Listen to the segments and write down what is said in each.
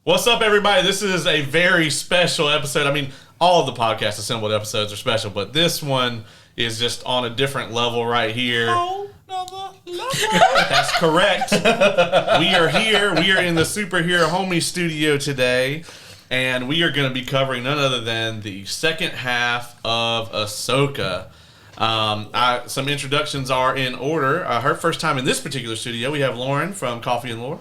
What's up, everybody? This is a very special episode. I mean, all of the podcast assembled episodes are special, but this one is just on a different level right here. That's correct. We are here. We are in the Superhero Homie studio today, and we are going to be covering none other than the second half of Ahsoka. Some introductions are in order. Her first time in this particular studio, we have Loren from Coffee and Lore.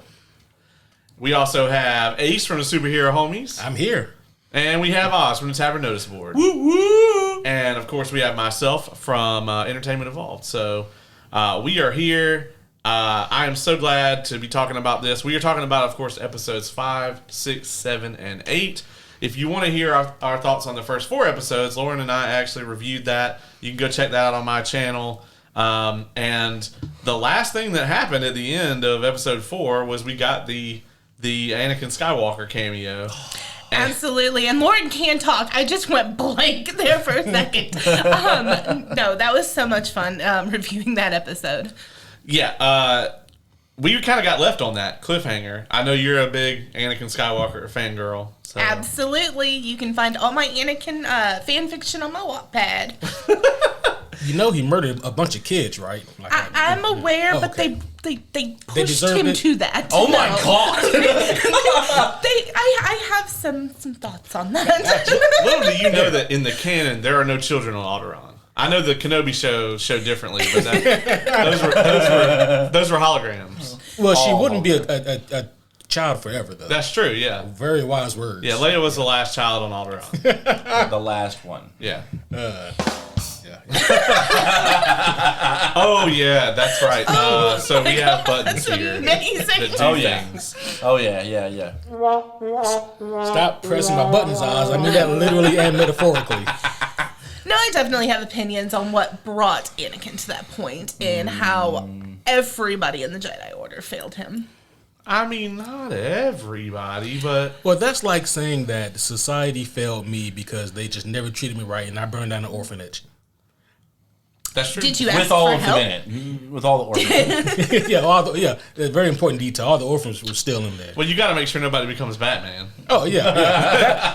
We also have Ace from the Superhero Homies. I'm here. And we have Oz from the Tavern Notice Board. Woo woo! And, of course, we have myself from Entertainment Evolved. So, we are here. I am so glad to be talking about this. We are talking about, of course, episodes 5, 6, 7, and 8. If you want to hear our thoughts on the first 4 episodes, Loren and I actually reviewed that. You can go check that out on my channel. And the last thing that happened at the end of episode 4 was we got the Anakin Skywalker cameo. Absolutely. And Loren can talk. I just went blank there for a second. No, that was so much fun reviewing that episode. Yeah, we kind of got left on that cliffhanger. I know you're a big Anakin Skywalker fangirl. So. Absolutely. You can find all my Anakin fan fiction on my Wattpad. You know he murdered a bunch of kids, right? Like I'm aware, but okay. they pushed him it? to that. Oh my God! I have some thoughts on that. Little do you know that in the canon there are no children on Alderaan. I know the Kenobi show differently, but those were holograms. Well, she wouldn't be a child forever, though. That's true. Yeah. Very wise words. Yeah, Leia was the last child on Alderaan. The last one. Yeah. Yeah. Oh yeah, that's right. So we have buttons here. Amazing. Oh yeah. Yeah. Stop pressing my buttons, Oz. I mean that literally and metaphorically. No, I definitely have opinions on what brought Anakin to that point and how everybody in the Jedi Order failed him. I mean, not everybody, but... Well, that's like saying that society failed me because they just never treated me right and I burned down an orphanage. That's true. Did you ask With all for of help? them in it. With all the orphans. Yeah, a very important detail. All the orphans were still in there. Well, you got to make sure nobody becomes Batman. Oh, yeah.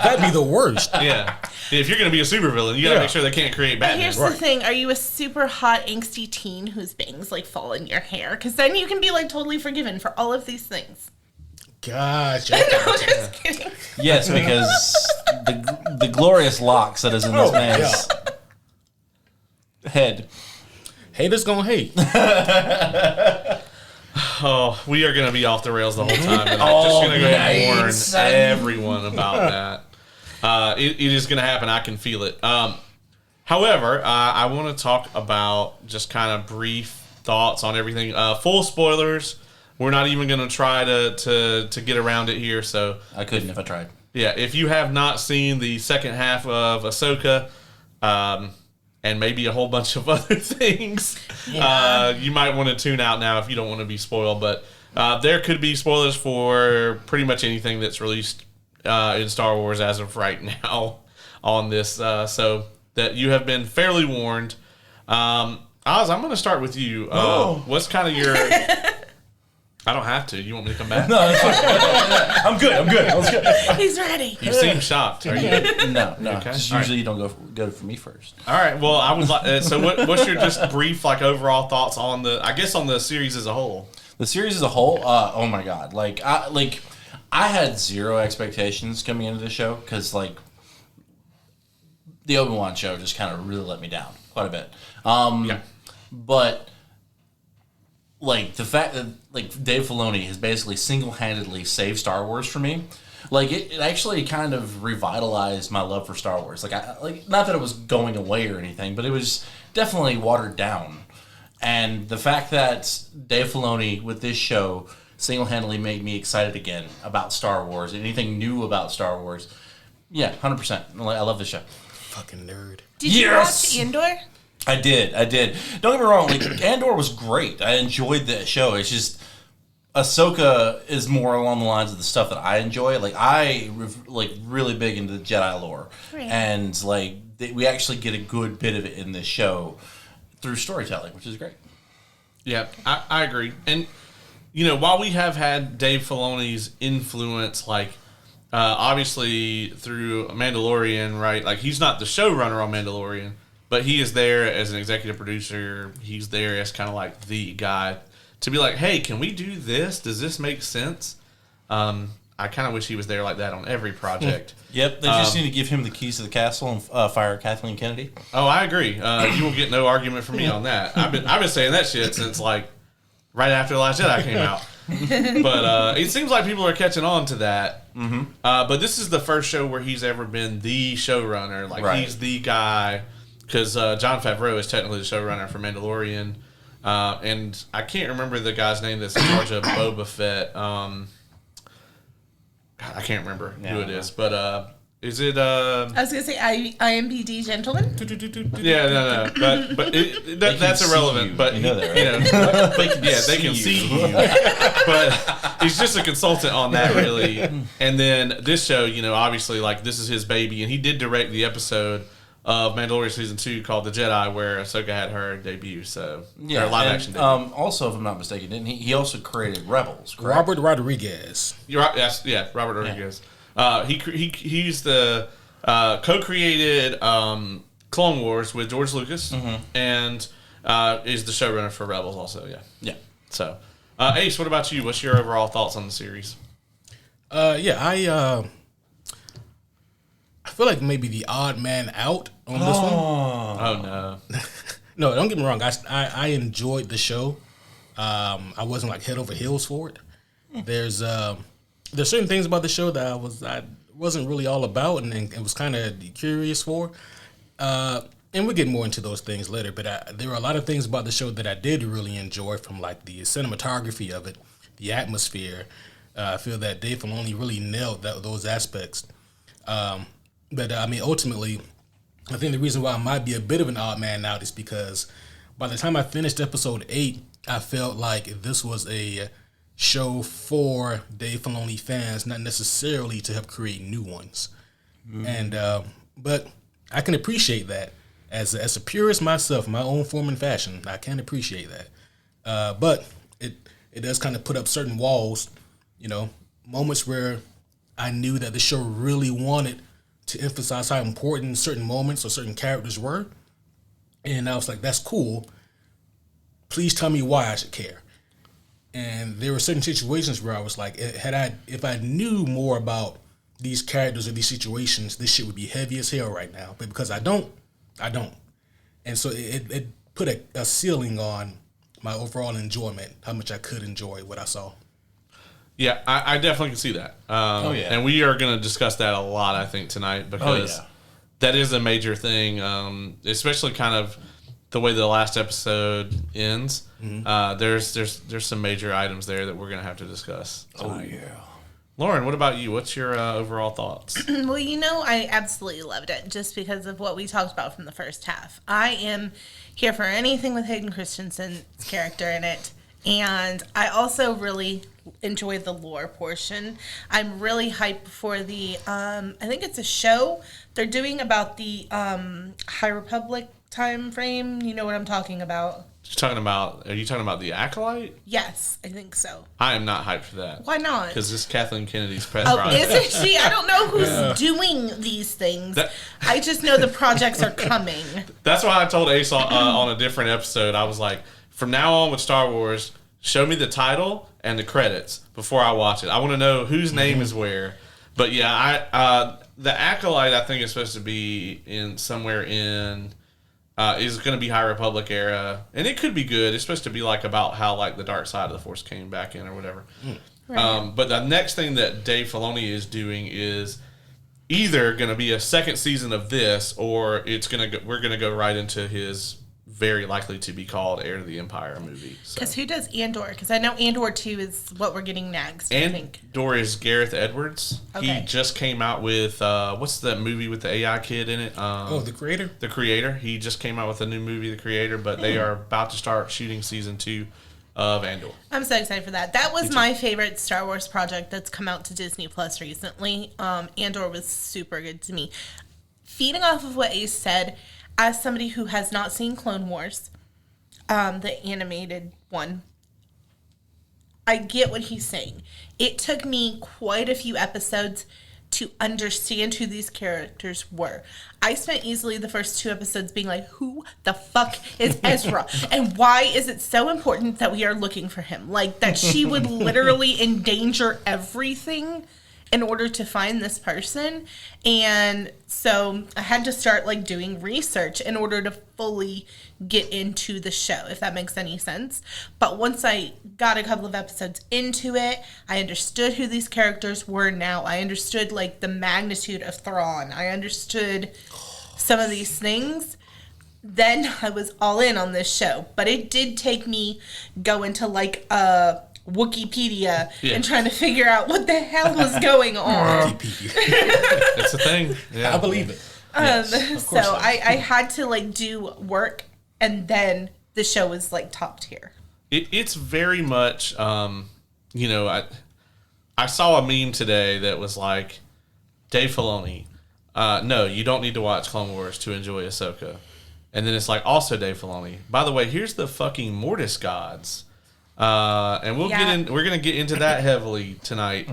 That'd be the worst. Yeah. If you're going to be a supervillain, you got to make sure they can't create But Batman. here's the thing. Are you a super hot, angsty teen whose bangs, like, fall in your hair? Because then you can be, like, totally forgiven for all of these things. Gosh. No, just kidding. Yes, because the glorious locks that is in this man's head. Haters gonna hate. Oh, we are going to be off the rails the whole time. And I'm just going to go ahead and warn everyone about that. It is going to happen. I can feel it. However, I want to talk about just kind of brief thoughts on everything. Full spoilers. We're not even going to try to get around it here. So I couldn't if I tried. Yeah, if you have not seen the second half of Ahsoka, and maybe a whole bunch of other things, you might want to tune out now if you don't want to be spoiled. But there could be spoilers for pretty much anything that's released in Star Wars as of right now on this. So that you have been fairly warned. Oz, I'm going to start with you. What's kind of your... I don't have to. You want me to come back? No, that's fine. I'm good. Let's go. He's ready. You seem shocked. Are you? No. Okay. Just All usually you don't go for me first. All right. Well, I would like. So, what's your just brief, like, overall thoughts on the series as a whole? The series as a whole, oh my god! I had zero expectations coming into the show because the Obi-Wan show just kind of really let me down quite a bit. Yeah. But the fact that Dave Filoni has basically single-handedly saved Star Wars for me, it actually kind of revitalized my love for Star Wars. Not that it was going away or anything, but it was definitely watered down. And the fact that Dave Filoni with this show single-handedly made me excited again about Star Wars, anything new about Star Wars. Yeah, 100%. I love this show. Fucking nerd. Did you watch Andor? I did. Don't get me wrong. Andor was great. I enjoyed that show. It's just Ahsoka is more along the lines of the stuff that I enjoy. I really big into the Jedi lore, right. And we actually get a good bit of it in this show through storytelling, which is great. Yeah, I agree. And while we have had Dave Filoni's influence, obviously through Mandalorian, right? Like he's not the showrunner on Mandalorian, but he is there as an executive producer. He's there as kind of like the guy to be like, hey, can we do this? Does this make sense? I kind of wish he was there like that on every project. Yep, they just need to give him the keys to the castle and fire Kathleen Kennedy. Oh, I agree. You will get no argument from me on that. I've been saying that shit since like right after The Last Jedi came out. But it seems like people are catching on to that. Mm-hmm. But this is the first show where he's ever been the showrunner. Like he's the guy, because Jon Favreau is technically the showrunner for Mandalorian. And I can't remember the guy's name that's in charge of Boba Fett. I can't remember who it is, but is it? I was gonna say IMBD gentleman. Yeah, no, but that's irrelevant. But you know that, right? They can see you. But he's just a consultant on that, really. And then this show, obviously, like this is his baby, and he did direct the episode of Mandalorian season 2 called The Jedi, where Ahsoka had her debut. So yeah, live action debut. Also, if I'm not mistaken, didn't he? He also created Rebels. Correct? Robert Rodriguez. You're right. Yes, Robert Rodriguez. He's the co-created Clone Wars with George Lucas, and is the showrunner for Rebels also. Yeah. So, Ace, what about you? What's your overall thoughts on the series? I feel like maybe the odd man out on this one. Oh no. No, don't get me wrong. I enjoyed the show. I wasn't like head over heels for it. There's certain things about the show that I wasn't really all about, and it was kind of curious for. And we'll get more into those things later. But there were a lot of things about the show that I did really enjoy, from like the cinematography of it, the atmosphere. I feel that Dave Filoni really nailed those aspects. But I mean, ultimately, I think the reason why I might be a bit of an odd man out is because by the time I finished episode 8, I felt like this was a show for Dave Filoni fans, not necessarily to help create new ones. And but I can appreciate that as a purist myself, my own form and fashion. I can appreciate that, but it does kind of put up certain walls, moments where I knew that the show really wanted to emphasize how important certain moments or certain characters were. And I was like, that's cool. Please tell me why I should care. And there were certain situations where I was like, if I knew more about these characters or these situations, this shit would be heavy as hell right now. But because I don't. And so it put a ceiling on my overall enjoyment, how much I could enjoy what I saw. Yeah, I definitely can see that. And we are going to discuss that a lot, I think, tonight, because that is a major thing, especially kind of the way the last episode ends. Mm-hmm. There's some major items there that we're going to have to discuss tonight. Oh, yeah. Lauren, what about you? What's your overall thoughts? Well, I absolutely loved it just because of what we talked about from the first half. I am here for anything with Hayden Christensen's character in it. And I also really enjoy the lore portion. I'm really hyped for the, I think it's a show they're doing about the High Republic time frame. You know what I'm talking about. Are you talking about The Acolyte? Yes, I think so. I am not hyped for that. Why not? Because this is Kathleen Kennedy's press project. Isn't she? I don't know who's doing these things. I just know the projects are coming. That's why I told Ace on a different episode. I was like, from now on with Star Wars, show me the title and the credits before I watch it. I want to know whose name is where. But yeah, the Acolyte I think is supposed to be somewhere in is going to be High Republic era, and it could be good. It's supposed to be like about how like the dark side of the Force came back in or whatever. Right. But the next thing that Dave Filoni is doing is either going to be a second season of this, or we're going to go right into his very likely to be called Heir to the Empire movie. Because who does Andor? Because I know Andor 2 is what we're getting next. Andor is Gareth Edwards. Okay. He just came out with, what's that movie with the AI kid in it? The Creator? The Creator. He just came out with a new movie, The Creator, but they are about to start shooting season 2 of Andor. I'm so excited for that. That was my favorite Star Wars project that's come out to Disney Plus recently. Andor was super good to me. Feeding off of what Ace said, as somebody who has not seen Clone Wars, the animated one, I get what he's saying. It took me quite a few episodes to understand who these characters were. I spent easily the first 2 episodes being like, who the fuck is Ezra? And why is it so important that we are looking for him? Like, that she would literally endanger everything in order to find this person. And so I had to start like doing research in order to fully get into the show, if that makes any sense. But once I got a couple of episodes into it, I understood who these characters were now. I understood like the magnitude of Thrawn. I understood some of these things. Then I was all in on this show. But it did take me going to like Wikipedia and trying to figure out what the hell was going on. It's a thing. Yeah. I believe it. So I had to like do work, and then the show was like top tier. It's very much, you know, I saw a meme today that was like, Dave Filoni, no, you don't need to watch Clone Wars to enjoy Ahsoka. And then it's like, also Dave Filoni, by the way, here's the fucking Mortis gods. And we're gonna get into that heavily tonight.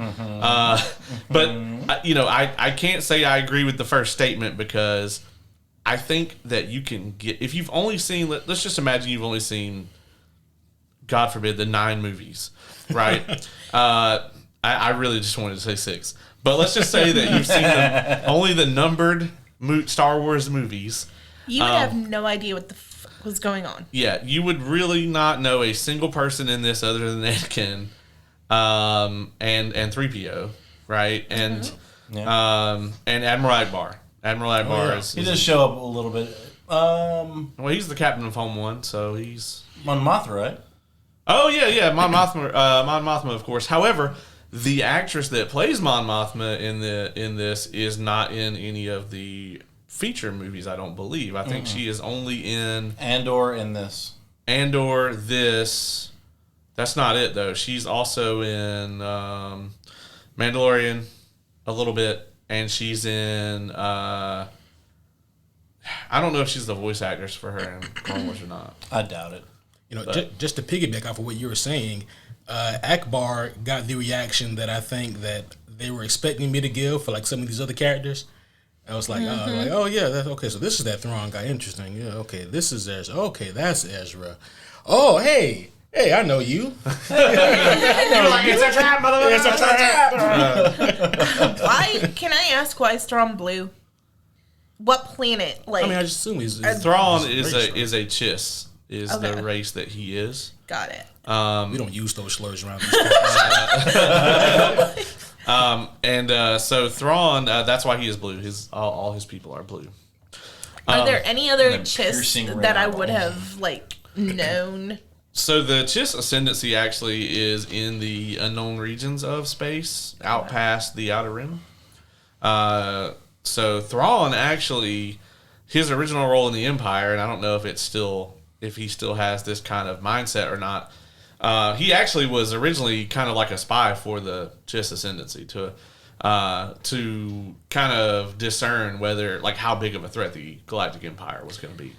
But you know, I can't say I agree with the first statement, because I think that you can get, if you've only seen, let's just imagine you've only seen, God forbid, the 9 movies, right? I really just wanted to say 6, but let's just say that you've seen only the numbered Star Wars movies. You would have no idea what the was going on. Yeah, you would really not know a single person in this other than Anakin, and 3PO, right? And and Admiral Akbar. Admiral Akbar is he does show up a little bit. Well, he's the captain of Home One, so he's Mon Mothma, right? Oh yeah, Mon Mothma, of course. However, the actress that plays Mon Mothma in this is not in any of the feature movies, I don't believe. I think she is only in Andor in this. Andor, this. That's not it, though. She's also in Mandalorian a little bit, and she's in... I don't know if she's the voice actress for her in Clone Wars or not. I doubt it. You know, just to piggyback off of what you were saying, Akbar got the reaction that I think that they were expecting me to give for like some of these other characters. I was like, oh yeah, that's okay. So this is that Thrawn guy. Interesting. Yeah, okay. This is Ezra. Okay, that's Ezra. Oh, hey, I know you. It's a trap, motherfucker. It's a trap. Why? Can I ask why is Thrawn blue? What planet? Like, I mean, I just assume he's Thrawn is a Chiss. Is the race that he is. Got it. We don't use those slurs around these parts. So Thrawn, that's why he is blue. All his people are blue. Are there any other Chiss piercing that I red would have like known? So the Chiss ascendancy actually is in the unknown regions of space, out past the Outer Rim. So Thrawn actually, his original role in the Empire, and I don't know if he still has this kind of mindset or not. He actually was originally kind of like a spy for the Chiss ascendancy to kind of discern whether, like, how big of a threat the Galactic Empire was going to be.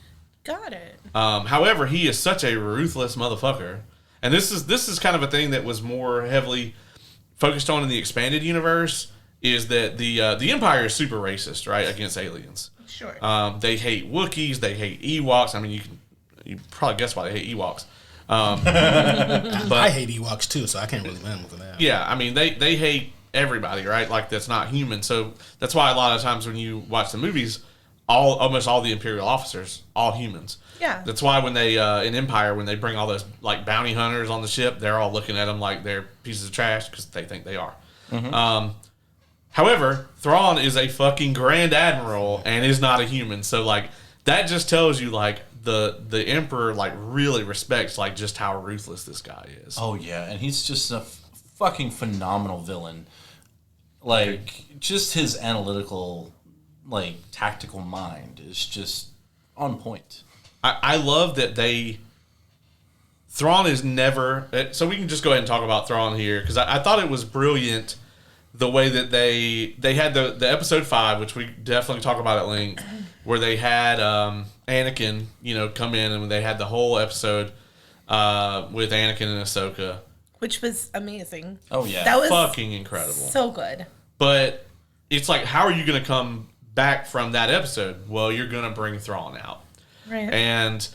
Got it. However, he is such a ruthless motherfucker, and this is kind of a thing that was more heavily focused on in the expanded universe. Is that the Empire is super racist, right, against aliens? Sure. They hate Wookiees, they hate Ewoks. I mean, you probably guess why they hate Ewoks. But I hate Ewoks too, so I can't really blame them for that. Yeah, I mean, they hate everybody, right? Like, that's not human. So that's why a lot of times when you watch the movies, almost all the Imperial officers, all humans. Yeah. That's why when they in Empire, when they bring all those like bounty hunters on the ship, they're all looking at them like they're pieces of trash because they think they are. However, Thrawn is a fucking Grand Admiral and is not a human. So like that just tells you like the Emperor like really respects like just how ruthless this guy is. Oh yeah, and he's just a fucking phenomenal villain. Like just his analytical, like tactical mind is just on point. I love that Thrawn is never. So we can just go ahead and talk about Thrawn here because I thought it was brilliant the way that they had the episode 5, which we definitely talk about at length, where they had Anakin, come in and they had the whole episode with Anakin and Ahsoka, which was amazing. Oh yeah, that was fucking incredible, so good. But it's like, how are you going to come back from that episode? Well, you're going to bring Thrawn out. Right. And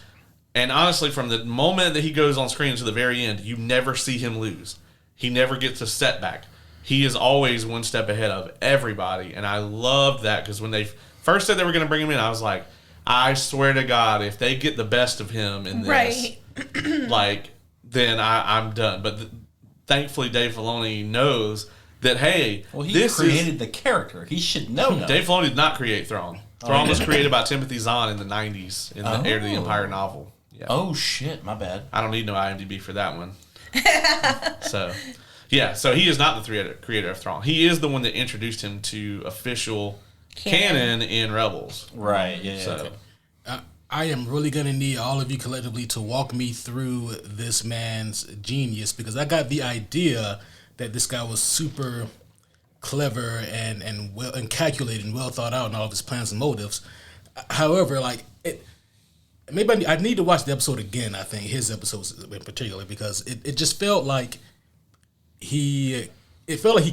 honestly, from the moment that he goes on screen to the very end, you never see him lose. He never gets a setback. He is always one step ahead of everybody. And I loved that, because when they first said they were going to bring him in, I was like, I swear to God, if they get the best of him in this, like, then I'm done. But thankfully, Dave Filoni knows that, hey, he created the character. He should know. Dave Filoni did not create Thrawn. Thrawn was created by Timothy Zahn in the 90s in the Heir to the Empire novel. Yeah. Oh, shit. My bad. I don't need no IMDb for that one. So he is not the creator of Thrawn. He is the one that introduced him to official canon in Rebels. Right, yeah. So, I am really going to need all of you collectively to walk me through this man's genius, because I got the idea that this guy was super clever and well and calculated and well thought out in all of his plans and motives. However, like, maybe I need to watch the episode again, I think, his episodes in particular, because it just felt like he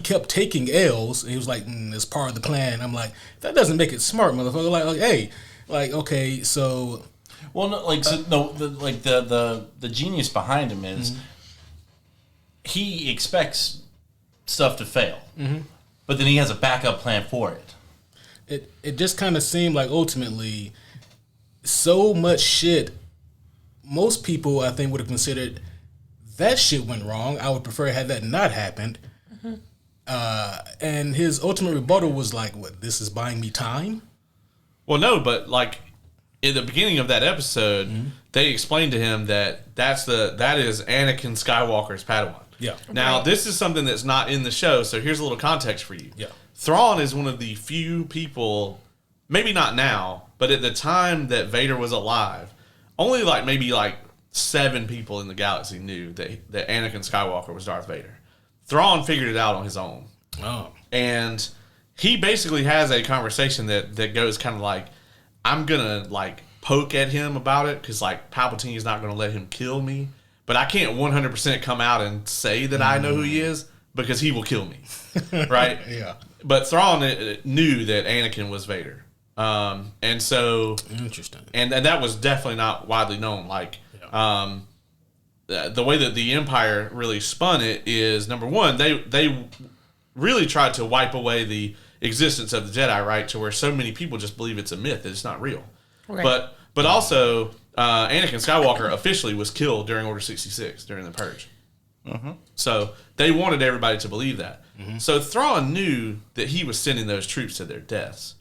kept taking L's, and he was like, it's part of the plan. I'm like, that doesn't make it smart, motherfucker. Like hey, like, okay, so... Well, no, like, the genius behind him is he expects stuff to fail, but then he has a backup plan for it. It just kind of seemed like ultimately so much shit, most people, I think, would have considered that shit went wrong. I would prefer had that not happened. And his ultimate rebuttal was like, what, this is buying me time? well, no, but like in the beginning of that episode, they explained to him that that is Anakin Skywalker's Padawan. Yeah. Now, this is something that's not in the show, so here's a little context for you. Yeah. Thrawn is one of the few people, maybe not now, but at the time that Vader was alive, only maybe 7 people in the galaxy knew that Anakin Skywalker was Darth Vader. Thrawn figured it out on his own. Oh. And he basically has a conversation that goes kind of like, I'm going to poke at him about it, because Palpatine is not going to let him kill me. But I can't 100% come out and say that I know who he is, because he will kill me. Right? Yeah. But Thrawn knew that Anakin was Vader. And so... Interesting. And that was definitely not widely known. The way that the Empire really spun it is, number one, they really tried to wipe away the existence of the Jedi, right? To where so many people just believe it's a myth, that it's not real. Right. But also, Anakin Skywalker officially was killed during Order 66, during the Purge. So they wanted everybody to believe that. So Thrawn knew that he was sending those troops to their deaths,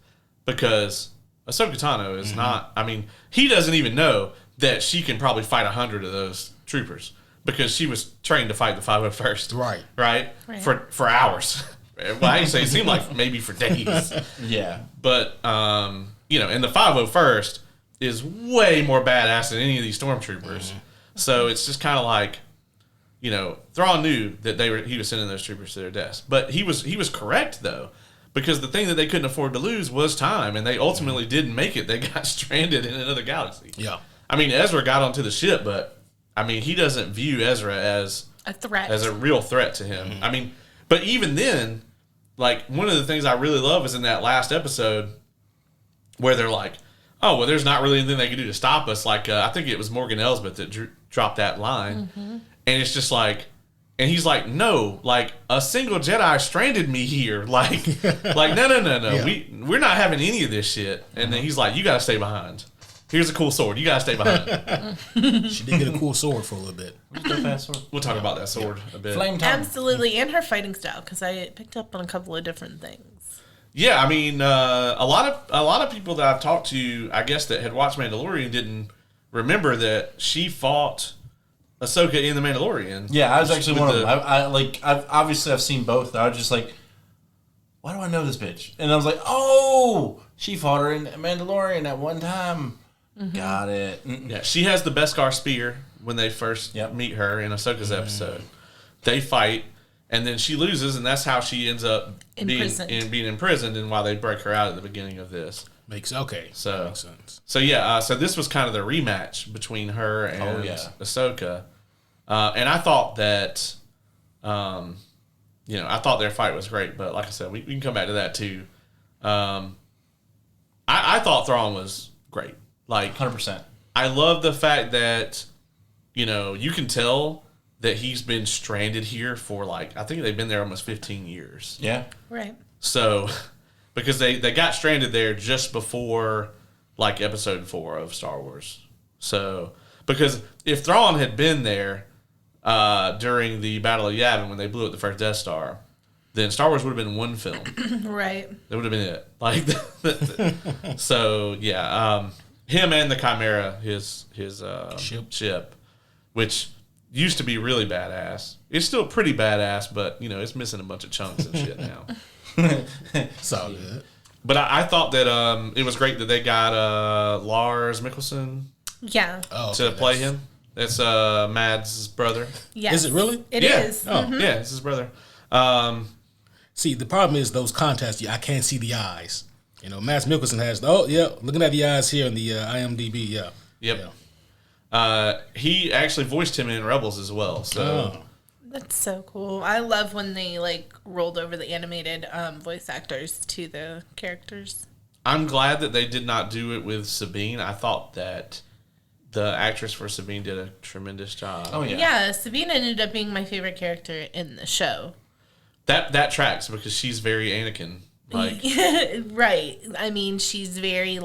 because Ahsoka Tano is not, I mean, he doesn't even know that she can probably fight 100 of those troopers, because she was trained to fight the 501st. Right? For hours. Well, I say it seemed like maybe for days. Yeah. But, and the 501st is way more badass than any of these stormtroopers. So it's just kind of like, Thrawn knew that he was sending those troopers to their deaths. But he was correct, though, because the thing that they couldn't afford to lose was time, and they ultimately didn't make it. They got stranded in another galaxy. Yeah. I mean, Ezra got onto the ship, but, I mean, he doesn't view Ezra as a threat, as a real threat to him. I mean, but even then, one of the things I really love is in that last episode where they're like, oh, well, there's not really anything they can do to stop us. I think it was Morgan Elsbeth that dropped that line. And it's just and he's like, no, a single Jedi stranded me here. No. Yeah. We're not having any of this shit. And then he's like, you got to stay behind. Here's a cool sword. You got to stay behind. She did get a cool sword for a little bit. We'll talk about that sword a bit. Flame tongue. Absolutely, and her fighting style, because I picked up on a couple of different things. Yeah, I mean, a lot of people that I've talked to, I guess, that had watched Mandalorian didn't remember that she fought Ahsoka in The Mandalorian. Yeah, I was actually one of them. I've seen both. I was just like, why do I know this bitch? And I was like, oh, she fought her in Mandalorian at one time. Got it. Yeah, she has the Beskar spear when they first meet her in Ahsoka's episode. They fight, and then she loses, and that's how she ends up being imprisoned, and why they break her out at the beginning of this. Makes sense. So yeah, so this was kind of the rematch between her and Ahsoka, and I thought that I thought their fight was great, but like I said, we can come back to that too. I thought Thrawn was great. Like 100%. I love the fact that you can tell that he's been stranded here for I think they've been there almost 15 years. Yeah. Right. So because they got stranded there just before episode 4 of Star Wars. So because if Thrawn had been there during the Battle of Yavin when they blew up the first Death Star, then Star Wars would have been one film. Right. That would have been it. So yeah, him and the Chimera, his ship, which used to be really badass. It's still pretty badass, but it's missing a bunch of chunks and shit now. It's all good. But I thought that it was great that they got Lars Mikkelsen Yeah. to play him. That's Mads' brother. Yes. Is it really? It is. Oh. Yeah, it's his brother. See, the problem is those contests, I can't see the eyes. Mads Mikkelsen has, looking at the eyes here in the IMDb, yeah. Yep. Yeah. He actually voiced him in Rebels as well. So That's so cool. I love when they rolled over the animated voice actors to the characters. I'm glad that they did not do it with Sabine. I thought that the actress for Sabine did a tremendous job. Oh yeah. Yeah, Sabine ended up being my favorite character in the show. That tracks because she's very Anakin. Right. I mean, she's very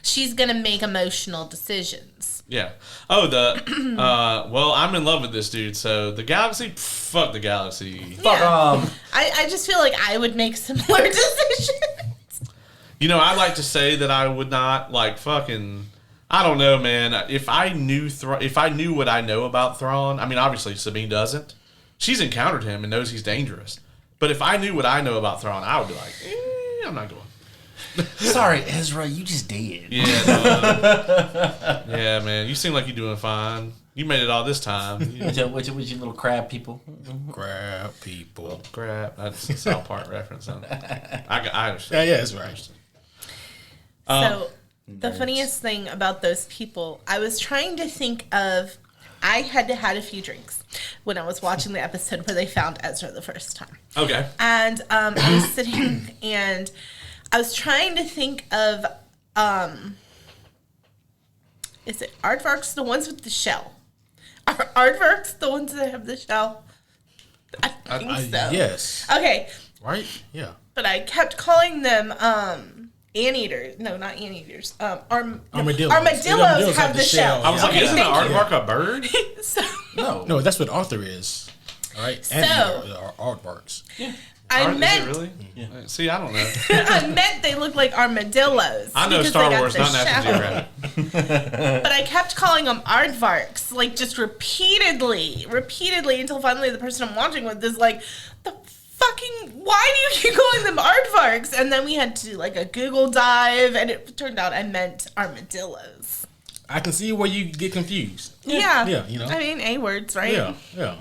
she's gonna make emotional decisions. Yeah. Oh, well, I'm in love with this dude. So the galaxy, fuck the galaxy. Yeah. I just feel like I would make similar decisions. I like to say that I would not fucking. I don't know, man. If I knew what I know about Thrawn, I mean, obviously Sabine doesn't. She's encountered him and knows he's dangerous. But if I knew what I know about Thrawn, I would be like, I'm not going. Sorry, Ezra, you just did. Yeah, yeah, man. You seem like you're doing fine. You made it all this time. What's your little crab people? Crab people. Crap. That's a South Park reference. I understand. Yeah, that's right. So the funniest thing about those people, I was trying to think of. I had a few drinks when I was watching the episode where they found Ezra the first time. Okay. And I was sitting and I was trying to think of, is it aardvarks, the ones with the shell? Are aardvarks the ones that have the shell? I think so. Yes. Okay. Right? Yeah. But I kept calling them anteaters. No, not anteaters. Armadillos. Armadillos have the shell. I was like, isn't an thank you. aardvark a bird? So, No, that's what Arthur is. All right? So- And the aardvarks. Yeah. I Is meant it really? Yeah. See, I don't know. I meant they look like armadillos. I know because Star they got Wars, the not National shell. Geographic. But I kept calling them aardvarks, just repeatedly, until finally the person I'm watching with is like, the fucking, why do you keep calling them aardvarks? And then we had to do a Google dive, and it turned out I meant armadillos. I can see where you get confused. Yeah. Yeah, I mean, A words, right? Yeah, yeah.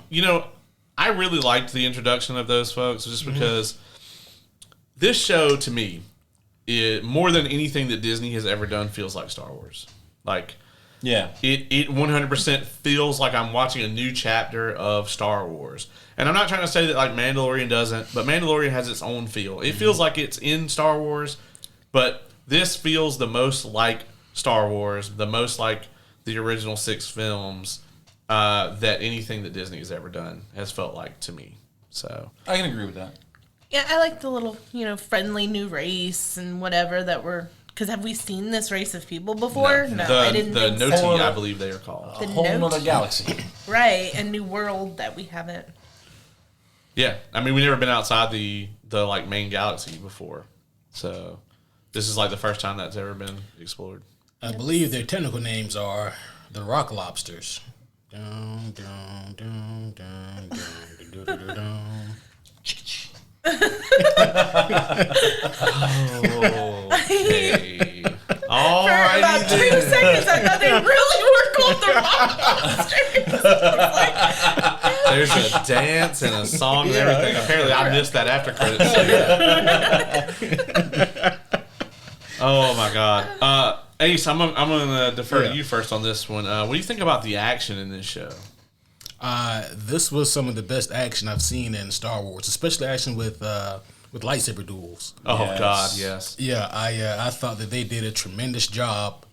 I really liked the introduction of those folks just because this show, to me, more than anything that Disney has ever done, feels like Star Wars. Yeah. It 100% feels like I'm watching a new chapter of Star Wars. And I'm not trying to say that Mandalorian doesn't, but Mandalorian has its own feel. It feels like it's in Star Wars, but this feels the most like Star Wars, the most like the original 6 films that anything that Disney has ever done has felt like to me. So I can agree with that. Yeah, I like the little, friendly new race and whatever that were. Because have we seen this race of people before? No, I didn't think Noti, so. I believe they are called. The A whole nother Noti. galaxy. Right, a new world that we haven't. Yeah, I mean we've never been outside the main galaxy before, so this is the first time that's ever been explored. I believe their technical names are the rock lobsters. Dun, dun, dun, dun, dun, dun, dun, dun, dun. Okay. For about 2 seconds, I thought they really were called the Rock Monsters. There's a dance and a song and everything. Apparently, I missed that after credits. Oh my god. Ace, I'm gonna defer to you first on this one. What do you think about the action in this show? This was some of the best action I've seen in Star Wars, especially action with lightsaber duels. Oh Yes. God, yes. Yeah, I thought that they did a tremendous job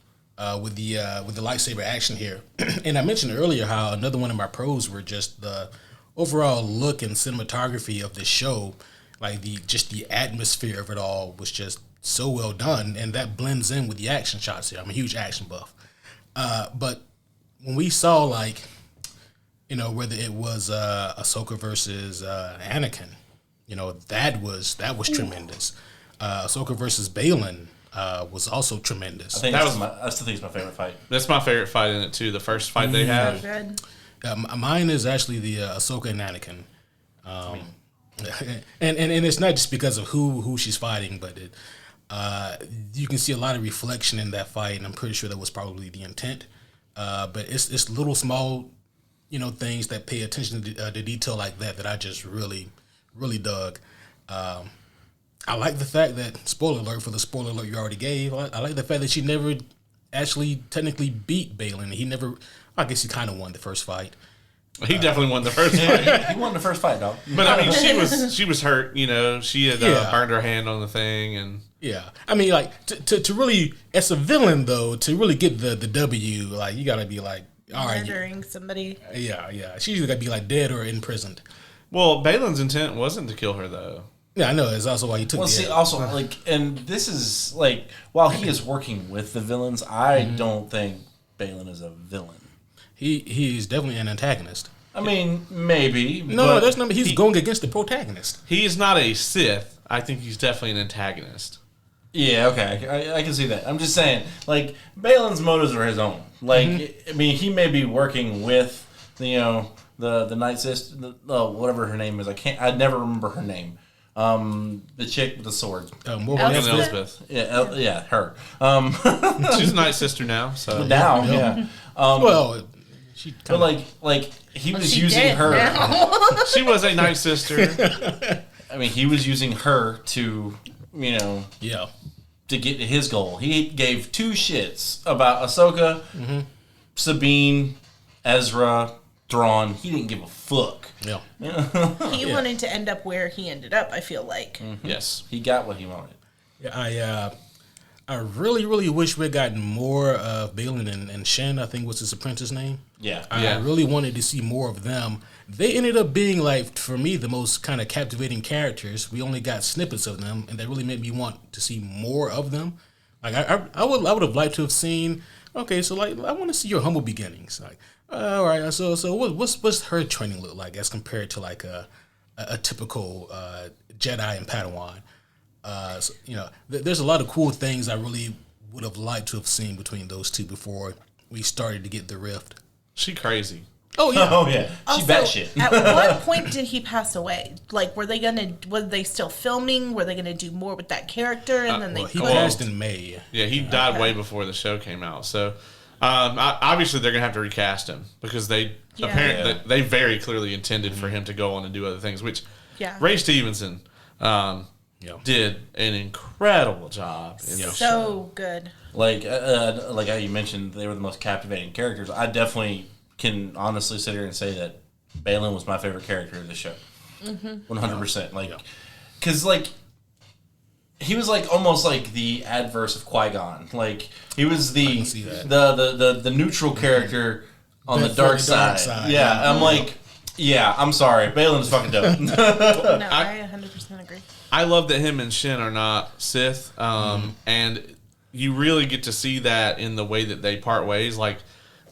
with the lightsaber action here. And I mentioned earlier how another one of my pros were just the overall look and cinematography of the show, like the atmosphere of it all was just so well done, and that blends in with the action shots here. I'm a huge action buff, but when we saw whether it was Ahsoka versus Anakin, that was tremendous. Ahsoka versus Balin was also tremendous. I think I still think it's my favorite fight. That's my favorite fight in it too. The first fight they had. Good. Mine is actually the Ahsoka and Anakin, and it's not just because of who she's fighting, but you can see a lot of reflection in that fight, and I'm pretty sure that was probably the intent. But it's little small, things that pay attention to detail like that I just really, really dug. I like the fact that, spoiler alert for the spoiler alert you already gave, I like the fact that she never actually technically beat Balin. He never, I guess he kind of won the first fight. He definitely won the first fight. He won the first fight, dog. But I mean, she was hurt. She had burned her hand on the thing, and yeah. I mean, like to really, as a villain though, to really get the W, like you gotta be like, all right, Murdering somebody. Yeah. She's either gotta be like dead or imprisoned. well, Balin's intent wasn't to kill her though. Yeah, I know. It's also why he took. Well, see, also and this is while he is working with the villains, I don't think Balin is a villain. He's definitely an antagonist. I mean, maybe. No, there's no. He's going against the protagonist. He is not a Sith. I think he's definitely an antagonist. Yeah, okay, I can see that. I'm just saying, Balin's motives are his own. I mean, he may be working with, the Night Sister, whatever her name is. I never remember her name. The chick with the sword. Morgan Elizabeth. Yeah, her. She's a Night Sister now. So Now, yeah. Well, she. But he was She using dead her. now. she was a Night Sister. I mean, he was using her to, Yeah. to get to his goal. He gave two shits about Ahsoka, Sabine, Ezra, Thrawn. He didn't give a fuck. Yeah. He wanted to end up where he ended up, I feel like. Yes. He got what he wanted. Yeah, I really, really wish we'd gotten more of Balin and Shen, I think was his apprentice name. Yeah. I really wanted to see more of them. They ended up being, for me, the most kind of captivating characters. We only got snippets of them, and that really made me want to see more of them. I would have liked to have seen, okay, so, I want to see your humble beginnings. All right, so what's her training look like as compared to, a typical Jedi and Padawan? There's a lot of cool things I really would have liked to have seen between those two before we started to get the rift. She crazy. Oh yeah, Oh yeah. She Also, batshit. at what point did he pass away? Were they still filming? Were they gonna do more with that character? And then he they passed in May. Yeah, he died way before the show came out. So obviously they're gonna have to recast him because they apparently they very clearly intended for him to go on and do other things. Which Ray Stevenson did an incredible job in the show. so good. Like how you mentioned, they were the most captivating characters. I definitely can honestly sit here and say that Balin was my favorite character of the show. 100%. Because he was almost like the adverse of Qui-Gon. He was the neutral character on the dark side. Yeah, I'm sorry, Balin's fucking dope. No, I 100% agree. I love that him and Shin are not Sith, and you really get to see that in the way that they part ways.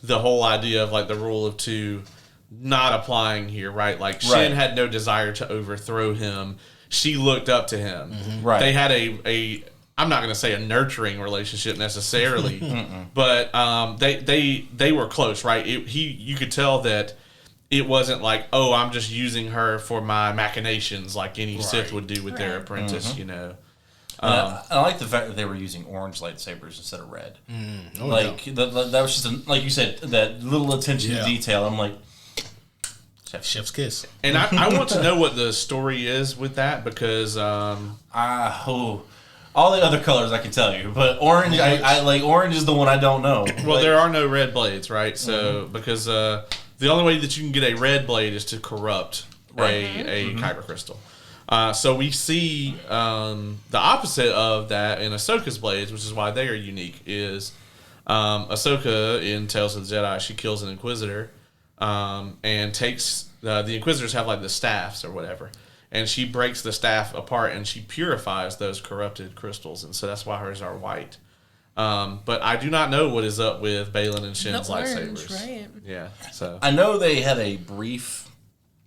The whole idea of the rule of two not applying here, right? Shin had no desire to overthrow him. She looked up to him. Right. They had a I'm not going to say a nurturing relationship necessarily, but they were close, right? You could tell that it wasn't I'm just using her for my machinations like any Sith would do with their apprentice, I like the fact that they were using orange lightsabers instead of red. That was just like you said, that little attention to detail. I'm like, chef's kiss. And I want to know what the story is with that because all the other colors I can tell you, but orange, I orange is the one I don't know. Well, there are no red blades, right? So because the only way that you can get a red blade is to corrupt a kyber crystal. So we see the opposite of that in Ahsoka's blades, which is why they are unique. Is Ahsoka in Tales of the Jedi? She kills an Inquisitor and takes the Inquisitors have like the staffs or whatever, and she breaks the staff apart and she purifies those corrupted crystals, and so that's why hers are white. But I do not know what is up with Balin and Shin's lightsabers. Right? Yeah. So I know they had a brief.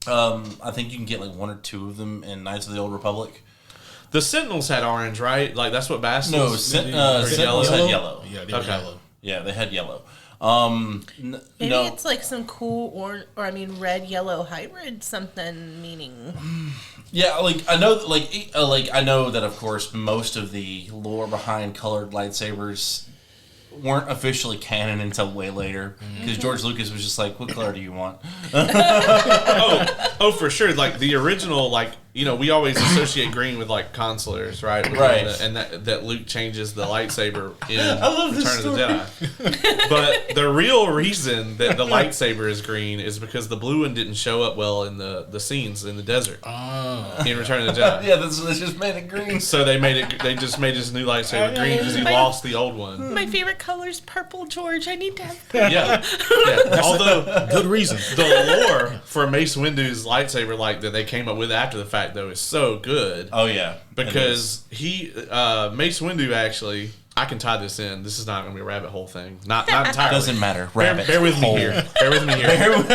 I think you can get like one or two of them in Knights of the Old Republic. The Sentinels had orange, right? Like that's what Bastils. No, Sentinels had yellow. Yeah, they were yellow. Yeah, they had yellow. Maybe it's like some cool red yellow hybrid something meaning. Yeah, like I know, I know that of course most of the lore behind colored lightsabers weren't officially canon until way later because George Lucas was just like, "What color do you want?" oh, for sure. Like the original, we always associate green with like consulars, right? Right. And that Luke changes the lightsaber in Return of the Jedi. But the real reason that the lightsaber is green is because the blue one didn't show up well in the scenes in the desert in Return of the Jedi. Yeah, they just made it green. So they just made his new lightsaber green because he lost the old one. My favorite color's purple, George. I need to have purple. Yeah. Although good reason. The lore for Mace Windu's lightsaber, like that they came up with after the fact, though, is so good. Oh yeah, because Mace Windu actually. I can tie this in. This is not going to be a rabbit hole thing. Not entirely. Doesn't matter. Rabbit. Bear with me here. Bear with me here. Bear with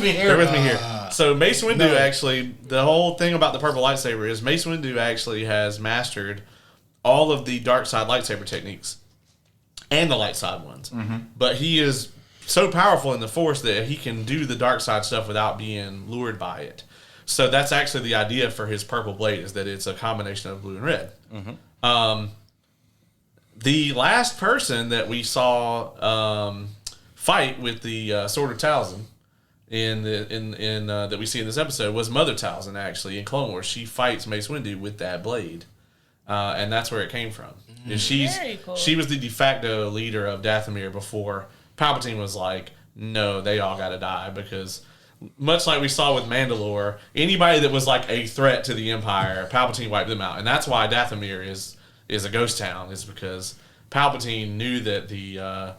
me here. Bear with me here. So Mace Windu actually, the whole thing about the purple lightsaber is Mace Windu actually has mastered all of the dark side lightsaber techniques and the light side ones. Mm-hmm. But he is so powerful in the Force that he can do the dark side stuff without being lured by it. So that's actually the idea for his purple blade, is that it's a combination of blue and red. Mm-hmm. The last person that we saw fight with the Sword of Talzin that we see in this episode was Mother Talzin, actually, in Clone Wars. She fights Mace Windu with that blade. And that's where it came from. Very cool. She was the de facto leader of Dathomir before Palpatine was like, no, they all got to die, because much like we saw with Mandalore, anybody that was like a threat to the Empire, Palpatine wiped them out. And that's why Dathomir is a ghost town, is because Palpatine knew that the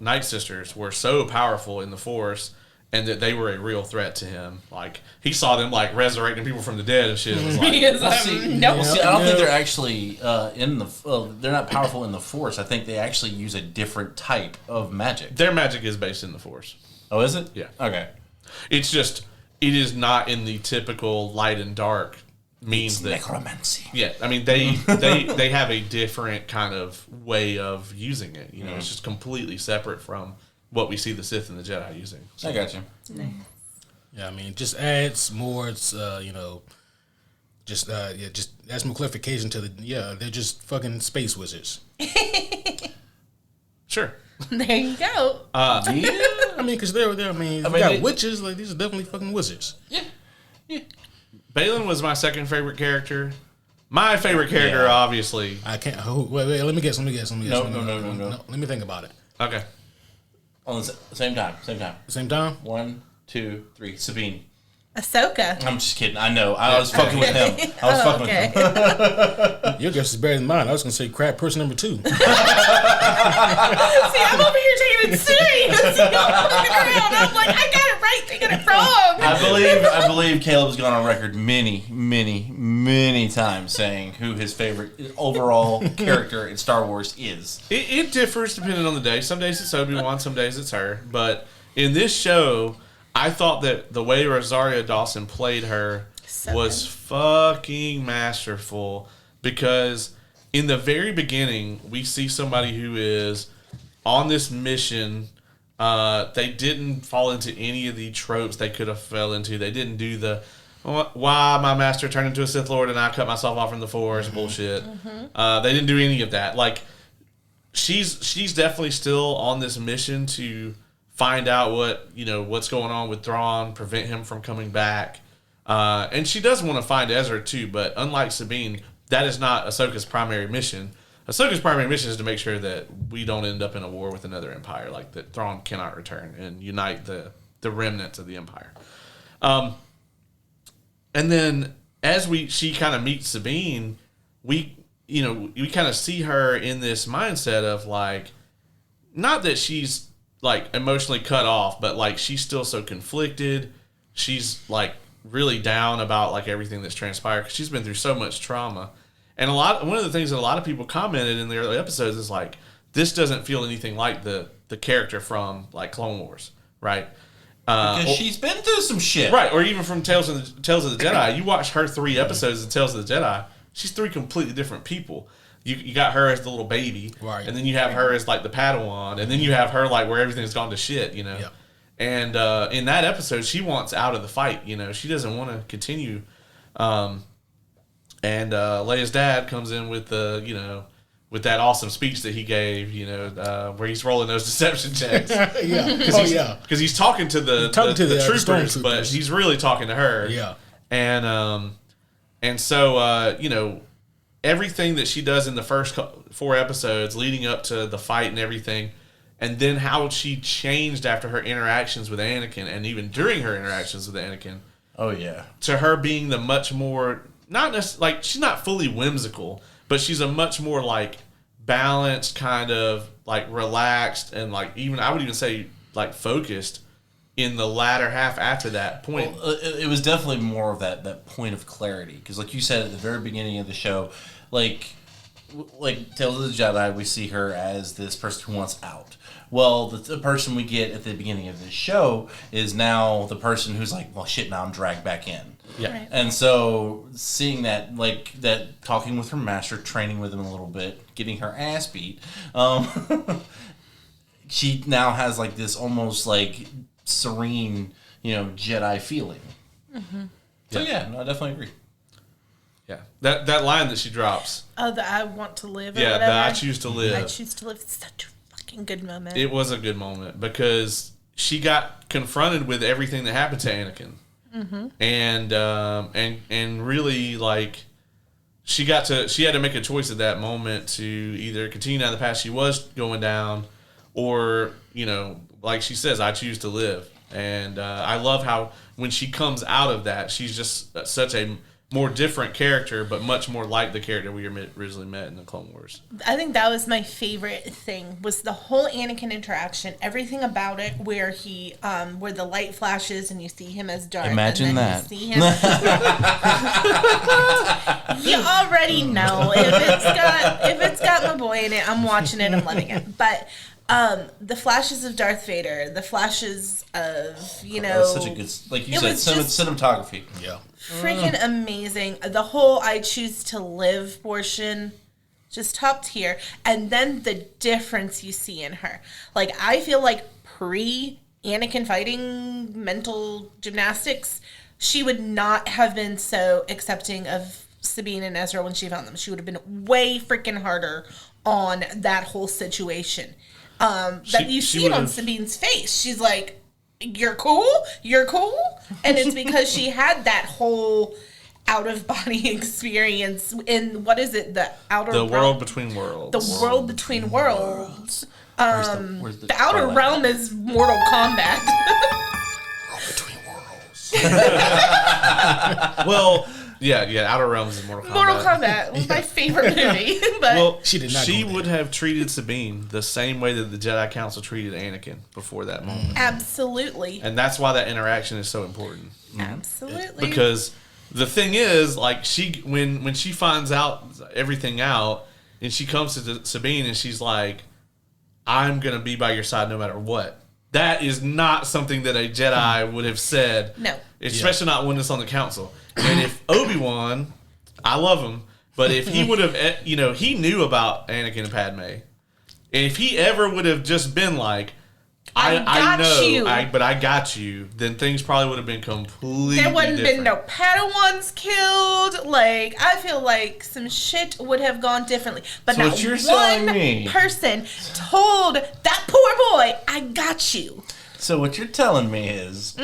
Night Sisters were so powerful in the Force, and that they were a real threat to him. Like, he saw them like resurrecting people from the dead and shit. It was like, I don't think they're actually they're not powerful in the Force. I think they actually use a different type of magic. Their magic is based in the Force. Oh, is it? Yeah. Okay. It's just, it is not in the typical light and dark means it's that necromancy. Yeah, I mean they have a different kind of way of using it. You know, it's just completely separate from what we see the Sith and the Jedi using. So. I got you. Nice. Yeah, I mean, just adds more. It's just adds more clarification to they're just fucking space wizards. Sure. There you go. Yeah, I mean, because they're I mean, you got witches, like these are definitely fucking wizards. Yeah. Balin was my second favorite character. My favorite character, obviously. I can't. Wait. Let me guess. No. Let me think about it. Okay. On the same time. Same time. 1, 2, 3. Sabine. Ahsoka. I'm just kidding. I know. I was fucking with him. With him. Your guess is better than mine. I was gonna say crap person number 2. See, I'm over here taking it serious. I'm like, I got it right, they got it wrong. I believe Caleb's gone on record many times saying who his favorite overall character in Star Wars is. It differs depending on the day. Some days it's Obi-Wan, some days it's her. But in this show, I thought that the way Rosario Dawson played her was fucking masterful, because in the very beginning, we see somebody who is on this mission. They didn't fall into any of the tropes they could have fell into. They didn't do the why my master turned into a Sith Lord and I cut myself off from the Force bullshit. They didn't do any of that. Like, she's definitely still on this mission to find out what's going on with Thrawn, prevent him from coming back. And she does want to find Ezra too, but unlike Sabine, that is not Ahsoka's primary mission. Ahsoka's primary mission is to make sure that we don't end up in a war with another empire, like that Thrawn cannot return and unite the remnants of the empire. And then as she kind of meets Sabine, we kind of see her in this mindset of like, not that she's like emotionally cut off, but like she's still so conflicted. She's like really down about like everything that's transpired because she's been through so much trauma. And one of the things that a lot of people commented in the early episodes is like, this doesn't feel anything like the character from like Clone Wars, right? Because she's been through some shit, right? Or even from Tales of the Jedi. You watch her 3 episodes of Tales of the Jedi. She's 3 completely different people. You got her as the little baby, right? And then you have her as like the Padawan, and then you have her like where everything's gone to shit, Yeah. And in that episode, she wants out of the fight. She doesn't want to continue. And Leia's dad comes in with with that awesome speech that he gave, where he's rolling those deception checks. Because he's talking to the troopers, but he's really talking to her. Yeah. And so everything that she does in the first 4 episodes leading up to the fight and everything, and then how she changed after her interactions with Anakin, and even during her interactions with Anakin. Oh yeah. To her being the much more, not necessarily, like, she's not fully whimsical, but she's a much more like balanced, kind of like relaxed, and like even I would even say like focused in the latter half after that point. Well, it was definitely more of that point of clarity, because like you said at the very beginning of the show, like Tales of the Jedi, we see her as this person who wants out. Well, the person we get at the beginning of this show is now the person who's like, well, shit, now I'm dragged back in. Yeah. Right. And so seeing that, like, that talking with her master, training with him a little bit, getting her ass beat, she now has like this almost like serene, Jedi feeling. Mm-hmm. So yeah, no, I definitely agree. Yeah, that line that she drops. Oh, the I want to live. Or yeah, whatever. the I choose to live. I choose to live. Such a fucking good moment. It was a good moment because she got confronted with everything that happened to Anakin, and really like she had to make a choice at that moment to either continue down the path she was going down, or like she says, I choose to live. And I love how when she comes out of that, she's just such a more different character, but much more like the character we originally met in the Clone Wars. I think that was my favorite thing, was the whole Anakin interaction, everything about it, where he, where the light flashes and you see him as Darth. Imagine and then that. You see him. You already know if it's got my boy in it, I'm watching it, I'm loving it. But the flashes of Darth Vader, the flashes of That's such a good, like you said, cinematography. Yeah. Freaking amazing. The whole I choose to live portion, just top tier. And then the difference you see in her. Like, I feel like pre-Anakin fighting mental gymnastics, she would not have been so accepting of Sabine and Ezra when she found them. She would have been way freaking harder on that whole situation. That you see it on Sabine's face. She's like, you're cool? And it's because she had that whole out-of-body experience in, what is it, the world between worlds. The world between worlds. Where's the outer realm is Mortal Kombat. World between worlds. Well, yeah, Outer Realms is Mortal Kombat. Mortal Kombat was my favorite movie. But Well, She did not She go would there. have treated Sabine the same way that the Jedi Council treated Anakin before that moment. absolutely. And that's why that interaction is so important. Absolutely. Because the thing is, like, when she finds out everything out, and she comes to Sabine and she's like, I'm going to be by your side no matter what. That is not something that a Jedi would have said. No. Especially not one that's on the council. And if Obi-Wan, I love him, but if he would have, he knew about Anakin and Padme. And if he ever would have just been like, I know, but I got you, then things probably would have been completely there wouldn't different. been no Padawans killed. Like, I feel like some shit would have gone differently. But So not what you're telling one me- person told that poor boy, I got you. So what you're telling me is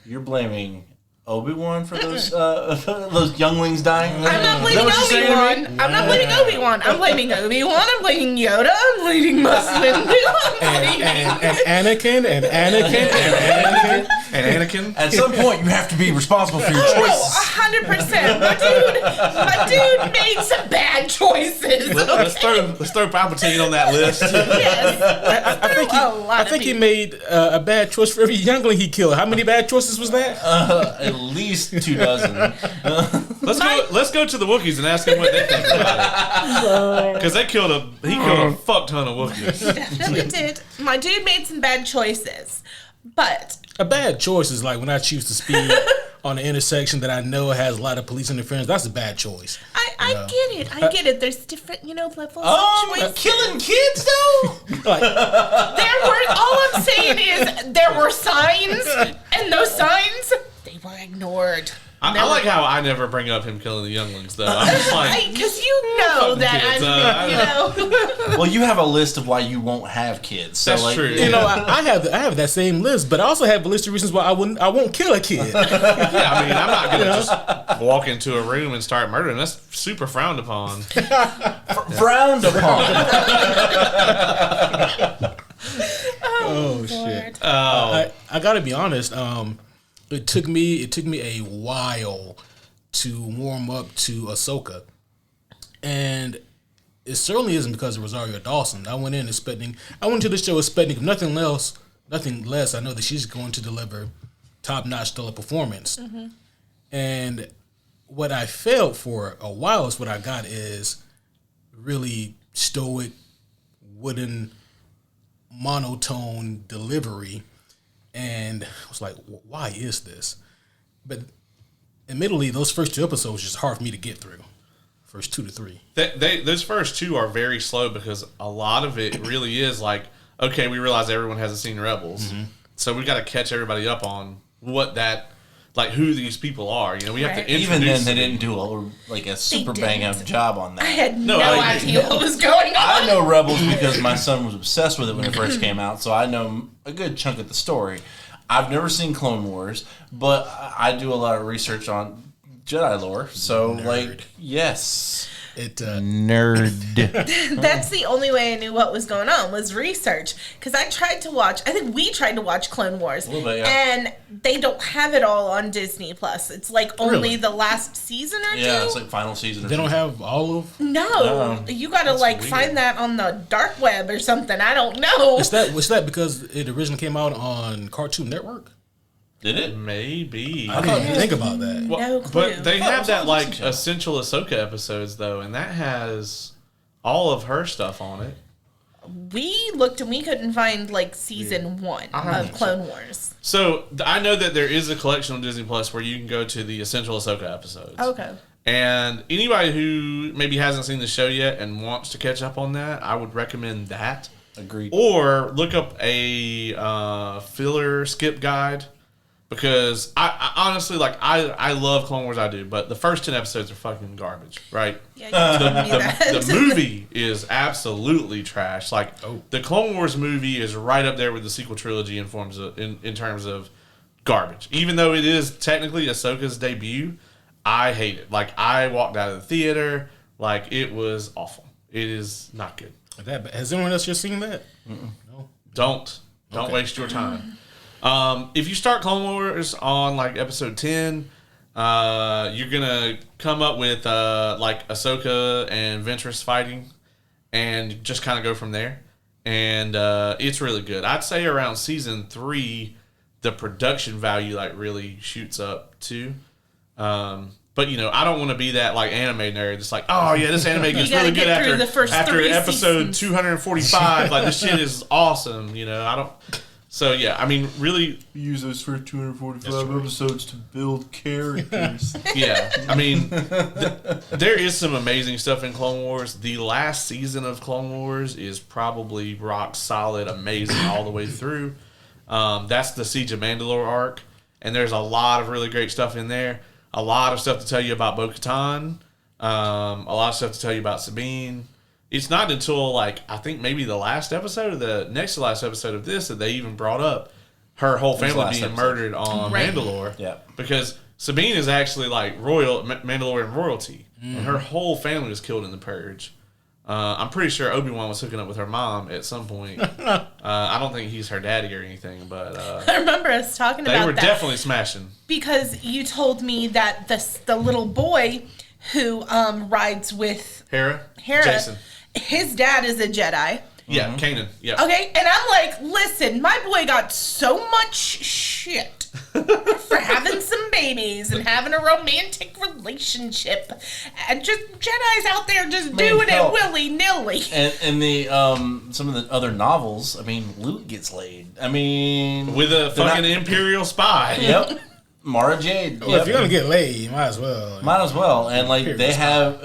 you're blaming Obi-Wan for those those younglings dying? I'm not blaming Obi-Wan. I'm not blaming Obi-Wan. I'm blaming Obi-Wan. I'm blaming Yoda. I'm blaming Mace Windu. And Anakin and Anakin and Anakin And Anakin. At some point, you have to be responsible for your choices. 100%. My dude made some bad choices. Let's throw Palpatine on that list. Yes. I think he made a bad choice for every youngling he killed. How many bad choices was that? At least 24. Let's go to the Wookiees and ask them what they think about it. Because he killed a fuck ton of Wookiees. Definitely did. My dude made some bad choices, but A bad choice is like when I choose to speed on an intersection that I know has a lot of police interference. That's a bad choice. I get it. I get it. There's different, levels of choices. Killing kids though. Like, All I'm saying is there were signs, and those signs they were ignored. I like how I never bring up him killing the younglings, though. I'm just like, because you know that kids, Well, you have a list of why you won't have kids. So That's true. I have that same list, but I also have a list of reasons why I won't kill a kid. yeah, I mean, I'm not gonna just walk into a room and start murdering. That's super frowned upon. frowned upon. Oh shit! Oh, I gotta be honest. It took me a while to warm up to Ahsoka, and it certainly isn't because of Rosario Dawson. I went to the show expecting nothing less. I know that she's going to deliver top-notch stellar performance, and what I felt for a while is what I got is really stoic, wooden, monotone delivery. And I was like, why is this? But admittedly, those first 2 episodes were just hard for me to get through. First 2 to 3. those first 2 are very slow because a lot of it really is like, okay, we realize everyone hasn't seen Rebels, so we got to catch everybody up on who these people are. We have to introduce. Even then, they didn't do a super bang up job on that. I had no idea what was going on. I know Rebels because my son was obsessed with it when it first came out, so I know a good chunk of the story. I've never seen Clone Wars, but I do a lot of research on Jedi lore, so yes. Nerd. That's the only way I knew what was going on was research. Because I think we tried to watch Clone Wars. A little bit, yeah. And they don't have it all on Disney Plus. It's like only the last season or two. Yeah, it's like final season. They don't have all of. No, you got to find that on the dark web or something. I don't know. Was that because it originally came out on Cartoon Network? Did it? Maybe. I didn't even think about that. No clue. But they have that essential Ahsoka episodes though, and that has all of her stuff on it. We looked and we couldn't find season 1 of Clone Wars. So I know that there is a collection on Disney Plus where you can go to the essential Ahsoka episodes. Okay. And anybody who maybe hasn't seen the show yet and wants to catch up on that, I would recommend that. Agreed. Or look up a filler skip guide. Because I honestly, I love Clone Wars, I do, but the first 10 episodes are fucking garbage, right? Yeah, you told me that. The movie is absolutely trash. The Clone Wars movie is right up there with the sequel trilogy in terms of garbage. Even though it is technically Ahsoka's debut, I hate it. I walked out of the theater, it was awful. It is not good. Has anyone else just seen that? No. Don't waste your time. If you start Clone Wars on episode 10, you're gonna come up with Ahsoka and Ventress fighting, and just kind of go from there. And it's really good. I'd say around season 3, the production value really shoots up too. But I don't want to be that anime nerd. It's oh yeah, this anime gets really good after episode 245. This shit is awesome. I don't. So yeah, I mean, really use those first 245 episodes to build characters. Yeah, I mean, there is some amazing stuff in Clone Wars. The last season of Clone Wars is probably rock solid, amazing all the way through. That's the Siege of Mandalore arc, and there's a lot of really great stuff in there. A lot of stuff to tell you about Bo-Katan. A lot of stuff to tell you about Sabine. It's not until I think maybe the last episode or the next to last episode of this that they even brought up her whole family being murdered on Mandalore. Yeah. Because Sabine is actually like Mandalorian royalty, and her whole family was killed in the Purge. I'm pretty sure Obi-Wan was hooking up with her mom at some point. I don't think he's her daddy or anything, but I remember us talking about that. They were definitely smashing. Because you told me that the little boy who rides with Hera, Jason, his dad is a Jedi. Yeah, Kanan. Yeah. Okay, and I'm like, listen, my boy got so much shit for having some babies and having a romantic relationship, and just Jedi's out there just doing it willy nilly. And the some of the other novels, I mean, Luke gets laid. I mean, with a fucking Imperial spy. Yep. Mara Jade. Well, if you're gonna get laid, you might as well. Might as well. And like they have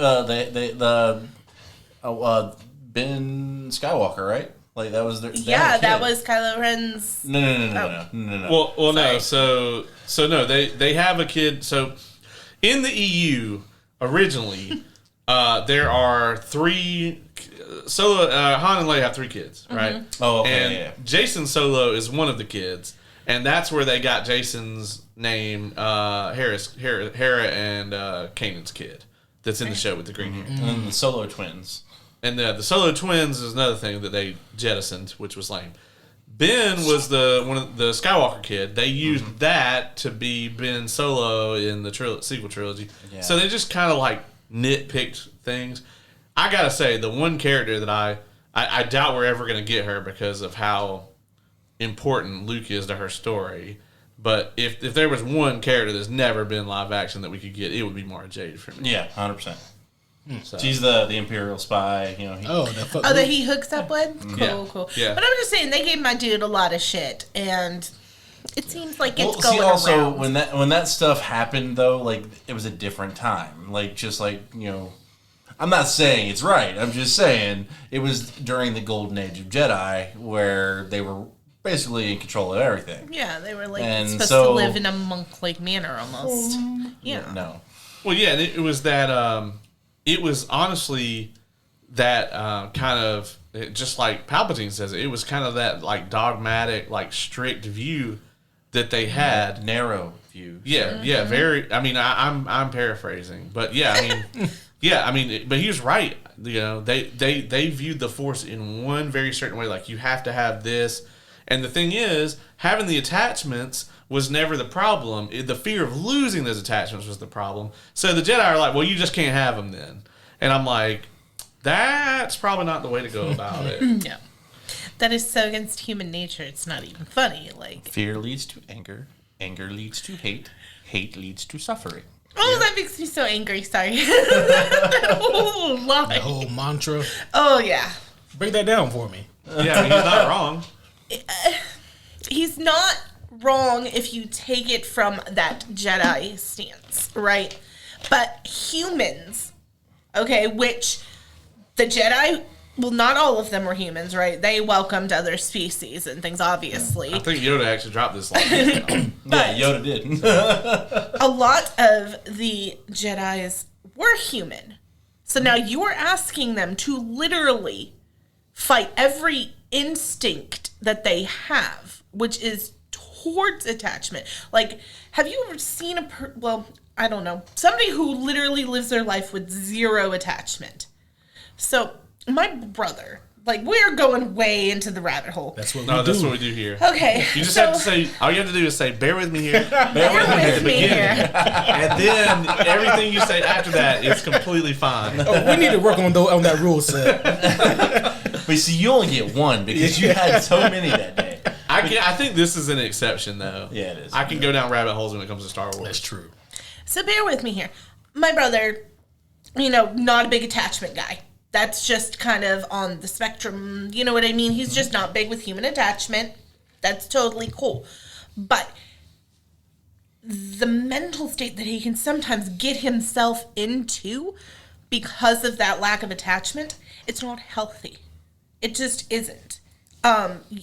Ben Skywalker, right? Like that was their that was Kylo Ren's. No. Well, no. So no, they have a kid. So in the EU originally, there are 3. Solo, Han and Leia have 3 kids, right? Oh, okay. And yeah. Jason Solo is one of the kids, and that's where they got Jason's name, Hera and Kanan's kid. That's in the show with the green hair. And then the Solo twins. And the Solo twins is another thing that they jettisoned, which was lame. Ben was the Skywalker kid. They used that to be Ben Solo in the sequel trilogy. Yeah. So they just kind of like nitpicked things. I gotta say, the one character that I doubt we're ever gonna get her because of how important Luke is to her story. But if there was one character that's never been live action that we could get, it would be Mara Jade for me. Yeah, 100%. So. She's the Imperial spy, you know. That he hooks up with? Cool. Yeah. But I'm just saying, they gave my dude a lot of shit, and it seems like it's going also, around. when that stuff happened, though, like, it was a different time. Like, just like, you know, I'm not saying it's right. I'm just saying it was during the golden age of Jedi where they were basically in control of everything. Yeah, they were, like, supposed to live in a monk-like manner, almost. Yeah. No. Well, yeah, it was that... It was honestly that kind of, just like Palpatine says, it was kind of that like dogmatic, like strict view that they had. Narrow view. Yeah, very. I mean, I'm paraphrasing, but yeah, I mean, but he was right. You know, they viewed the Force in one very certain way. Like you have to have this, and the thing is, having the attachments was never the problem. The fear of losing those attachments was the problem. So the Jedi are like, well, you just can't have them then. And I'm like, that's probably not the way to go about it. No. That is so against human nature, it's not even funny. Like, fear leads to anger. Anger leads to hate. Hate leads to suffering. Oh, that makes me so angry. Sorry. That whole line. The whole mantra. Oh, yeah. Break that down for me. Yeah, I mean, he's not wrong. He's not wrong if you take it from that Jedi stance, right? But humans, okay, which the Jedi, well, not all of them were humans, right? They welcomed other species and things, obviously. I think Yoda actually dropped this line. Yeah, Yoda did. A lot of the Jedis were human. So now you're asking them to literally fight every instinct that they have, which is towards attachment. Like, have you ever seen I don't know, somebody who literally lives their life with 0 attachment? So my brother, like, we're going way into the rabbit hole. That's what That's what we do here. Okay. You just have to say, all you have to do is say, bear with me here. Bear with me here. And then everything you say after that is completely fine. Oh, we need to work on that rule set. But see, you only get one because you had so many that day. I think this is an exception, though. Yeah, it is. I can go down rabbit holes when it comes to Star Wars. That's true. So bear with me here. My brother, not a big attachment guy. That's just kind of on the spectrum. You know what I mean? He's just not big with human attachment. That's totally cool. But the mental state that he can sometimes get himself into because of that lack of attachment, it's not healthy. It just isn't.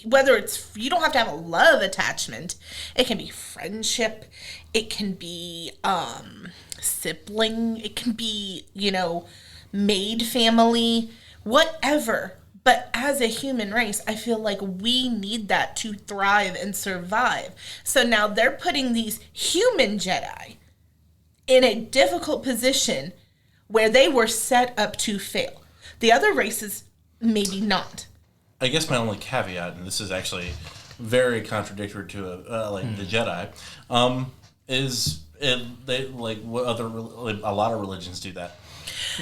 Whether it's, you don't have to have a love attachment. It can be friendship. It can be sibling. It can be, maid family, whatever. But as a human race, I feel like we need that to thrive and survive. So now they're putting these human Jedi in a difficult position where they were set up to fail. The other races, maybe not. I guess my only caveat, and this is actually very contradictory to the Jedi, is they like what other a lot of religions do that.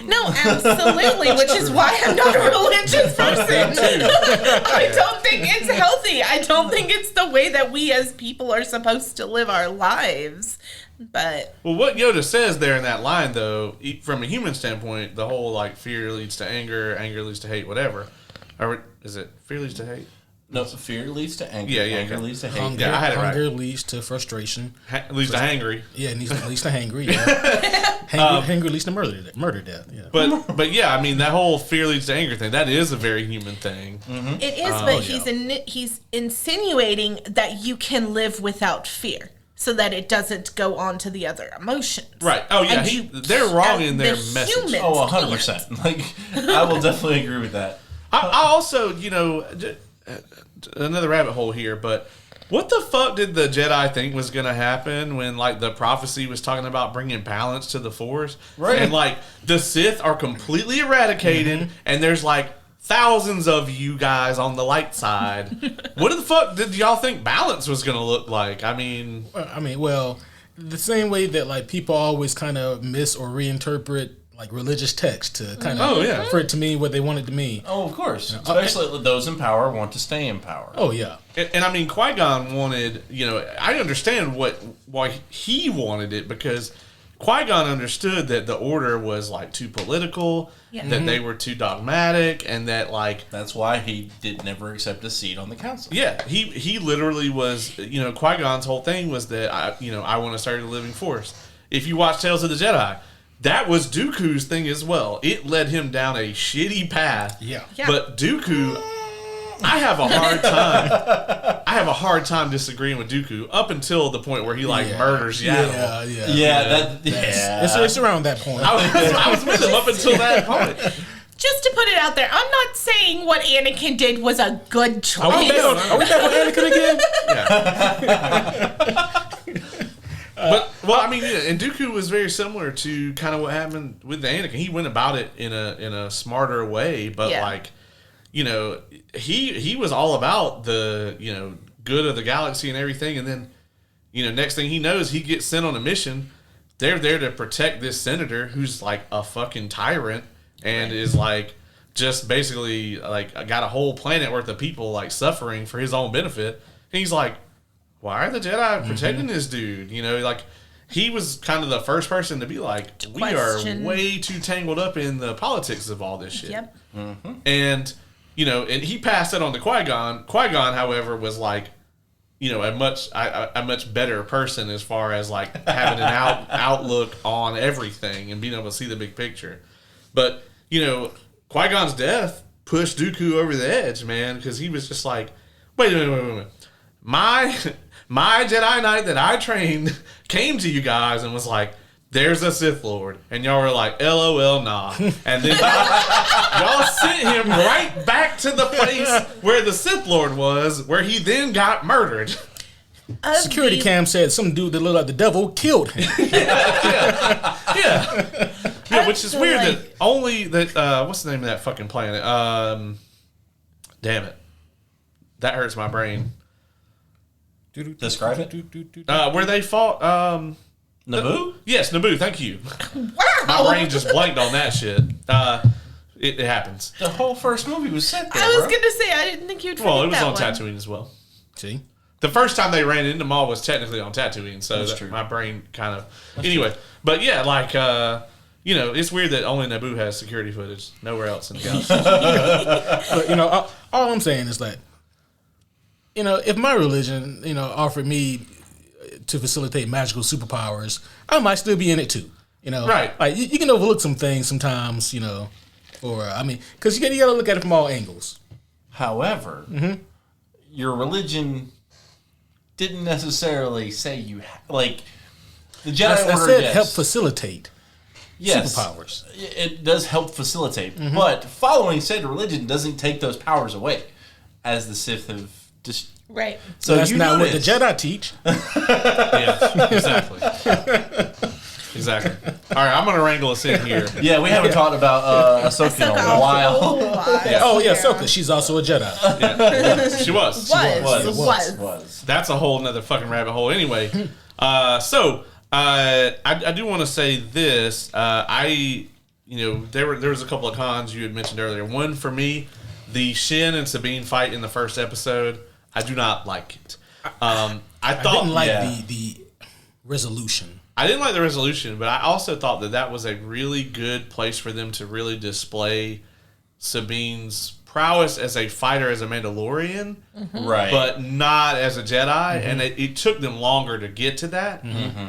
No, absolutely, which is why I'm not a religious person. I don't think it's healthy. I don't think it's the way that we as people are supposed to live our lives. But well, what Yoda says there in that line, though, from a human standpoint, the whole like fear leads to anger, anger leads to hate, whatever. Or is it fear leads to hate? No, fear leads to anger. Yeah, anger okay. leads to hate. Hunger, Yeah, I had it right. hunger leads to frustration. Leads to hangry. Yeah, it leads to hangry. Yeah. Hangry leads to murder death. Yeah. But yeah, I mean that whole fear leads to anger thing. That is a very human thing. it is, but he's insinuating that you can live without fear, so that it doesn't go on to the other emotions. Right. Oh yeah, they're wrong in their message. humans Oh, 100%. Like, I will definitely agree with that. I also, another rabbit hole here, but what the fuck did the Jedi think was going to happen when, like, the prophecy was talking about bringing balance to the Force? Right. And, like, the Sith are completely eradicated, and there's, like, thousands of you guys on the light side. What the fuck did y'all think balance was going to look like? I mean, the same way that, like, people always kind of miss or reinterpret like religious text to kind of for it to mean what they want it to mean. Oh, of course. Especially those in power want to stay in power. Oh yeah. and I mean, Qui-Gon wanted, I understand why he wanted it, because Qui-Gon understood that the Order was like too political, that they were too dogmatic, and that like that's why he did never accept a seat on the council. Yeah, he literally was, Qui-Gon's whole thing was that I want to start a living Force. If you watch Tales of the Jedi, that was Dooku's thing as well. It led him down a shitty path. Yeah. But Dooku, I have a hard time disagreeing with Dooku up until the point where he murders Yaddle. It's around that point. I was with him up until that point. Just to put it out there, I'm not saying what Anakin did was a good choice. Are we back on Anakin again? Yeah. And Dooku was very similar to kind of what happened with Anakin. He went about it in a smarter way, but he was all about the good of the galaxy and everything. And then next thing he knows, he gets sent on a mission. They're there to protect this senator who's like a fucking tyrant and is like just basically like got a whole planet worth of people like suffering for his own benefit. And he's like, why are the Jedi protecting this dude? Like, he was kind of the first person to be like, we are way too tangled up in the politics of all this shit. Yep. Mm-hmm. And, and he passed it on to Qui-Gon. Qui-Gon, however, was like, a much better person as far as like having an outlook on everything and being able to see the big picture. But, Qui-Gon's death pushed Dooku over the edge, man, because he was just like, wait a minute. My Jedi Knight that I trained came to you guys and was like, there's a Sith Lord. And y'all were like, LOL, nah. And then y'all sent him right back to the place where the Sith Lord was, where he then got murdered. Security cam said some dude that looked like the devil killed him. Yeah, which is weird that only that, what's the name of that fucking planet? Damn it. That hurts my brain. Describe it. Where they fought Naboo? Yes, Naboo, thank you. Wow. My brain just blanked on that shit. It happens. The whole first movie was set there, I was going to say, I didn't think you'd forget Well, it was that on one. Tatooine as well. See? The first time they ran into Maul was technically on Tatooine, so That's true. My brain kind of... Anyway, but yeah, like, it's weird that only Naboo has security footage. Nowhere else in the galaxy. But, all I'm saying is that, if my religion, offered me to facilitate magical superpowers, I might still be in it too. Right. Like you can overlook some things sometimes, because you got to look at it from all angles. However, your religion didn't necessarily say you the Jedi I Order. said help facilitate superpowers. It does help facilitate, but following said religion doesn't take those powers away, as the Sith have just. Right. So that's not what the Jedi teach. Yeah, exactly. Exactly. All right, I'm gonna wrangle us in here. Yeah, we haven't talked about Ahsoka in a while. Yeah. Oh yeah, Ahsoka. She's also a Jedi. Yeah. She was. Was. That's a whole nother fucking rabbit hole. Anyway, I do want to say this. There was a couple of cons you had mentioned earlier. One for me, the Shin and Sabine fight in the first episode. I do not like it. I didn't like the resolution. I didn't like the resolution, but I also thought that was a really good place for them to really display Sabine's prowess as a fighter, as a Mandalorian, right? But not as a Jedi. And it took them longer to get to that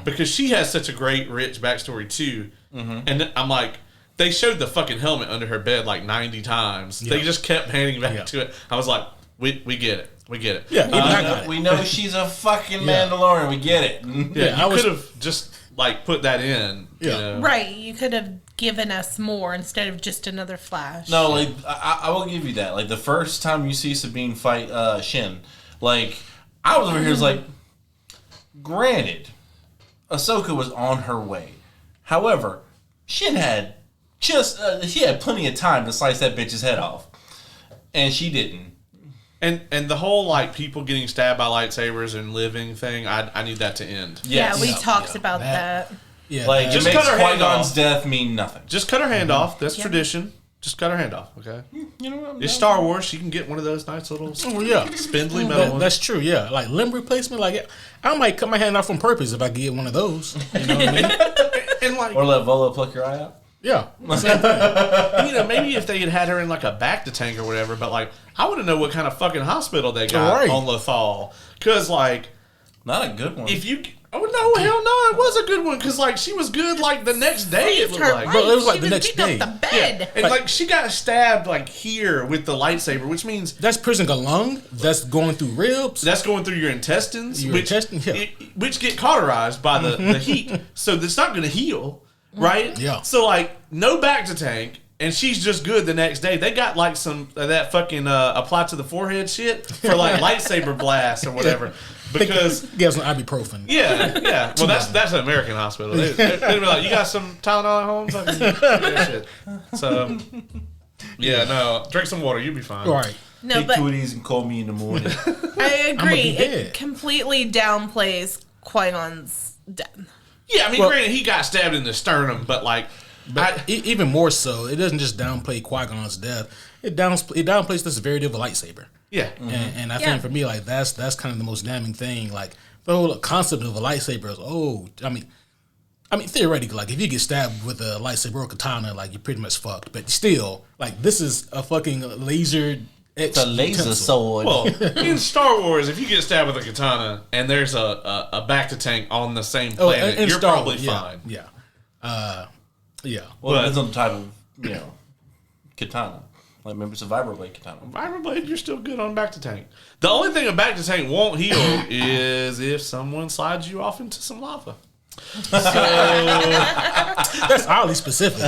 because she has such a great, rich backstory too. And I'm like, they showed the fucking helmet under her bed like 90 times. Yeah. They just kept handing back to it. I was like, we get it. We get it. Yeah, we know she's a fucking Mandalorian. We get it. Yeah, you could have just like put that in. Yeah. You know? Right. You could have given us more instead of just another flash. No, like I will give you that. Like the first time you see Sabine fight Shin, like I was over here was like, granted, Ahsoka was on her way. However, Shin had she had plenty of time to slice that bitch's head off, and she didn't. And the whole like people getting stabbed by lightsabers and living thing, I need that to end. Yes. Yeah, we talked about that. Yeah, like just it makes cut her hand Qui-Gon's off. death mean nothing. Just cut her hand off. That's tradition. Just cut her hand off, okay? You know what? It's Star Wars. She can get one of those nice little spindly metal ones. That's true. Yeah, like limb replacement. Like I might cut my hand off on purpose if I get one of those. You know what I mean? And like, or let Volo pluck your eye out. Yeah. Maybe if they had her in like a Bacta tank or whatever, but like I want to know what kind of fucking hospital they got on Lothal, because like not a good one. If you hell no, it was a good one because like she was good like the next day. It looked like, it was like the next day. The bed. Yeah. And like she got stabbed like here with the lightsaber, which means that's piercing a lung. That's going through ribs. That's going through your intestines, which get cauterized by the heat, so it's not going to heal. Right? Yeah. So, like, no Bacta tank, and she's just good the next day. They got, like, some of that fucking apply to the forehead shit for, like, lightsaber blasts or whatever. Because... Get some ibuprofen. Yeah. Well, that's an American hospital. They'd be like, you got some Tylenol at home? Fucking that shit. So, yeah, no. Drink some water. You'll be fine. All right. No, Take but 2 of these and call me in the morning. I agree. It completely downplays Qui-Gon's death. Yeah, I mean, granted, he got stabbed in the sternum, but like, even more so, it doesn't just downplay Qui-Gon's death. It downplays the severity of a lightsaber. Yeah, and I think for me, like that's kind of the most damning thing. Like the whole concept of a lightsaber is, I mean, theoretically, like if you get stabbed with a lightsaber or katana, like you're pretty much fucked. But still, like this is a fucking laser. It's a laser sword. Well, in Star Wars, if you get stabbed with a katana and there's a Bacta tank on the same planet, you're probably fine. Yeah. Well, it depends on the type of katana. Like maybe it's a vibroblade katana. Vibroblade, you're still good on Bacta tank. The only thing a Bacta tank won't heal is if someone slides you off into some lava. So that's oddly specific.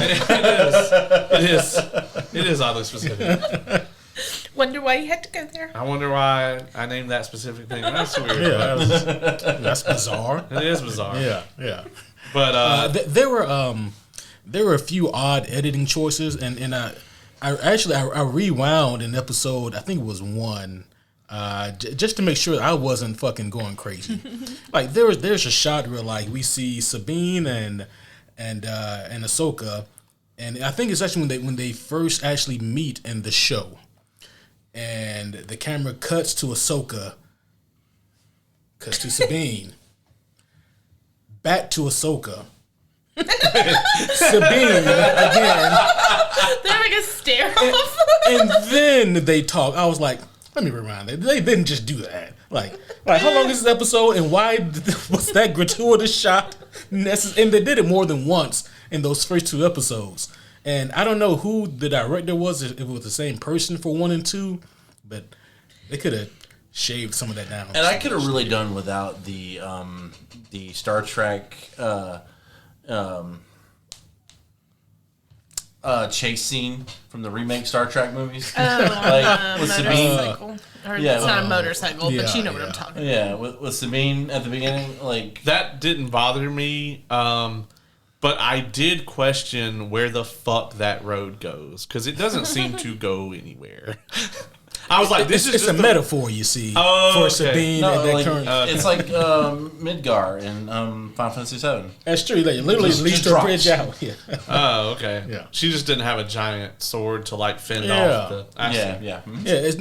It is oddly specific. Wonder why you had to go there. I wonder why I named that specific thing. That's weird. Yeah, that's bizarre. It is bizarre. Yeah. But there were a few odd editing choices, and I rewound an episode. I think it was 1. Just to make sure I wasn't fucking going crazy. Like there's a shot where like we see Sabine and Ahsoka, and I think it's actually when they first actually meet in the show, and the camera cuts to Ahsoka, cuts to Sabine, back to Ahsoka, Sabine again. They're like a stare off, and then they talk. I was like, let me rewind it. They didn't just do that. Like how long is this episode, and why was that gratuitous shot necessary? And they did it more than once in those first 2 episodes. And I don't know who the director was, if it was the same person for 1 and 2, but they could have shaved some of that down. And I could have really done without the Star Trek chase scene from the remake Star Trek movies. With Sabine. It's not a motorcycle, but you know what I'm talking about. Yeah, with Sabine at the beginning, like that didn't bother me. But I did question where the fuck that road goes because it doesn't seem to go anywhere. I was like, "This is it's just a metaphor, you see, for Sabine No, and that like, current. it's like Midgar in Final Fantasy VII. That's true. Like, literally Just leads to a drops. bridge out. Yeah. Oh, okay. Yeah. She just didn't have a giant sword to like fend Yeah. off the. I see. Yeah. Mhm. Yeah, it's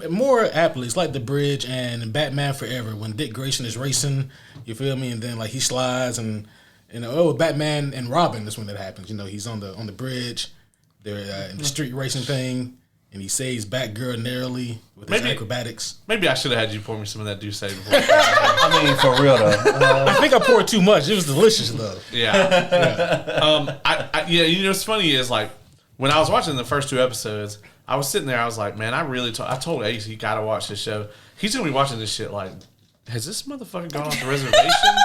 more aptly. It's like the bridge and Batman Forever when Dick Grayson is racing. You feel me? And then like he slides and Batman and Robin is when that happens. You know, he's on the bridge. They're in the street racing thing, and he saves Batgirl narrowly with his acrobatics. Maybe I should have had you pour me some of that Douce before. I mean, for real though. I think I poured too much. It was delicious though. Yeah. You know what's funny is like when I was watching the first 2 episodes, I was sitting there. I was like, man, I told Ace he got to watch this show. He's gonna be watching this shit. Like, has this motherfucker gone off the reservation?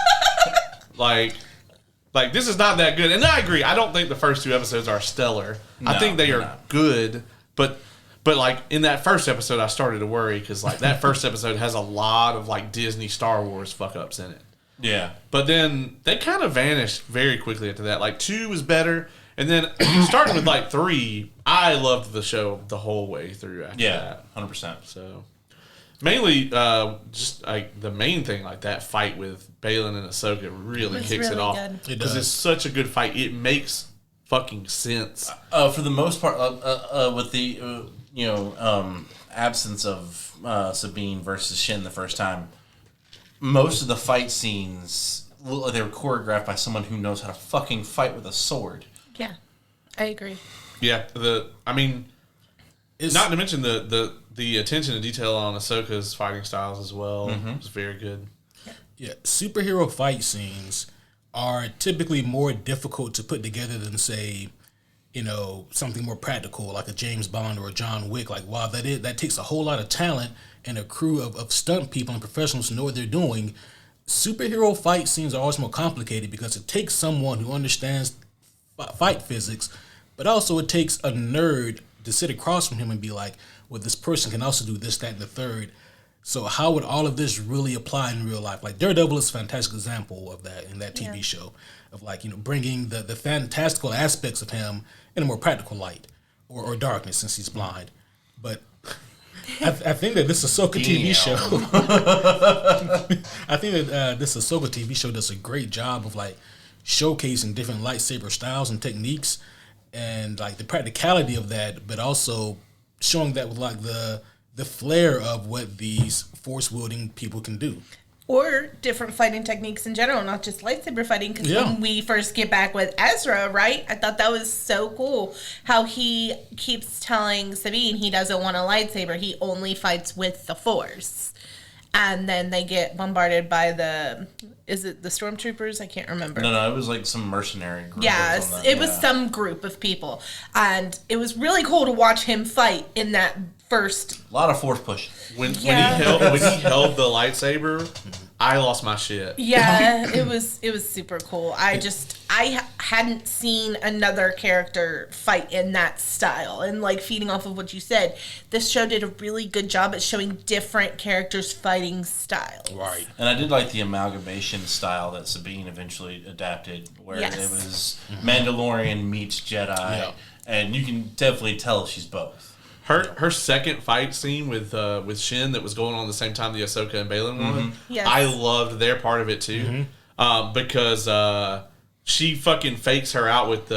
Like this is not that good. And I agree. I don't think the first 2 episodes are stellar. No, I think they are not. good, but like in that first episode, I started to worry because like that first episode has a lot of like Disney Star Wars fuck ups in it. Yeah. But then they kind of vanished very quickly after that. Like 2 was better, and then starting with like 3, I loved the show the whole way through. After that. 100%. So mainly, just like the main thing, like that fight with Balin and Ahsoka really kicks it really off good. because it's such a good fight. It makes fucking sense. For the most part, with the absence of Sabine versus Shin the first time, most of the fight scenes they were choreographed by someone who knows how to fucking fight with a sword. Yeah, I agree. Yeah, not to mention the attention to detail on Ahsoka's fighting styles as well. It was very good. Yeah, superhero fight scenes are typically more difficult to put together than, say, something more practical like a James Bond or a John Wick. Like, while that takes a whole lot of talent and a crew of stunt people and professionals to know what they're doing, superhero fight scenes are always more complicated because it takes someone who understands fight physics, but also it takes a nerd to sit across from him and be like, well, this person can also do this, that, and the third. So how would all of this really apply in real life? Like Daredevil is a fantastic example of that in that TV show, of like, bringing the fantastical aspects of him in a more practical light or darkness since he's blind. But I think that this Ahsoka TV show, this Ahsoka TV show does a great job of like showcasing different lightsaber styles and techniques and like the practicality of that, but also showing that with like the flair of what these force wielding people can do. Or different fighting techniques in general, not just lightsaber fighting. Because when we first get back with Ezra, right? I thought that was so cool. How he keeps telling Sabine he doesn't want a lightsaber. He only fights with the Force. And then they get bombarded by is it the stormtroopers? I can't remember. No, it was like some mercenary group. Yes, it was some group of people. And it was really cool to watch him fight in that first. A lot of force push. When he held the lightsaber, I lost my shit. Yeah, it was super cool. I hadn't seen another character fight in that style. And like feeding off of what you said, this show did a really good job at showing different characters' fighting styles. Right. And I did like the amalgamation style that Sabine eventually adapted, where it was Mandalorian meets Jedi, and you can definitely tell she's both. Her second fight scene with Shin that was going on at the same time the Ahsoka and Balin one, I loved their part of it too, because she fucking fakes her out with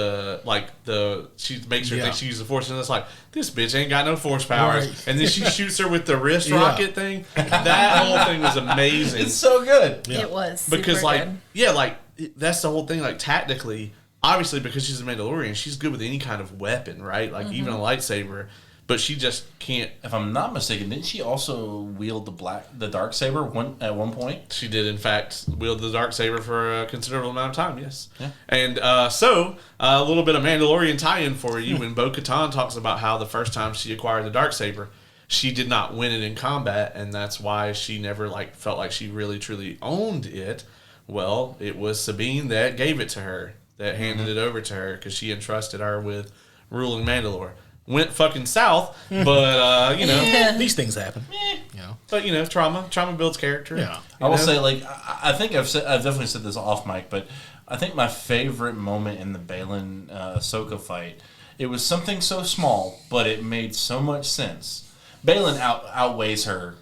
she makes her think she uses the Force, and it's like, this bitch ain't got no Force powers, and then she shoots her with the wrist rocket thing. That whole thing was amazing. It's so good. Yeah. It was super because good. that's the whole thing. Like tactically, obviously, because she's a Mandalorian, she's good with any kind of weapon, right? Like even a lightsaber. But she just can't. If I'm not mistaken, didn't she also wield the dark saber at one point? She did, in fact, wield the dark saber for a considerable amount of time. Yes. Yeah. And so a little bit of Mandalorian tie-in for you. When Bo-Katan talks about how the first time she acquired the dark saber, she did not win it in combat, and that's why she never felt like she really truly owned it. Well, it was Sabine that gave it to her, that handed it over to her because she entrusted her with ruling Mandalore. Went fucking south, but these things happen. But trauma builds character. Yeah, I will say, I think I've definitely said this off mic, but I think my favorite moment in the Balin Ahsoka fight, it was something so small, but it made so much sense. Balin outweighs her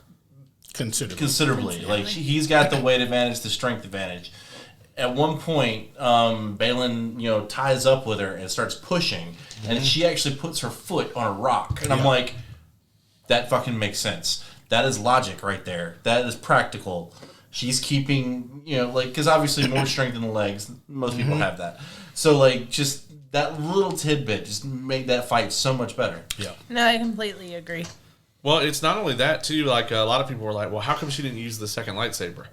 considerably. Like he's got the weight advantage, the strength advantage. At one point, Balin, ties up with her and starts pushing, and she actually puts her foot on a rock. And I'm like, that fucking makes sense. That is logic right there. That is practical. She's keeping, because obviously more strength in the legs. Most people have that. So, just that little tidbit just made that fight so much better. Yeah. No, I completely agree. Well, it's not only that, too. Like, a lot of people were like, well, how come she didn't use the second lightsaber?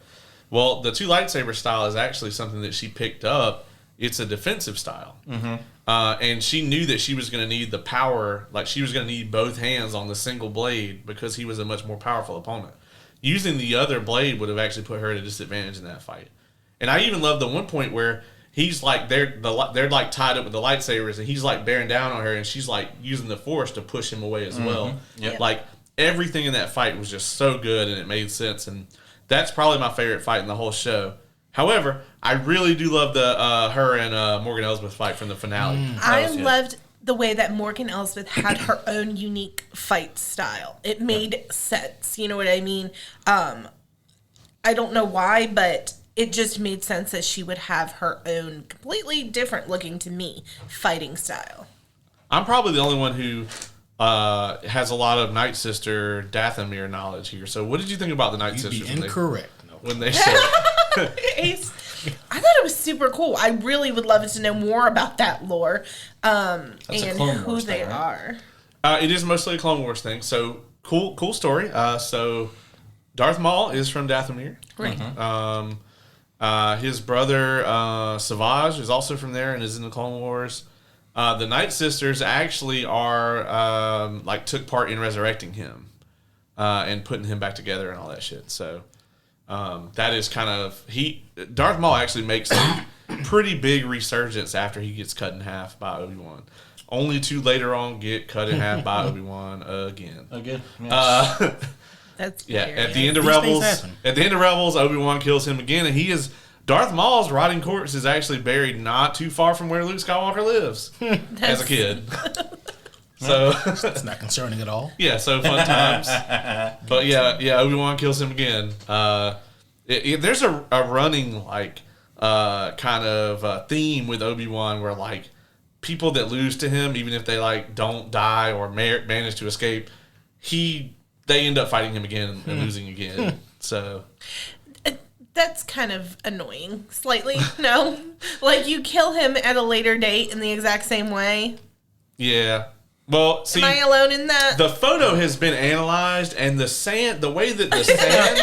Well, the two lightsaber style is actually something that she picked up. It's a defensive style. Mm-hmm. And she knew that she was going to need the power, like she was going to need both hands on the single blade because he was a much more powerful opponent. Using the other blade would have actually put her at a disadvantage in that fight. And I even love the one point where he's like, they're like tied up with the lightsabers and he's like bearing down on her and she's like using the force to push him away as well. Yep. Like everything in that fight was just so good and it made sense. And that's probably my favorite fight in the whole show. However, I really do love the her and Morgan Elsbeth fight from the finale. I loved the way that Morgan Elsbeth had her own unique fight style. It made sense. You know what I mean? I don't know why, but it just made sense that she would have her own completely different looking to me fighting style. I'm probably the only one who has a lot of Night Sister Dathomir knowledge here. So what did you think about the Night Sisters? You'd be incorrect. When they said Ace, I thought it was super cool. I really would love to know more about that lore and who they are. It is mostly a Clone Wars thing. So cool story. So Darth Maul is from Dathomir. Right. His brother Savage is also from there and is in the Clone Wars. The Night Sisters actually are took part in resurrecting him and putting him back together and all that shit. So that is kind of Darth Maul actually makes a pretty big resurgence after he gets cut in half by Obi-Wan. Only to later on get cut in half by Obi-Wan again. Yes. That's at the end of Rebels, Obi-Wan kills him again, and Darth Maul's rotting corpse is actually buried not too far from where Luke Skywalker lives as a kid. So it's not concerning at all. Yeah, so fun times. But yeah, Obi-Wan kills him again. There's a running kind of theme with Obi-Wan where people that lose to him, even if they don't die or manage to escape, they end up fighting him again and losing again. So that's kind of annoying, slightly. No, you kill him at a later date in the exact same way. Yeah. Well, see, am I alone in that? The photo has been analyzed, and the way that the sand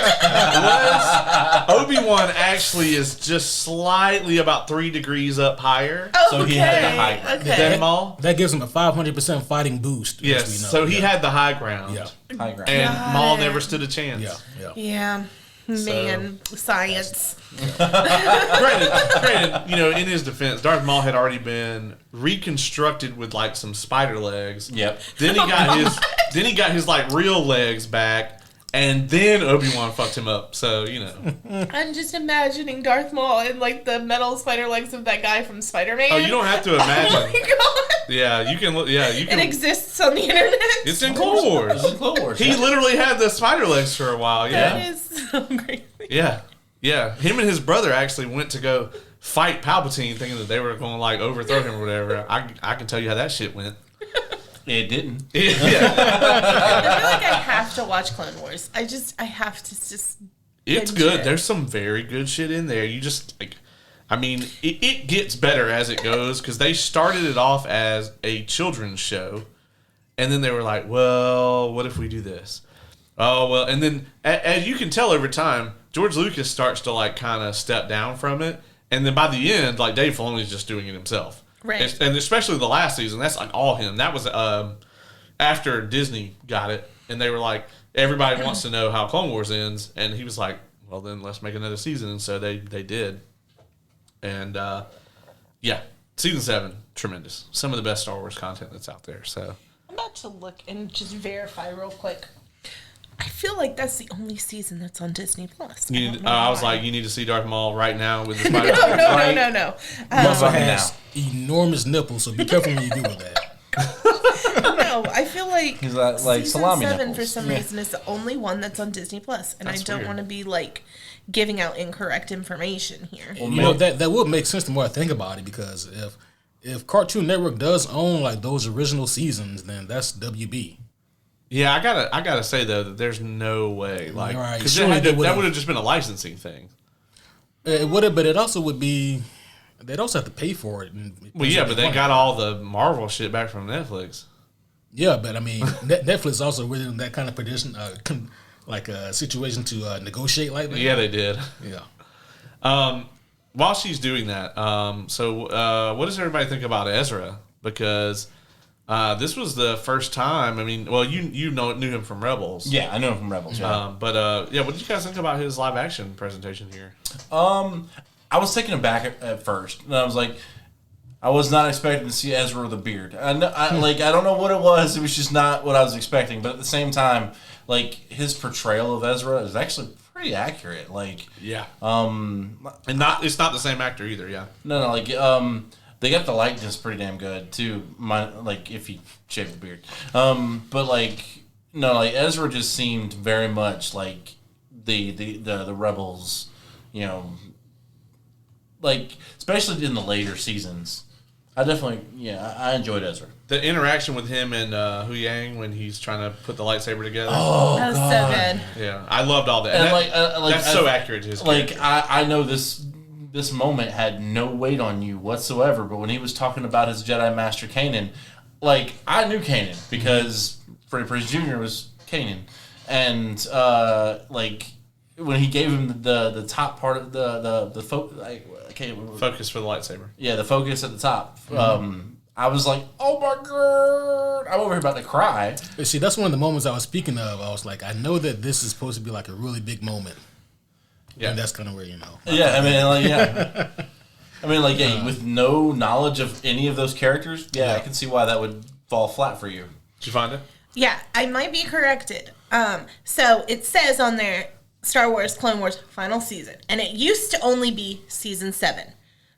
was, Obi-Wan actually is just slightly about 3 degrees up higher. Oh, so he had the high ground. Than Maul. That gives him a 500% fighting boost. Yes, so he had the high ground. Yeah. High ground. And Maul never stood a chance. Yeah. Man, science. Granted, in his defense, Darth Maul had already been reconstructed with some spider legs. Yep. Then he got his real legs back, and then Obi-Wan fucked him up. So I'm just imagining Darth Maul and the metal spider legs of that guy from Spider-Man. Oh, you don't have to imagine. Oh my god. Yeah, you can look. Yeah, you can. It exists on the internet. It's in Clone Wars. It's in Clone Wars. He literally had the spider legs for a while. Yeah. That is so crazy. Yeah. Him and his brother actually went to go fight Palpatine, thinking that they were going to overthrow him or whatever. I can tell you how that shit went. It didn't. Yeah. I feel like I have to watch Clone Wars. I have to just. It's good. There's some very good shit in there. You just it gets better as it goes because they started it off as a children's show, and then they were like, "Well, what if we do this?" Oh well, and then as you can tell over time, George Lucas starts to kind of step down from it, and then by the end, Dave Filoni's just doing it himself, right? And especially the last season, that's all him. That was after Disney got it, and they were like, everybody wants to know how Clone Wars ends, and he was like, well, then let's make another season, and so they did. And, season 7, tremendous. Some of the best Star Wars content that's out there, so. I'm about to look and just verify real quick. I feel like that's the only season that's on Disney Plus. I was like, you need to see Darth Maul right now with the spider. No. He also has enormous nipples, so be careful when you Google that. No, I feel like he's like season salami 7 nipples. for some reason is the only one that's on Disney Plus, and That's I don't weird. want to be like giving out incorrect information here. You know, that would make sense the more I think about it, because if Cartoon Network does own like those original seasons, then that's WB. Yeah, I gotta say though that there's no way, like, Right, because surely they that would've- would have just been a licensing thing. It would have, but it also would be. They'd also have to pay for it. Well, yeah, but they got all the Marvel shit back from Netflix. Yeah, but I mean, Netflix also within that kind of position, like a situation to negotiate like that. Yeah, they did. Yeah. While she's doing that, what does everybody think about Ezra? Because this was the first time. I mean, well, you knew him from Rebels. Yeah, I know him from Rebels. Yeah. What did you guys think about his live action presentation here? I was taken aback at first, and I was like, I was not expecting to see Ezra with a beard. I don't know what it was. It was just not what I was expecting. But at the same time, like, his portrayal of Ezra is actually pretty accurate. Like, Yeah. And it's not the same actor either. Yeah. no, they got the likeness pretty damn good too. If he shaved the beard, but Ezra just seemed very much like the Rebels, like, especially in the later seasons. I enjoyed Ezra. The interaction with him and Hu Yang when he's trying to put the lightsaber together. Oh, That was so good. Yeah, I loved all that. And That's so accurate to his character. I know this moment had no weight on you whatsoever, but when he was talking about his Jedi Master Kanan, like, I knew Kanan because Freddie Prinze Jr. was Kanan, and when he gave him the top part of the Focus for the lightsaber. yeah, the focus at the top. I was like, oh my god, I'm over here about to cry. But see, that's one of the moments I was speaking of. I was like, I know that this is supposed to be like a really big moment. Yeah, And that's kind of where, Yeah, with no knowledge of any of those characters, I can see why that would fall flat for you. Did you find it? Yeah, I might be corrected. So it says on there, Star Wars Clone Wars final season, and it used to only be season 7.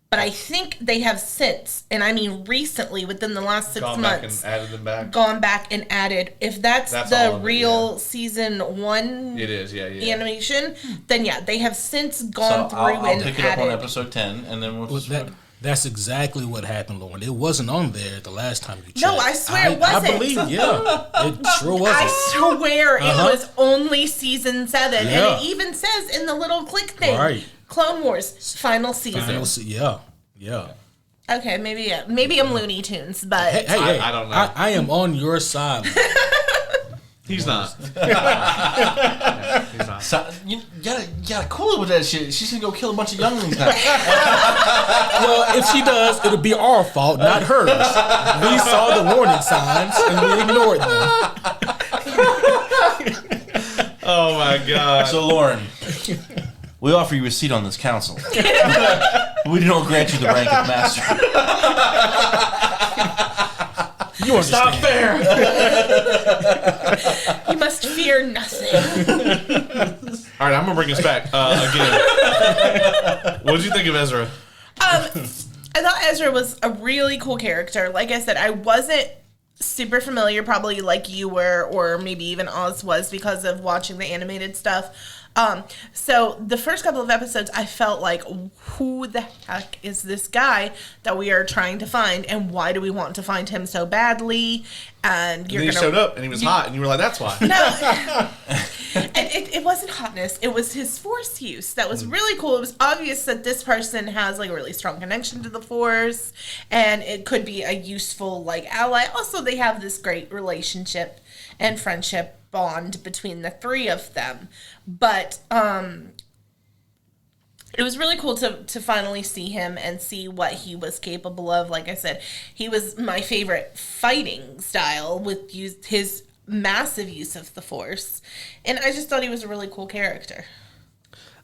But I think they have since, and I mean recently, within the last 6 Gone months, back and added them back. gone back and added. If that's all the of it, real season 1 It is, yeah. animation, then yeah, they have since gone through I'll and pick it up on added. episode 10, and then we'll Well, just... that's exactly what happened, Lauren. It wasn't on there the last time you checked. No, I swear it wasn't. I believe, yeah. It sure wasn't. I swear it was only season 7, Yeah. and it even says in the little click thing, Right. Clone Wars final season. Yeah. Okay, maybe I'm Looney Tunes, but Hey, I don't know. I am on your side. He's not. Yeah, he's not. So, you gotta cool it with that shit. She's gonna go kill a bunch of younglings now. Well, if she does, it'll be our fault, not hers. We saw the warning signs and we ignored them. Oh my god. So, Lauren, we offer you a seat on this council. We don't grant you the rank of master. You understand. Stop there. you must fear nothing. All right, I'm gonna bring us back again. What did you think of Ezra? I thought Ezra was a really cool character. Like I said, I wasn't super familiar, probably like you were, or maybe even Oz was, because of watching the animated stuff. So the first couple of episodes, I felt like, who the heck is this guy that we are trying to find, and why do we want to find him so badly? And He showed up and he was hot, and you were like, "That's why." No, it wasn't hotness. It was his Force use that was really cool. It was obvious that this person has like a really strong connection to the Force, and it could be a useful like ally. Also, they have this great relationship and friendship bond between the three of them. But it was really cool to finally see him and see what he was capable of. Like I said, he was my favorite fighting style with his massive use of the Force. And I just thought he was a really cool character.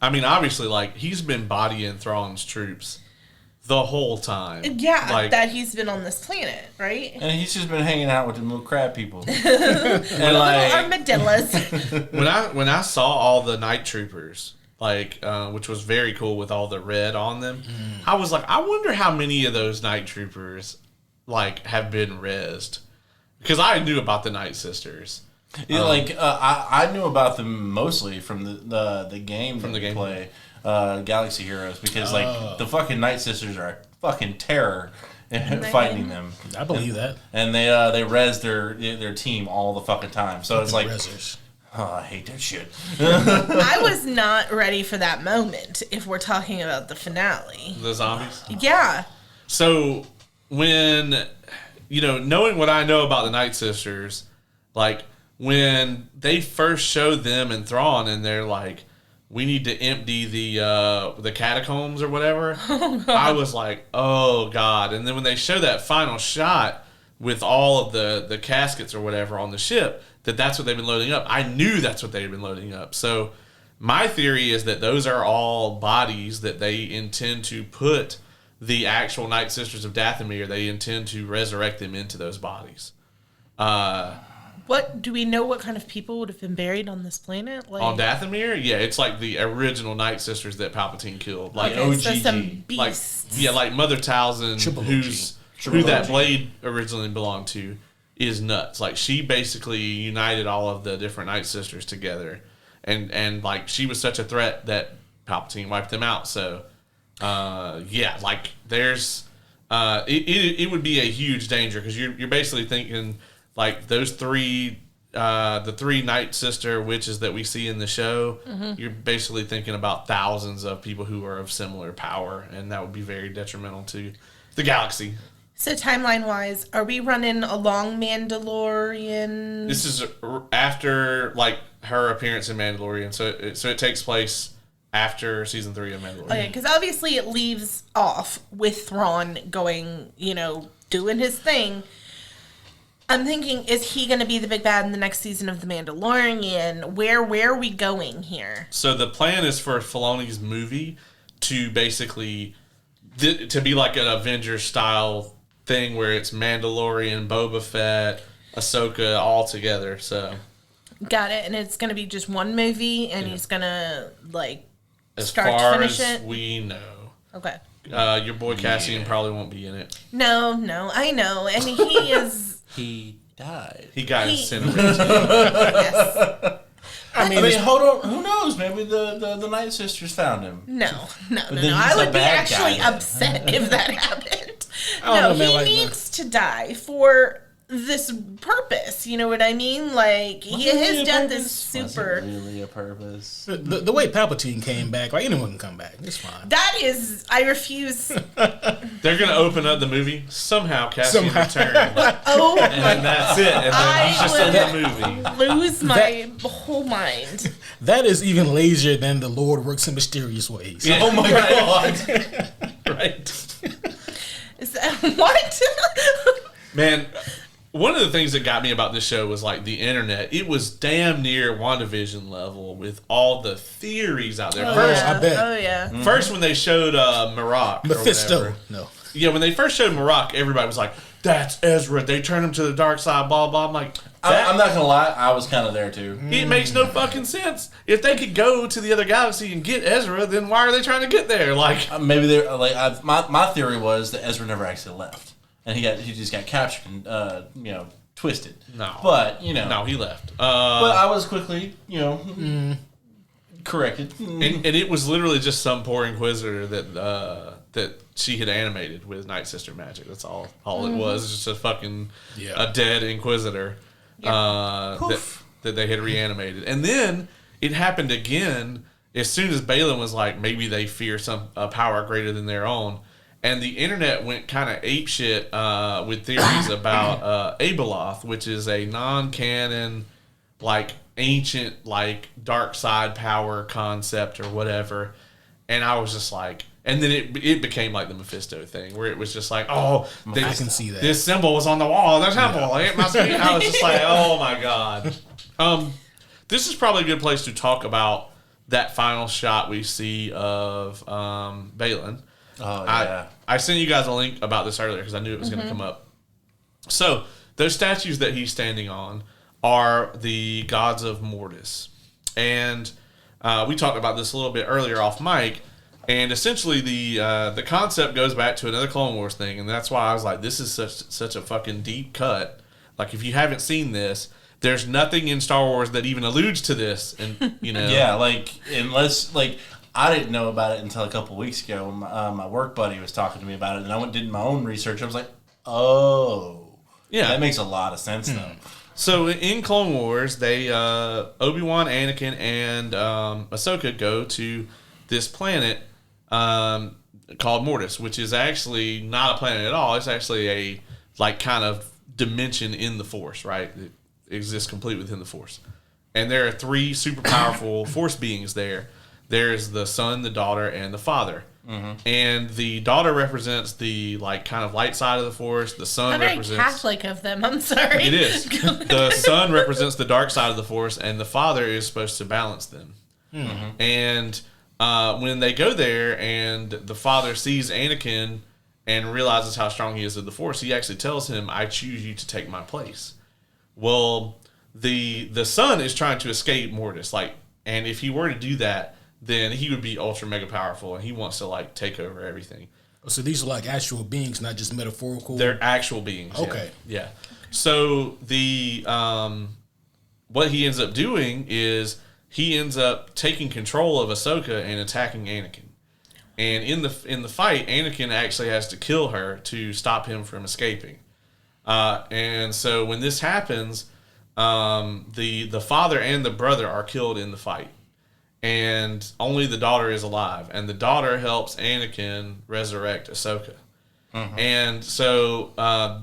I mean, obviously, like, he's been bodying Thrawn's troops the whole time. Yeah, like, that he's been on this planet, right? And he's just been hanging out with the little crab people. and Little armadillos. when I saw all the night troopers, like which was very cool with all the red on them, I was like, I wonder how many of those night troopers like have been rezzed, because I knew about the Night Sisters. Yeah, I knew about them mostly from the game from the game play, Galaxy Heroes, because like the fucking Night Sisters are a fucking terror fighting them. I believe that. And they res their team all the fucking time. So it's like, Rezzers. oh, I hate that shit. I was not ready for that moment if we're talking about the finale. The zombies. Yeah. So when, knowing what I know about the Night Sisters, like when they first showed them and Thrawn, and they're like, we need to empty the catacombs or whatever. I was like, oh God. And then when they show that final shot with all of the caskets or whatever on the ship, that's what they've been loading up. I knew that's what they've been loading up. So my theory is that those are all bodies that they intend to put the actual Night Sisters of Dathomir. They intend to resurrect them into those bodies. What do we know? What kind of people would have been buried on this planet? Like, on Dathomir? Yeah, it's like the original Night Sisters that Palpatine killed. Like okay, OGG. so some beasts. Like Mother Talzin, who that blade originally belonged to, is nuts. Like, she basically united all of the different Night Sisters together, and like she was such a threat that Palpatine wiped them out. So like there's it would be a huge danger, because you're basically thinking like those three. The three Night Sister witches that we see in the show, you're basically thinking about thousands of people who are of similar power, and that would be very detrimental to the galaxy. So timeline-wise, are we running along Mandalorian? This is after like her appearance in Mandalorian, so it takes place after season 3 of Mandalorian. Okay, because obviously it leaves off with Thrawn going, doing his thing. I'm thinking, is he going to be the big bad in the next season of The Mandalorian? Where are we going here? So the plan is for Filoni's movie to basically to be like an Avengers style thing, where it's Mandalorian, Boba Fett, Ahsoka all together. So got it, and it's going to be just one movie, and he's going to as start far to finish as it. we know. Okay. Your boy Cassian probably won't be in it. No, I know, and he is. He died. He got incinerated. Yes. I mean, hold on. Who knows? Maybe the Night Sisters found him. No. then he's I a would be bad actually guy then. upset if that happened. know, He man, needs to die for this purpose. You know what I mean? Like, his death is super. Was it really a purpose? The way Palpatine came back, like anyone can come back. It's fine. That is, I refuse. They're gonna open up the movie somehow. Cassian returns, Oh my and that's it. And then he's just in the movie. lose my whole mind. That is even lazier than the Lord works in mysterious ways. Yeah. Oh my god! Right, Is that, what? man. One of the things that got me about this show was like the internet. It was damn near WandaVision level with all the theories out there. I bet. Oh yeah. First when they showed Maroc, Mephisto. No. Yeah, when they first showed Maroc, everybody was like, "That's Ezra." They turned him to the dark side. Blah blah. I'm like, I'm not gonna lie. I was kind of there too. it makes no fucking sense. If they could go to the other galaxy and get Ezra, then why are they trying to get there? Like, Maybe they're like. My theory was that Ezra never actually left, and he just got captured and twisted. No, but no, he left. But I was quickly corrected. And it was literally just some poor inquisitor that she had animated with Night Sister magic. That's all it was. Just a fucking a dead inquisitor that they had reanimated. And then it happened again as soon as Balin was like, maybe they fear some power greater than their own. And the internet went kind of apeshit with theories about Abeloth, which is a non-canon, like ancient, like dark side power concept or whatever. And I was just like, and then it became like the Mephisto thing, where it was just like, oh, I can see that. This symbol was on the wall of the temple. Like, it must be. I was just like, oh my god. This is probably a good place to talk about that final shot we see of Balin. Oh yeah. I sent you guys a link about this earlier because I knew it was going to come up. So those statues that he's standing on are the gods of Mortis. And we talked about this a little bit earlier off mic. And essentially the concept goes back to another Clone Wars thing. And that's why I was like, this is such a fucking deep cut. Like, if you haven't seen this, there's nothing in Star Wars that even alludes to this. And, you know. Yeah, like, unless, like, I didn't know about it until a couple weeks ago. My work buddy was talking to me about it, and I went and did my own research. I was like, oh. Yeah. That makes a lot of sense, though. So in Clone Wars, they Obi-Wan, Anakin, and Ahsoka go to this planet called Mortis, which is actually not a planet at all. It's actually a like kind of dimension in the Force, right? It exists completely within the Force. And there are 3 super powerful Force beings there. There's the son, the daughter, and the father. And the daughter represents the like kind of light side of the Force. The son represents Catholic of them. I'm sorry. It is. The son represents the dark side of the Force, and the father is supposed to balance them. And when they go there, and the father sees Anakin and realizes how strong he is with the Force, he actually tells him, "I choose you to take my place." Well, the son is trying to escape Mortis, like, and if he were to do that, then he would be ultra mega powerful, and he wants to like take over everything. So these are like actual beings, not just metaphorical. They're actual beings. Okay. Yeah. So the what he ends up doing is he ends up taking control of Ahsoka and attacking Anakin. And in the fight, Anakin actually has to kill her to stop him from escaping. And so when this happens, the father and the brother are killed in the fight. And only the daughter is alive. And the daughter helps Anakin resurrect Ahsoka. And so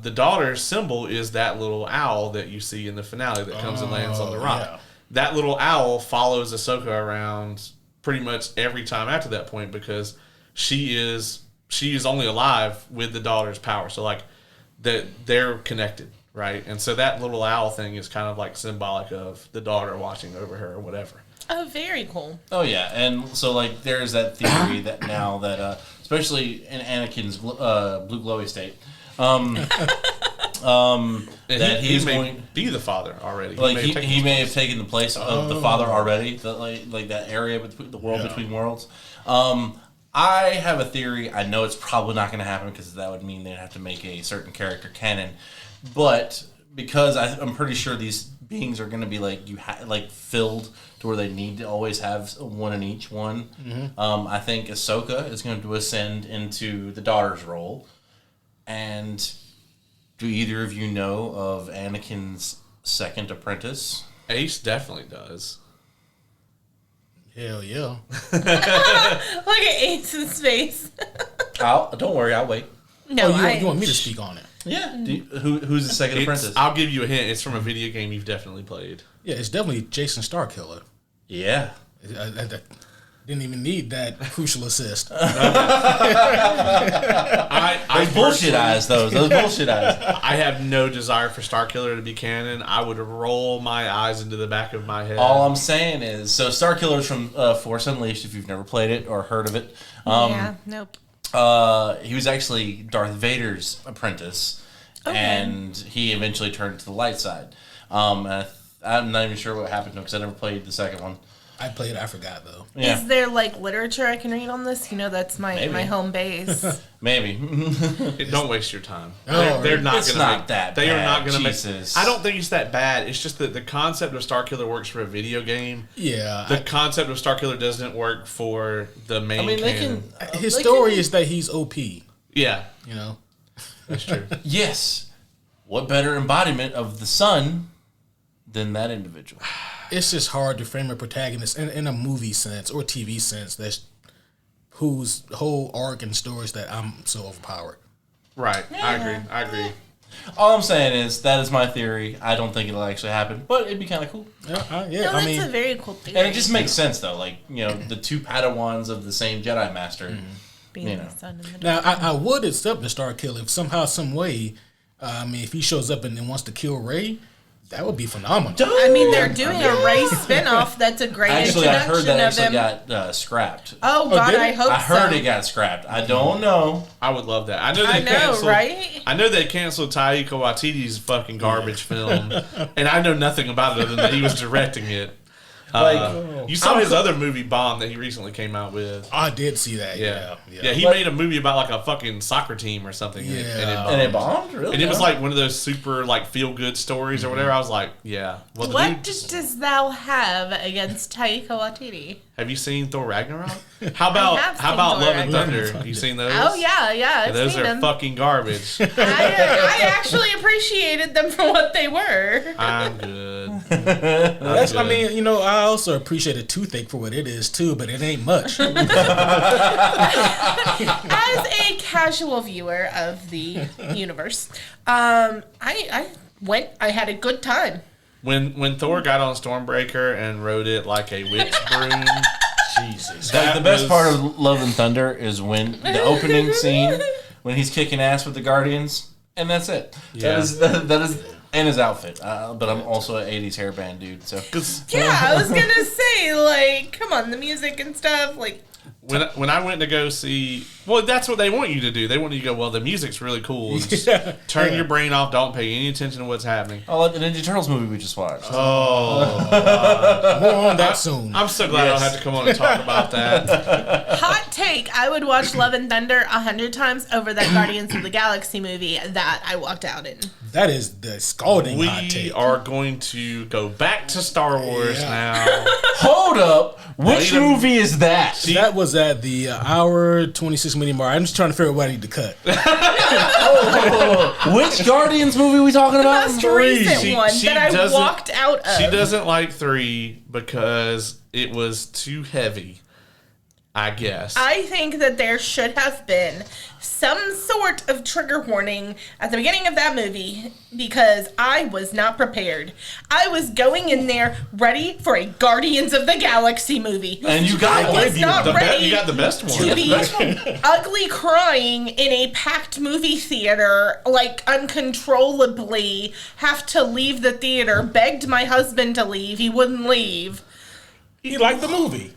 the daughter's symbol is that little owl that you see in the finale that comes and lands on the rock. Yeah. That little owl follows Ahsoka around pretty much every time after that point because she is only alive with the daughter's power. So like they're connected, right? And so that little owl thing is kind of like symbolic of the daughter watching over her or whatever. Oh, very cool. Oh, yeah. And so, like, there's that theory that now that, especially in Anakin's blue glowy state, that he may going be the father already. Like he may have taken the place of the father already. Like that area between the world between worlds. I have a theory. I know it's probably not going to happen because that would mean they'd have to make a certain character canon. But because I'm pretty sure these beings are going to be like filled to where they need to always have one in each one. I think Ahsoka is going to ascend into the daughter's role. And do either of you know of Anakin's second apprentice? Ace definitely does. Hell yeah. Look at Ace's face. Don't worry, I'll wait. No, you want me to speak on it? Yeah. Who's the second apprentice? I'll give you a hint. It's from a video game you've definitely played. Yeah, it's definitely Jason Starkiller. Yeah. I didn't even need that crucial assist. Those bullshit eyes, those bullshit eyes. I have no desire for Starkiller to be canon. I would roll my eyes into the back of my head. All I'm saying is, so Starkiller's from Force Unleashed, if you've never played it or heard of it. Nope. He was actually Darth Vader's apprentice, and he eventually turned to the light side. I'm not even sure what happened to him because I never played the second one. I played it, I forgot though. Yeah. Is there like literature I can read on this? You know, that's my home base. Maybe. Don't waste your time. Oh, They're not it's going to not make that They bad. are not going to make. Jesus. I don't think it's that bad. It's just that the concept of Starkiller works for a video game. Yeah. The concept of Starkiller doesn't work for the main. I mean, they canon. can. His story is that he's OP. Yeah, You know. that's true. Yes. What better embodiment of the sun than that individual? It's just hard to frame a protagonist in a movie sense or TV sense that's whose whole arc and story is that I'm so overpowered. Right. I agree. All I'm saying is that is my theory. I don't think it'll actually happen, but it'd be kind of cool. Yeah, No, I that's mean, a very cool theory. And it just makes sense though. Like, you know, the two Padawans of the same Jedi Master. being the sun and the now dark. I would accept the Star Killer if somehow, some way, if he shows up and then wants to kill Rey, That would be phenomenal. I mean, they're doing a Rey spinoff that's a great Actually, I introduction heard that of him. actually got scrapped. Oh, God, did it? I hope so. I heard it got scrapped. I don't know. I would love that. I know know, right? I know they canceled Taika Waititi's fucking garbage film, and I know nothing about it other than that he was directing it. You saw his other movie Bomb that he recently came out with. I did see that. Yeah. Yeah. He made a movie about like a fucking soccer team or something. Yeah. And it bombed? Really? And it was like one of those super like feel good stories or whatever. I was like, yeah. Well, What does thou have against Taika Waititi? have you seen Thor Ragnarok? How about have seen Love Thor and Ragnarok. Thunder? You seen those? Oh, yeah, I've Those seen are them. fucking garbage. I actually appreciated them for what they were. I'm good. I mean, you know, I also appreciate a toothache for what it is too, but it ain't much. As a casual viewer of the universe, I had a good time. When Thor got on Stormbreaker and rode it like a witch broom, Jesus. Like, the best part of Love and Thunder is when the opening scene, when he's kicking ass with the Guardians, and that's it. Yeah. That is and his outfit. But I'm also an 80s hairband dude, so. Yeah, I was gonna say, like, come on, the music and stuff, like. when I went to go see, well, that's what they want you to do. They want you to go, well, the music's really cool. Just turn your brain off. Don't pay any attention to what's happening. Oh, like the Ninja Turtles movie we just watched. More on that soon. I'm so glad I don't have to come on and talk about that. Hot take, I would watch Love and Thunder 100 times over that Guardians of the Galaxy movie that I walked out in. That is the scalding hot We take. are going to go back to Star Wars now. Hold up! Which Wait a- movie is that? That was at the hour 26-minute mark. I'm just trying to figure out what I need to cut. Which Guardians movie we talking The about? most recent She- one she that I doesn't- walked out of. She doesn't like 3 because it was too heavy, I guess. I think that there should have been some sort of trigger warning at the beginning of that movie because I was not prepared. I was going in there ready for a Guardians of the Galaxy movie. And you got I one. was not ready You got the best one. to be ugly crying in a packed movie theater, like uncontrollably, have to leave the theater, begged my husband to leave, he wouldn't leave. He liked the movie.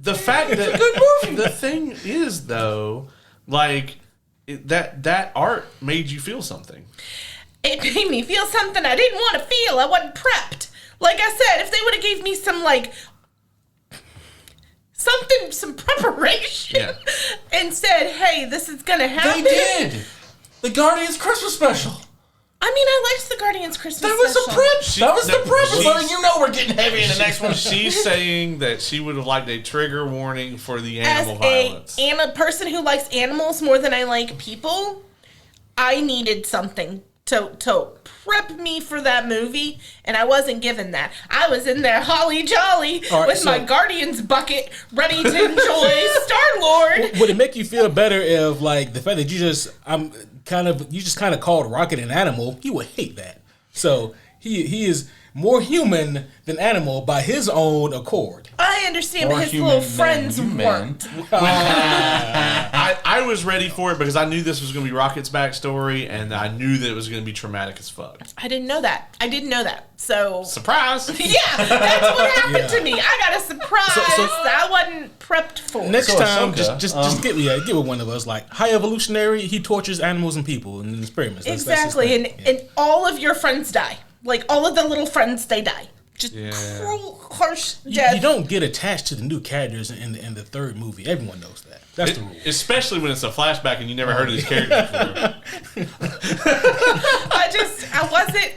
The fact that the thing is though, like that art made you feel something. It made me feel something I didn't want to feel. I wasn't prepped. Like I said, if they would have gave me some some preparation and said, "Hey, this is gonna happen." They did! The Guardians Christmas special! I mean, I liked the Guardians Christmas That was special. the prep! That was the prep! she's- Letting you know we're getting heavy in the next one. She's saying that she would have liked a trigger warning for the As animal violence. a person who likes animals more than I like people, I needed something to prep me for that movie, and I wasn't given that. I was in there holly jolly All right, with so- my Guardians bucket, ready to enjoy Star-Lord. Would it make you feel better if, like, the fact that you just kind of called Rocket an animal? He would hate that. So he is more human than animal by his own accord. I understand, More but his human little than friends you, man. weren't. I was ready for it because I knew this was going to be Rocket's backstory, and I knew that it was going to be traumatic as fuck. I didn't know that. So Surprise! yeah, that's what happened to me. I got a surprise So- that I wasn't prepped for. Next So time, Ahsoka, just get with one of us. Like, high evolutionary, he tortures animals and people in experiments. That's his Exactly, thing. and all of your friends die. Like all of the little friends, they die. Just cruel, harsh death. You don't get attached to the new characters in the third movie. Everyone knows that. That's the rule. Especially when it's a flashback and you never heard of these characters before.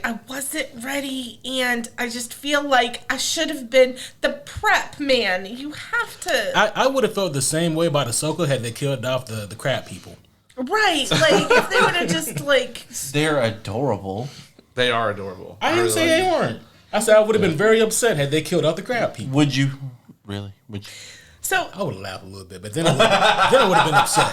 I wasn't ready, and I just feel like I should have been the prep man. You have to, I would have felt the same way about Ahsoka had they killed off the crab people. right? Like if they would have just like. They're adorable. They are adorable. I didn't say they weren't. I said I would have been very upset had they killed off the crab people. Would you? Really? Would you? So I would have laughed a little bit, but then I would have been upset.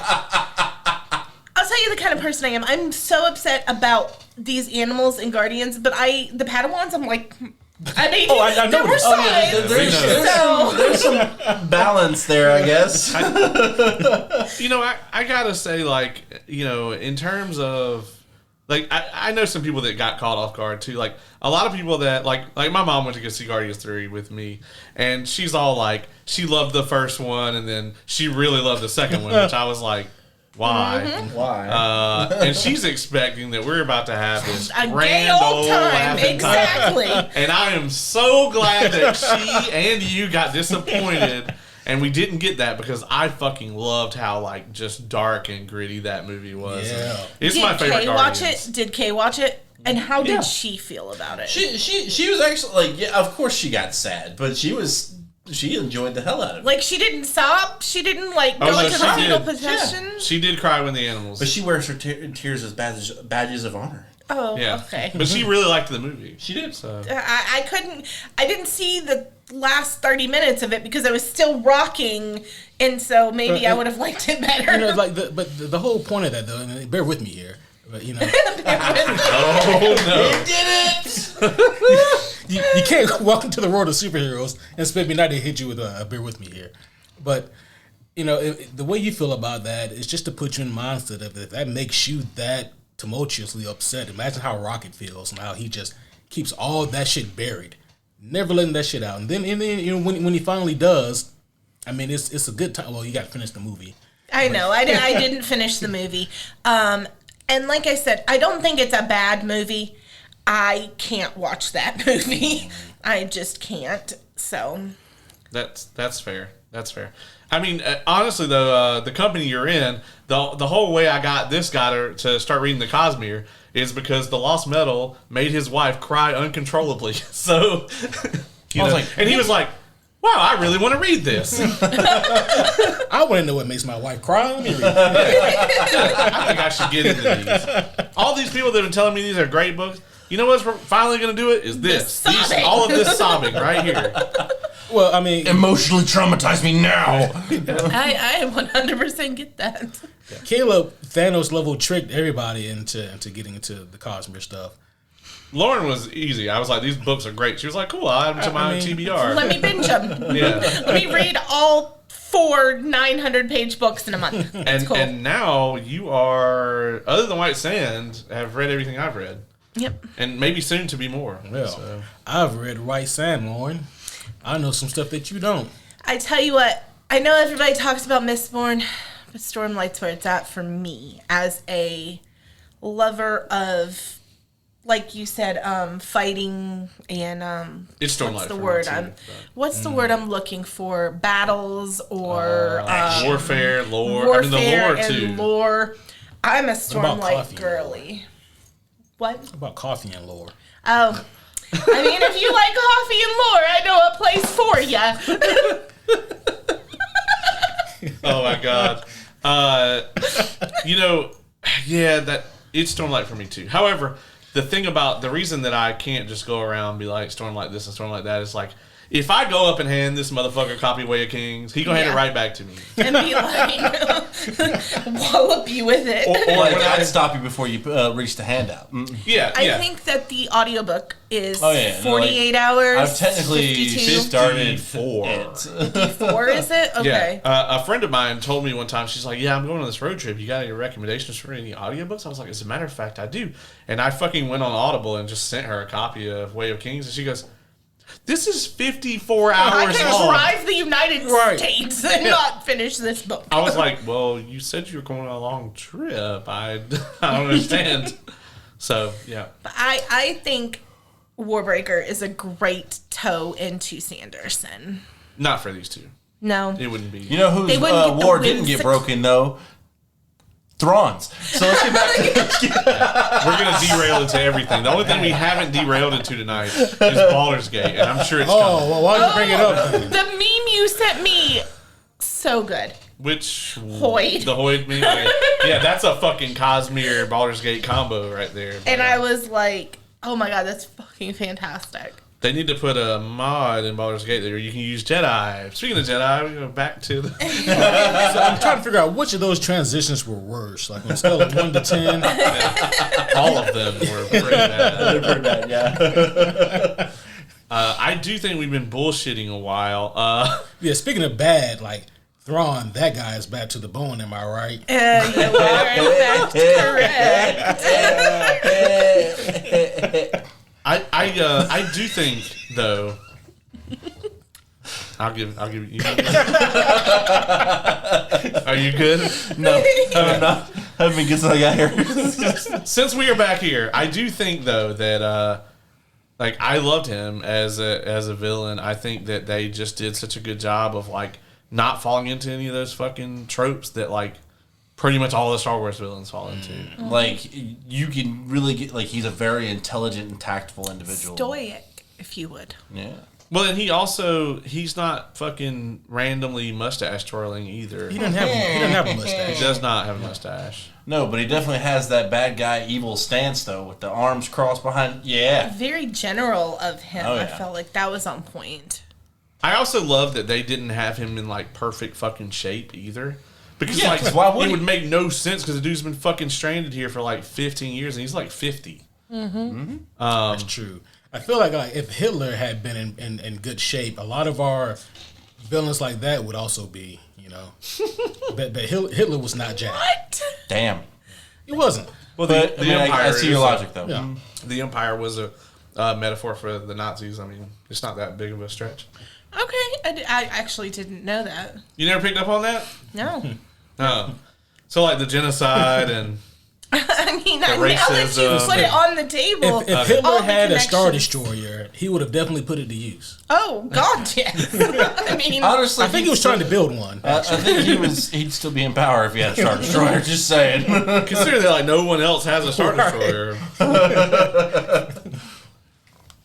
I'll tell you the kind of person I am. I'm so upset about these animals and Guardians, but the Padawans, I'm like, I mean, I know there were this. signs. There's some balance there, I guess. You know, I gotta say, like, you know, in terms of like I know some people that got caught off guard too. Like a lot of people that like my mom went to go see Guardians 3 with me, and she's all like, she loved the first one, and then she really loved the second one, which I was like, why? Mm-hmm. Why? And she's expecting that we're about to have this A grand gay old time, laughing exactly. And I am so glad that she and you got disappointed. And we didn't get that because I fucking loved how like just dark and gritty that movie was. Yeah. It's Did my favorite Kay watch Guardians. it? Did Kay watch it? And how did Yeah. she feel about it? She was actually like, yeah, of course she got sad, but she enjoyed the hell out of it. Like, she didn't sob? She didn't, like, go no, into she her fetal did. possession? She did cry when the animals. But she wears her tears as badges of honor. Oh, yeah. okay. But she really liked the movie. She did. So I didn't see the last 30 minutes of it because I was still rocking, and so maybe I would have liked it better. You know, like the whole point of that though, and bear with me here, but you know, oh no. Did it! you can't walk into the world of superheroes and expect me not to hit you with a bear with me here. But you know, the way you feel about that is just to put you in the mindset of it. If that makes you that tumultuously upset, imagine how Rocket feels and how he just keeps all that shit buried, never letting that shit out. And then you know, when he finally does, I mean, it's a good time. Well, you got to finish the movie. I know. I didn't finish the movie. And like I said, I don't think it's a bad movie. I can't watch that movie. I just can't. So That's fair. That's fair. I mean, honestly, though, the company you're in, the whole way I got this guy to start reading the Cosmere is because the Lost Metal made his wife cry uncontrollably. So, you know, and he was like, wow, I really want to read this. I want to know what makes my wife cry. Let me read it. I think I should get into these. All these people that are telling me these are great books, you know what's finally going to do it? Is this. All of this sobbing right here. Well, I mean, Emotionally traumatize me now. I 100% get that. Caleb Thanos level tricked everybody into getting into the Cosmere stuff. Lauren was easy. I was like, these books are great. She was like, cool, I'll add them to my TBR. Let me binge them. Yeah. Let me read all 4 900-page books in a month. That's cool. And now you are, other than White Sand, have read everything I've read. Yep. And maybe soon to be more. Well, So. I've read White Sand, Lauren. I know some stuff that you don't. I tell you what, I know everybody talks about Mistborn, but Stormlight's where it's at for me as a lover of, like you said, fighting and It's Stormlight what's the for word? me, too, What's the word I'm looking for? Battles or warfare, lore. warfare I mean, the lore, and too. lore. I'm a about Stormlight coffee? girly. What? What about coffee and lore? Oh. I mean, if you like coffee and lore, I know a place for you. Oh, my God. You know, yeah, that it's Stormlight for me, too. However, the reason that I can't just go around and be like, Stormlight this and Stormlight that is like, if I go up and hand this motherfucker a copy of Way of Kings, he gonna hand it right back to me. And be like, wallop you with it. Or Like, when I'd stop you before you reach the handout. yeah, I think that the audiobook is Oh, yeah. No, 48 hours. I've technically 52. started 54. it. 4, is it? Okay. Yeah. A friend of mine told me one time, she's like, yeah, I'm going on this road trip. You got any recommendations for any audiobooks? I was like, as a matter of fact, I do. And I fucking went on Audible and just sent her a copy of Way of Kings. And she goes, this is 54 hours I can long. drive the United Right. States and not finish this book. I was like, well, you said you were going on a long trip. I don't understand. So, yeah. But I think Warbreaker is a great toe into Sanderson. Not for these two. No. It wouldn't be. You know whose They wouldn't get the war didn't get whimsic- broken, though? Thrawn's. So let's get back to We're going to derail into everything. The only thing we haven't derailed into tonight is Baldur's Gate, and I'm sure it's coming. Oh, well, why don't you bring it up? The meme you sent me, so good. Which Hoyd. The Hoyd meme. Okay. Yeah, that's a fucking Cosmere Baldur's Gate combo right there. And I was like, oh my god, that's fucking fantastic. They need to put a mod in Baldur's Gate there. You can use Jedi. Speaking of Jedi, we go back to the. So I'm trying to figure out which of those transitions were worse. Like on a scale of 1 to 10. All of them were pretty bad. pretty bad, yeah. I do think we've been bullshitting a while. Yeah, speaking of bad, like Thrawn, that guy is bad to the bone. Am I right? You are in fact correct. I do think though. I'll give you. Are you good? No, I'm not. I haven't been good since I got here. Since we are back here, I do think though that like I loved him as a villain. I think that they just did such a good job of like not falling into any of those fucking tropes that like pretty much all the Star Wars villains fall into. Like you can really get like he's a very intelligent and tactful individual. Stoic, if you would. Yeah. Well, and he's not fucking randomly mustache twirling either. He doesn't have a He mustache. does not have a mustache. No, but he definitely has that bad guy evil stance though, with the arms crossed behind. Yeah. Very general of him. Oh, yeah. I felt like that was on point. I also love that they didn't have him in like perfect fucking shape either. Because Yeah, like 'cause why would it he? would make no sense because the dude's been fucking stranded here for like 15 years and he's like 50. That's true. I feel like if Hitler had been in good shape, a lot of our villains like that would also be, you know. but Hitler was not jacked. What? Damn. He wasn't. Well, But I see your logic though. Yeah. The Empire was a metaphor for the Nazis. I mean, it's not that big of a stretch. Okay, I actually didn't know that. You never picked up on that? No. No. So like the genocide and I mean, now that you racism. put it on the table, If Hitler all the had a Star connections- Destroyer, he would have definitely put it to use. Oh God, yes. I mean, Honestly, I think he was trying to build one. I think he'd still be in power if he had a Star Destroyer. Just saying. consider that like no one else has a Star Destroyer.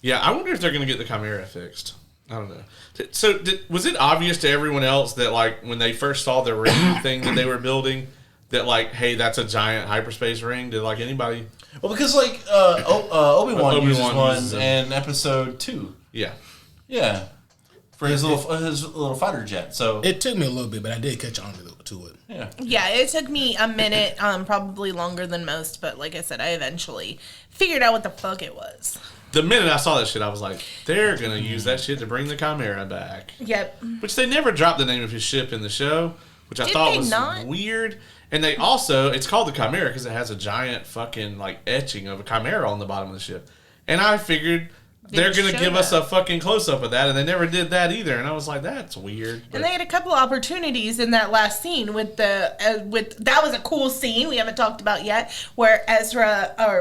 Yeah, I wonder if they're going to get the Chimera fixed. I don't know. So was it obvious to everyone else that like when they first saw the ring thing that they were building that like, hey, that's a giant hyperspace ring? Did like anybody? Well, because like Obi-Wan uses one uses them. in episode 2. Yeah. Yeah. For his little fighter jet. So It took me a little bit, but I did catch on to it. yeah. yeah, it took me a minute, probably longer than most, but like I said, I eventually figured out what the fuck it was. The minute I saw that shit, I was like, they're going to use that shit to bring the Chimera back. Yep. Which they never dropped the name of his ship in the show, which I Did thought they was not? weird. And they also, it's called the Chimera because it has a giant fucking like etching of a Chimera on the bottom of the ship. And I figured they're going to show give us that. a fucking close up of that, and they never did that either. And I was like, that's weird. But And they had a couple opportunities in that last scene with that was a cool scene we haven't talked about yet, where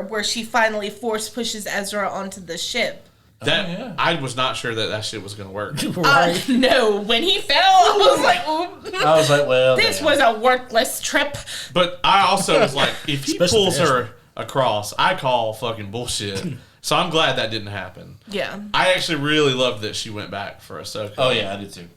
where she finally force pushes Ezra onto the ship. yeah. I was not sure that shit was going to work. Right? No, when he fell, I was like, ooh. I was like, well, This damn. was a worthless trip. But I also was like, if he Especially pulls for her across, I call fucking bullshit. So I'm glad that didn't happen. Yeah. I actually really loved that she went back for Ahsoka. Oh yeah, I did too.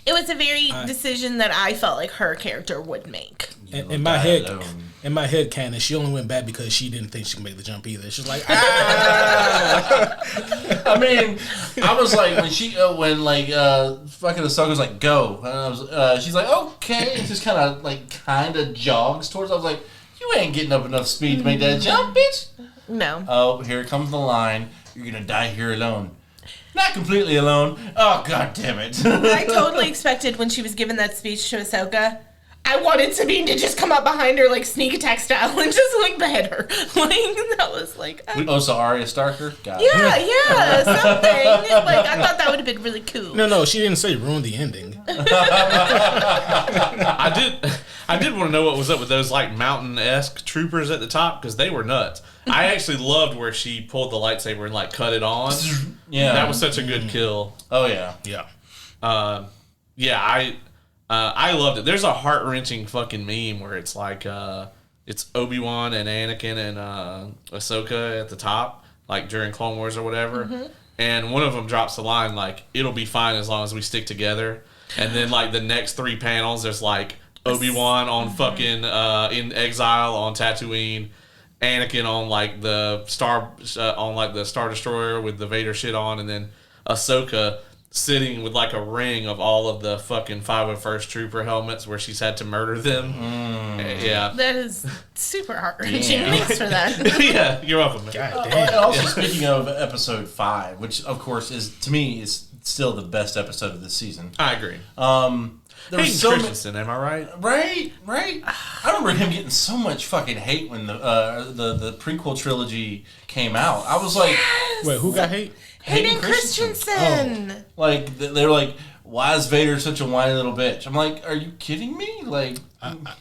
It was a very decision that I felt like her character would make. In my head canon, she only went back because she didn't think she could make the jump either. She's like, I mean, I was like when fucking Ahsoka was like go, and I was she's like okay, and just kind of jogs towards. I was like, you ain't getting up enough speed to make that jump, bitch. No. Oh, here comes the line. You're gonna die here alone. Not completely alone. Oh, god damn it. I totally expected when she was giving that speech to Ahsoka, I wanted Sabine to just come up behind her like sneak attack style and just like behead her. Like that was like Oh, so Arya Starker? Got it. yeah, something. Like I thought that would have been really cool. no, she didn't say ruin the ending. I did want to know what was up with those like mountain-esque troopers at the top because they were nuts. I actually loved where she pulled the lightsaber and like cut it on. Yeah. That was such a good kill. Oh, yeah. Yeah. I loved it. There's a heart-wrenching fucking meme where it's like it's Obi-Wan and Anakin and Ahsoka at the top, like during Clone Wars or whatever. And one of them drops the line like, "It'll be fine as long as we stick together." And then like the next 3 panels, there's like Obi-Wan on fucking in exile on Tatooine, Anakin on like the Star Destroyer with the Vader shit on, and then Ahsoka sitting with like a ring of all of the fucking 501st Trooper helmets where she's had to murder them. Yeah. That is super heart wrenching. Thanks for that. Yeah, you're welcome, man. God And damn. also, speaking of episode 5, which of course is to me is still the best episode of this season. I agree. there was Hayden so Christensen, am I right? Right. I remember him getting so much fucking hate when the prequel trilogy came out. I was like, Wait, who got hate? Hayden Christensen. Oh. Like they were like, why is Vader such a whiny little bitch? I'm like, are you kidding me? Like,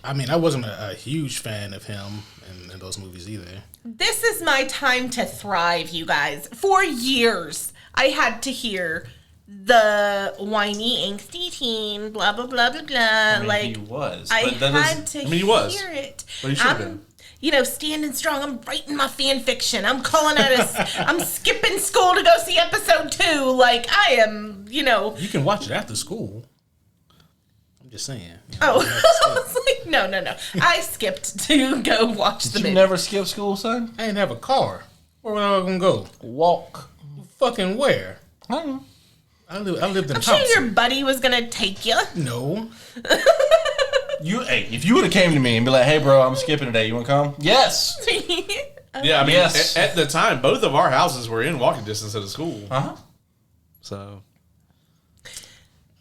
I mean, I wasn't a huge fan of him in those movies either. This is my time to thrive, you guys. For years, I had to hear the whiny, angsty teen, blah, blah, blah, blah, blah. I mean, like, he was. I But that had doesn't- to he was. hear it. But he should have been. You know, standing strong. I'm writing my fan fiction. I'm calling out I'm skipping school to go see episode 2. Like, I am, you know. You can watch it after school. I'm just saying. Oh, I was like, no. I skipped to go watch the Did movie. you never skip school, son? I didn't have a car. Where was I going to go? Walk. Fucking where? I don't know. I lived in I'm sure Thompson. your buddy was going to take you. No. Hey, if you would have came to me and be like, hey, bro, I'm skipping today. You want to come? Yes. Yeah, I mean, Yes. at the time, both of our houses were in walking distance of the school. Uh-huh. So,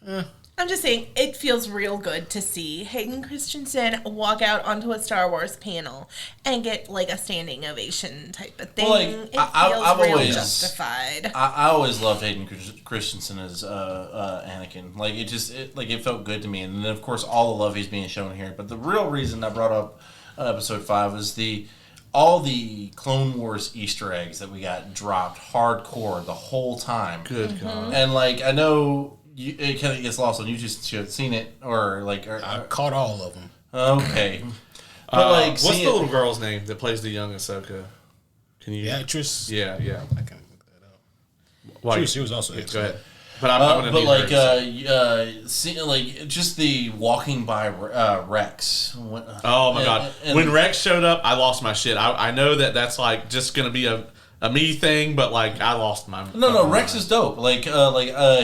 I'm just saying, it feels real good to see Hayden Christensen walk out onto a Star Wars panel and get like a standing ovation type of thing. Well, like, it I've feels real always- justified. I always loved Hayden Christensen as Anakin. Like it felt good to me, and then of course all the love he's being shown here. But the real reason I brought up episode 5 is all the Clone Wars Easter eggs that we got dropped hardcore the whole time. good God. And like I know it kind of gets lost on you. Just should have seen it or like I caught all of them. okay. But like What's the seeing little girl's name that plays the young Ahsoka? Can you? The actress. Yeah. I can look that up. Well, She was also Go excellent. ahead. But I'm gonna but need like hers. seeing like just the walking by Rex. Oh my God! and- When Rex showed up, I lost my shit. I know that's like just gonna be a me thing, but like I lost my. No, Rex is dope. Like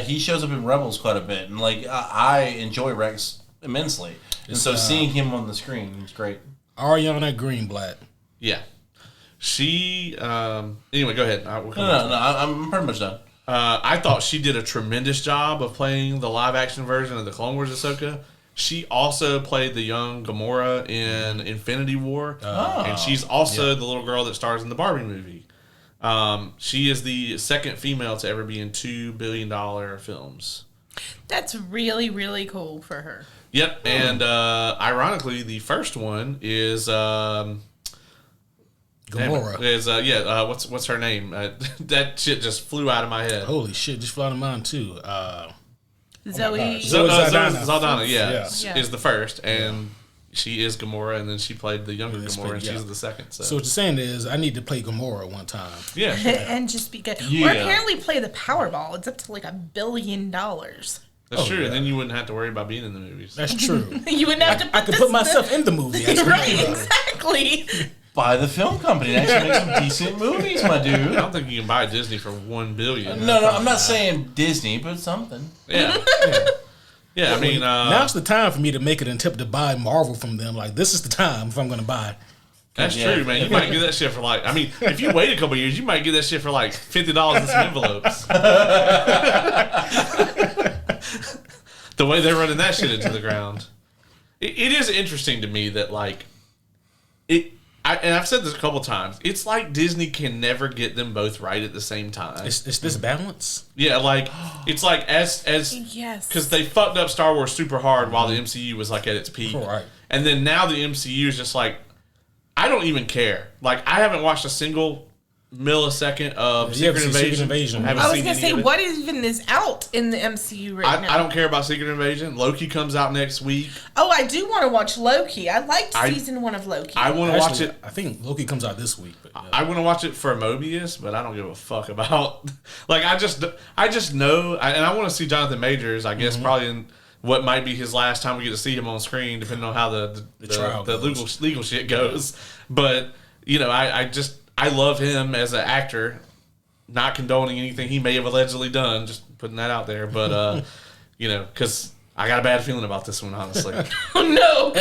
he shows up in Rebels quite a bit, and like I enjoy Rex immensely, and so seeing him on the screen is great. Ariana Greenblatt. Yeah. She. Anyway, go ahead. We'll come No, back to that. I'm pretty much done. I thought she did a tremendous job of playing the live action version of the Clone Wars Ahsoka. She also played the young Gamora in Infinity War, and she's also the little girl that stars in the Barbie movie. She is the second female to ever be in $2 billion films. That's really, really cool for her. Yep, and ironically, the first one is Gamora. what's her name? That shit just flew out of my head. Holy shit, just flew out of mine too. Zoe. Zoe Saldana. Saldana, Yeah. is the first, and she is Gamora, and then she played the younger That's Gamora, pretty- and yeah. she's the second. So, So what you're saying is I need to play Gamora one time. yeah, And just be good. Yeah. Or apparently play the Powerball. It's up to like $1 billion. that's Oh, true. yeah. And then you wouldn't have to worry about being in the movies. That's true. You wouldn't have to put I could put myself in the movie. That's what Right, I'm about. exactly. Buy the film company and actually make some decent movies, my I dude. don't think you can buy Disney for $1 billion. No, I'm not saying Disney, but something. Yeah, yeah. I mean, Now's the time for me to make an attempt to buy Marvel from them. Like, this is the time if I'm going to buy. that's Yeah. true, man. You might get that shit for like. I mean, if you wait a couple years, you might get that shit for like $50 in some envelopes. The way they're running that shit into the ground, it is interesting to me that like it. And I've said this a couple times. It's like Disney can never get them both right at the same time. It's this balance. Yeah, like it's like as Yes. because they fucked up Star Wars super hard while the MCU was like at its peak, Right. and then now the MCU is just like I don't even care. Like I haven't watched a single millisecond of You haven't Secret seen Invasion. Secret Invasion. I haven't I was seen going to any say, of it. what even is out in the MCU right now? I don't care about Secret Invasion. Loki comes out next week. Oh, I do want to watch Loki. I liked I- season 1 of Loki. I want to watch Actually, it. I think Loki comes out this week. But, I want to watch it for Mobius, but I don't give a fuck about. Like I just know, and I want to see Jonathan Majors. I guess probably in what might be his last time we get to see him on screen, depending on how the trial goes. legal shit goes. But you know, I love him as an actor. Not condoning anything he may have allegedly done, just putting that out there. But you know, because I got a bad feeling about this one, honestly. Oh, no.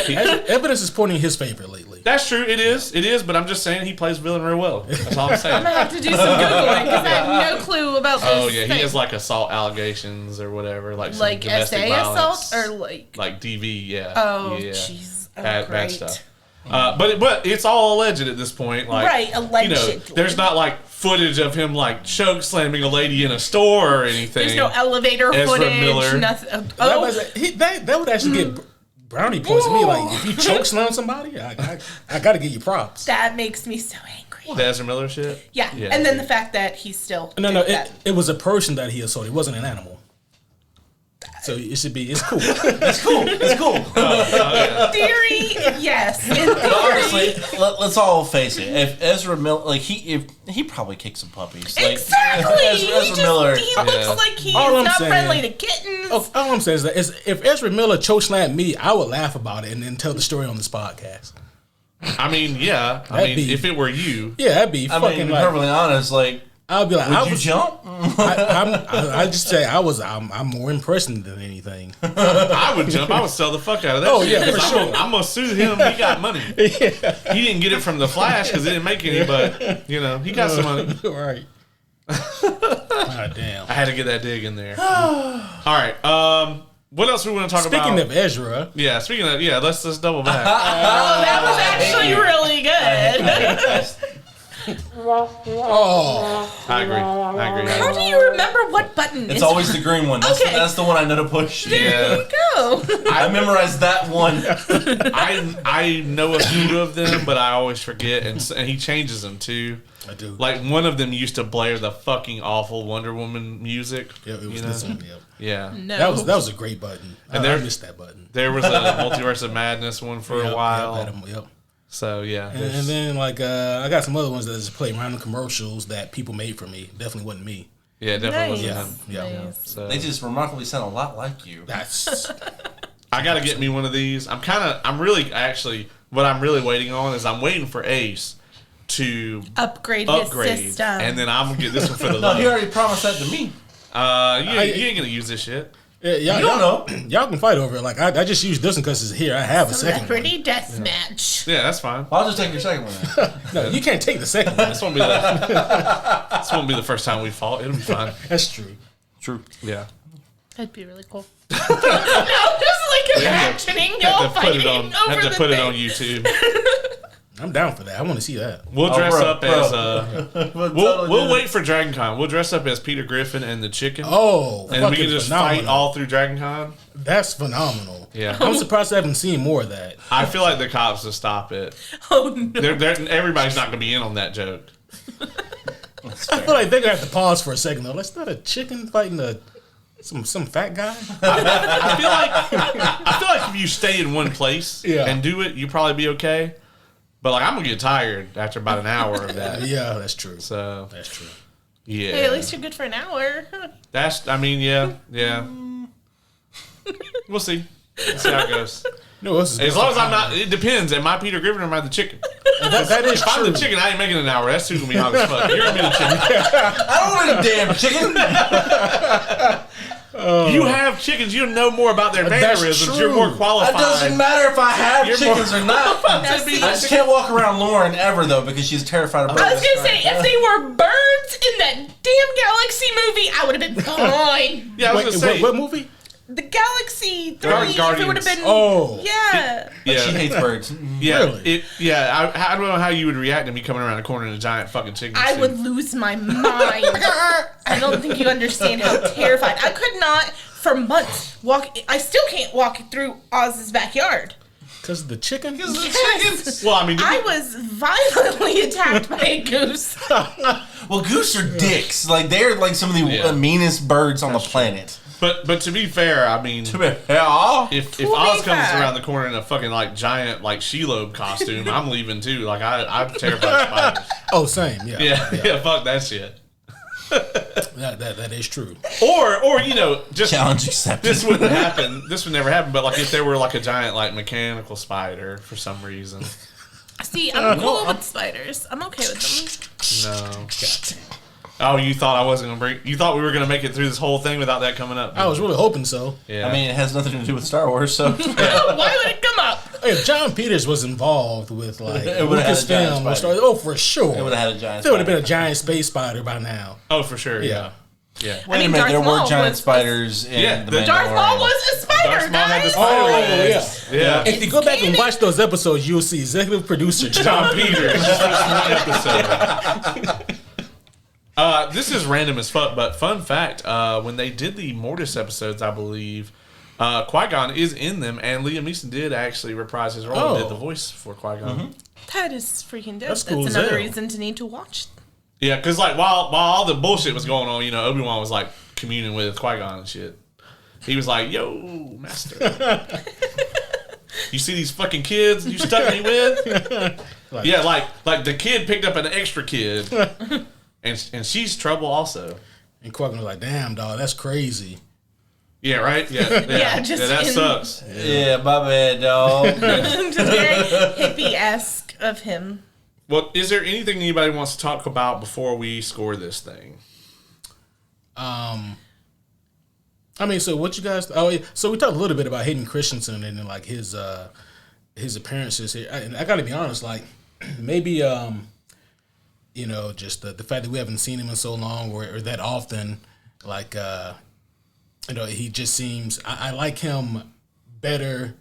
evidence is pointing in his favor lately. easily. That's true. It is. But I'm just saying he plays villain real well. That's all I'm saying. I'm gonna have to do some googling because I have no clue about this. Oh yeah, thing. he has like assault allegations or whatever, like some like domestic SA violence, assault or like DV. Yeah. Oh yeah. jeez. Oh, Bad great. stuff. But it's all alleged at this point. Like, Right, allegedly. There's not like footage of him like choke slamming a lady in a store or anything. There's no elevator Ezra footage. Miller. Nothing. That would actually get brownie points to me. Like if you choke slam somebody, I got to give you props. That makes me so angry. The Ezra Miller shit. Yeah. And then the fact that he's still No, it was a person that he assaulted. It wasn't an animal. So it should be. It's cool. It's cool. theory, yes. In theory, Honestly, let's all face it. If Ezra Miller, like he probably kicked some puppies. Like, exactly. Ezra Miller. He looks like he's All I'm not saying- friendly to kittens. All I'm saying is that if Ezra Miller chokeslammed me, I would laugh about it and then tell the story on this podcast. I mean, yeah. If it were you, Yeah, that'd be I fucking mean, to be like. perfectly honest, like, I'll be like, would you jump? I just say I'm more impressed than anything. I would jump. I would sell the fuck out of that. Oh, shit, yeah, for 'cause sure. I'm gonna sue him. He got money. He didn't get it from the Flash because it didn't make any, but he got some money. Right. God damn. I had to get that dig in there. All right. What else we want to talk about? Speaking of Ezra, let's double back. Oh, that was actually really good. I agree. How do you remember what button? It's is always the green one. That's, Okay. that's the one I know to push. There you go. I memorized that one. I know a few of them, but I always forget, and he changes them too. I do. Like one of them used to blare the fucking awful Wonder Woman music. Yeah, it was this one. Yep. Yeah. No. That was a great button. And I missed that button. There was a Multiverse of Madness one for a while. Yep. So yeah. And then like I got some other ones that just play random commercials that people made for me. Definitely wasn't me. Yeah, it definitely Nice. wasn't him. Yeah. Nice. So They just remarkably sound a lot like you. That's I gotta get me one of these. I'm really what I'm really waiting on is I'm waiting for Ace to Upgrade his upgrade, system. and then I'm gonna get this one for the No, love. he already promised that to me. You ain't gonna use this shit. yeah, You don't know. Y'all can fight over it. Like I just used this one because it's here. I have a second one. Celebrity deathmatch. Yeah, that's fine. I'll just take your second one then. No, you can't take the second one. This won't be the first time we fought. It'll be fine. That's true. True. Yeah. That'd be really cool. No, just like imagining y'all Have to put it fighting on. over Have to the put it thing. on YouTube. I'm down for that. I want to see that. We'll dress bro, up bro. as we'll wait for Dragon Con. We'll dress up as Peter Griffin and the chicken. Oh, and we fucking can just phenomenal. fight all through Dragon Con. That's phenomenal. Yeah. I'm surprised I haven't seen more of that. I feel like the cops will stop it. Oh no. Everybody's not going to be in on that joke. I feel like they're gonna have to pause for a second though. Let's not a chicken fighting some fat guy. I feel like if you stay in one place and do it, you'll probably be okay. But like I'm gonna get tired after about an hour of that. Yeah, that's true. So That's true. yeah, Hey, at least you're good for an hour. yeah. We'll see. We'll see how it goes. No, this is As long as I'm not, it depends. Am I Peter Griffin or am I the chicken? that is If I'm true. the chicken, I ain't making an hour. That's who's gonna be hot as fuck. You're gonna be the chicken. I don't want a damn chicken. You have chickens. You know more about their That's mannerisms. true. You're more qualified. It doesn't matter if I have You're chickens or not. Now, see, I just can't walk around Loren ever though because she's terrified of birds. I was gonna say, if they were birds in that damn Galaxy movie, I would have been fine. Yeah, I was Wait, gonna say. what movie? The Galaxy 3, Guardians. if it would have been. Oh. Yeah. She Yeah, hates birds. yeah, Really? I don't know how you would react to me coming around the corner in a giant fucking chicken I suit. would lose my mind. I don't think you understand how terrified. I could not, for months, walk. I still can't walk through Oz's backyard. Because of the chicken? Yes. Well, I mean, I was violently attacked by a goose. Well, goose are dicks. Like they're like some of the Yeah. meanest birds on the planet. but to be fair, I mean, Yeah. if be Oz comes fair. around the corner in a fucking like giant like Shelob costume, I'm leaving too. Like I'm terrified of spiders. Oh, same. Yeah. Yeah, fuck that shit. That is true. Or just Challenge accepted. this wouldn't happen. This would never happen. But like if there were like a giant like mechanical spider for some reason, See, I'm cool with spiders. I'm okay with them. no. Oh, you thought I wasn't gonna bring? You thought we were gonna make it through this whole thing without that coming up? I was really hoping so. Yeah. I mean, it has nothing to do with Star Wars, so Why would it come up? If John Peters was involved with like It would've had a giant Lucasfilm or spider. Star, for sure, It would have had a giant. There would have been a giant space spider by now. Oh, for sure. Yeah. Yeah. Wait a minute, Darth there were Maul giant was- spiders in Yeah, the the Mandalorian. Darth Maul was a spider, Darth Maul had the guys. spider Oh, legs. Yeah. If you go back and watch those episodes, you'll see executive producer John Peters. Just one episode. This is random as fuck, but fun fact: when they did the Mortis episodes, I believe Qui-Gon is in them, and Liam Neeson did actually reprise his role and did the voice for Qui-Gon. That is freaking dope. That's That's, cool as another hell. reason to need to watch. Yeah, because like while all the bullshit was going on, Obi-Wan was like communing with Qui-Gon and shit. He was like, "Yo, master, you see these fucking kids you stuck me with?" Yeah, like the kid picked up an extra kid, and she's trouble also. and Qui-Gon was like, "Damn, dog, that's crazy." Yeah, right. Yeah, just that in- sucks. Yeah, my bad, dog. Just very hippie-esque of him. Well, is there anything anybody wants to talk about before we score this thing? I mean, so what you guys? Oh, yeah. So we talked a little bit about Hayden Christensen and then like his appearances here. And I got to be honest, like maybe just the fact that we haven't seen him in so long or that often, like he just seems. I like him better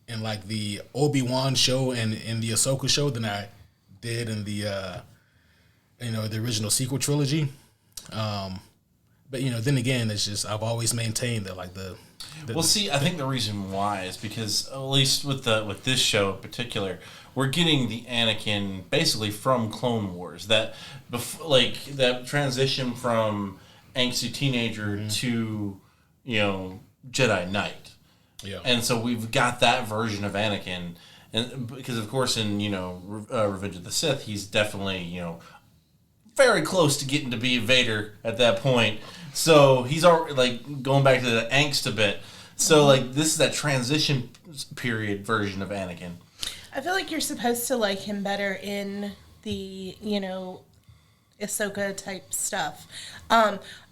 in like the Obi-Wan show and in the Ahsoka show than I did in the the original sequel trilogy. But then again, it's just I've always maintained that like the Well, see, I think the reason why is because at least with this show in particular, we're getting the Anakin basically from Clone Wars. That that transition from angsty teenager to Jedi Knight. yeah. And so we've got that version of Anakin, and because of course in Revenge of the Sith, he's definitely very close to getting to be Vader at that point. So he's already like going back to the angst a bit. So like this is that transition period version of Anakin. I feel like you're supposed to like him better in the, Ahsoka type stuff.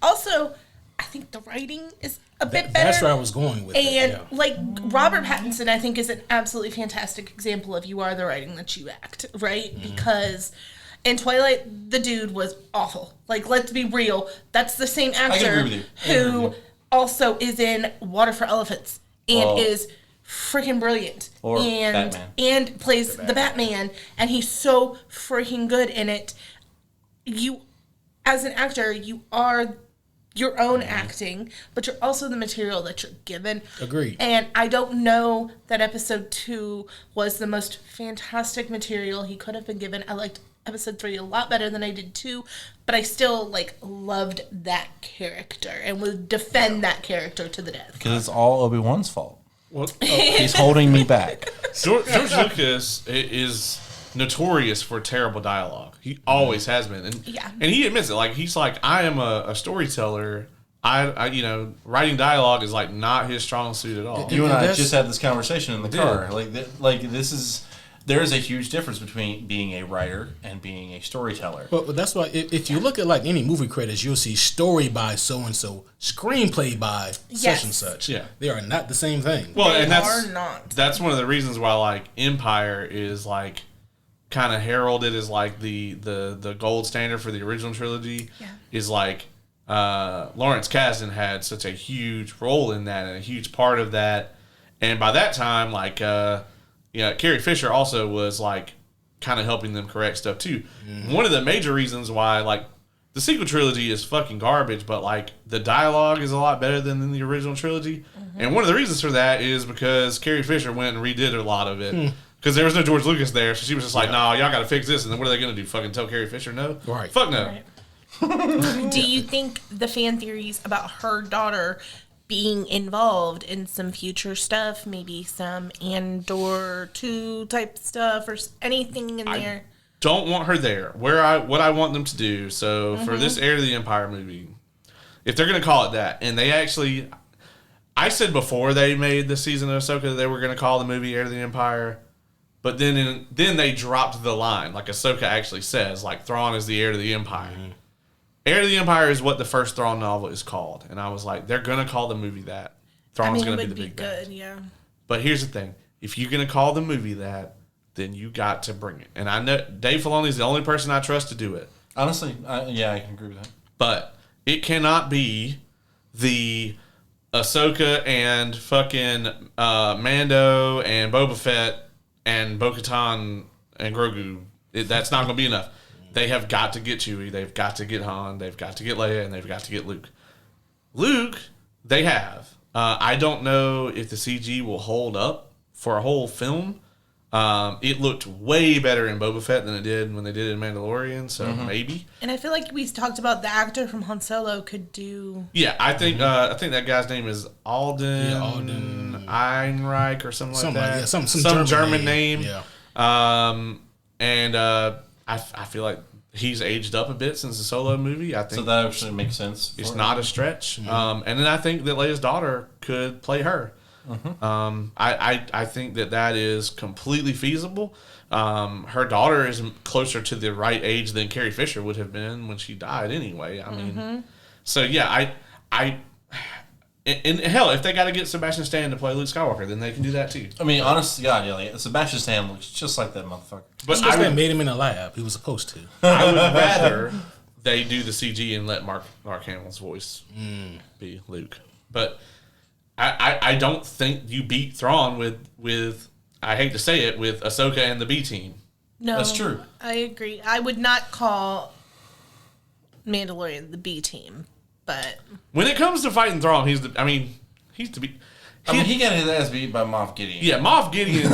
Also, I think the writing is a bit better. That's where I was going with And it. Yeah. like Robert Pattinson, I think is an absolutely fantastic example of you are the writing that you act, right? Because in Twilight, the dude was awful. Like, let's be real. That's the same actor agree with you. who also is in Water for Elephants and Oh. is freaking brilliant. Or and Batman. and plays the Batman, and he's so freaking good in it. You, as an actor, you are your own acting, but you're also the material that you're given. Agreed. And I don't know that episode 2 was the most fantastic material he could have been given. I liked episode 3 a lot better than I did 2, but I still loved that character and would defend that character to the death. Because it's all Obi-Wan's fault. Well, He's holding me back. George Lucas is notorious for terrible dialogue. He always has been, and Yeah. and he admits it. Like he's like, I am a storyteller. I writing dialogue is like not his strong suit at all. You and I that's- just had this conversation in the did. car. There is a huge difference between being a writer and being a storyteller. But that's why if you look at like any movie credits, you'll see story by so and so, screenplay by such and Yes. such. Yeah. They are not the same thing. Well, They and that's are not. that's one of the reasons why like Empire is like kind of heralded as like the gold standard for the original trilogy. Yeah. Is like Lawrence Kasdan had such a huge role in that and a huge part of that, and by that time like Carrie Fisher also was like kind of helping them correct stuff too. One of the major reasons why like the sequel trilogy is fucking garbage, but like the dialogue is a lot better than in the original trilogy. And one of the reasons for that is because Carrie Fisher went and redid a lot of it. Because there was no George Lucas there, so she was just like, "Nah, y'all got to fix this." And then what are they gonna do? Fucking tell Carrie Fisher no? Right. Fuck no. Right. Do you think the fan theories about her daughter being involved in some future stuff, maybe some Andor 2 type stuff or anything in there? Don't want her there. What I want them to do. So for this Heir to the Empire movie, if they're gonna call it that, and they actually, I said before they made the season of Ahsoka that they were gonna call the movie Heir to the Empire, but then they dropped the line like Ahsoka actually says, like Thrawn is the heir to the Empire. Heir to the Empire is what the first Thrawn novel is called, and I was like, they're gonna call the movie that. Thrawn's it gonna be would the be big bad. good, yeah. But here's the thing. if you're going to call the movie that, then you got to bring it. And I know Dave Filoni is the only person I trust to do it. Honestly, yeah, I can agree with that. But it cannot be the Ahsoka and fucking Mando and Boba Fett and Bo-Katan and Grogu. That's not going to be enough. They have got to get Chewie. They've got to get Han. They've got to get Leia. And they've got to get Luke. Luke, they have. I don't know if the CG will hold up for a whole film. It looked way better in Boba Fett than it did when they did it in Mandalorian, so maybe. And I feel like we talked about the actor from Han Solo could do. Yeah, I think that guy's name is Alden Ehrenreich or something like that. Some German name. Yeah. I feel like he's aged up a bit since the Solo movie. I think so. That actually makes sense. It's not a stretch. And then I think that Leia's daughter could play her. I think that is completely feasible. Her daughter is closer to the right age than Carrie Fisher would have been when she died anyway. I mean, so yeah, and hell, if they got to get Sebastian Stan to play Luke Skywalker, then they can do that too. I mean, honestly, God, yeah, like, Sebastian Stan looks just like that motherfucker. But I made him in a lab. He was supposed to. I would rather they do the CG and let Mark Hamill's voice be Luke. But I don't think you beat Thrawn with I hate to say it, with Ahsoka and the B team. No, that's true. I agree. I would not call Mandalorian the B team, but when it comes to fighting Thrawn, he's the B. He got his ass beat by Moff Gideon. Yeah, Moff Gideon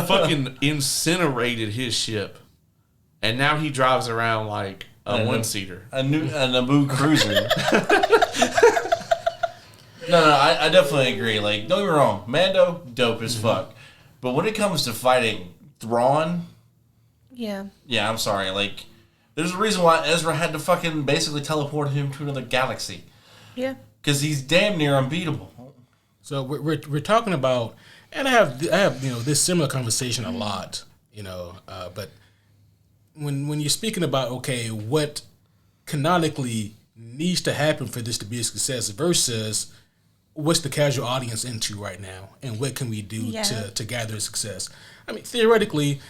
fucking incinerated his ship, and now he drives around like a one-seater, a Naboo cruiser. No, I definitely agree. Like, don't get me wrong, Mando, dope as fuck. But when it comes to fighting Thrawn, yeah, I'm sorry. Like, there's a reason why Ezra had to fucking basically teleport him to another galaxy. Yeah, because he's damn near unbeatable. So we're talking about, and I have this similar conversation a lot, but when you're speaking about what canonically needs to happen for this to be a success versus what's the casual audience into right now and what can we do to gather success. I mean, theoretically,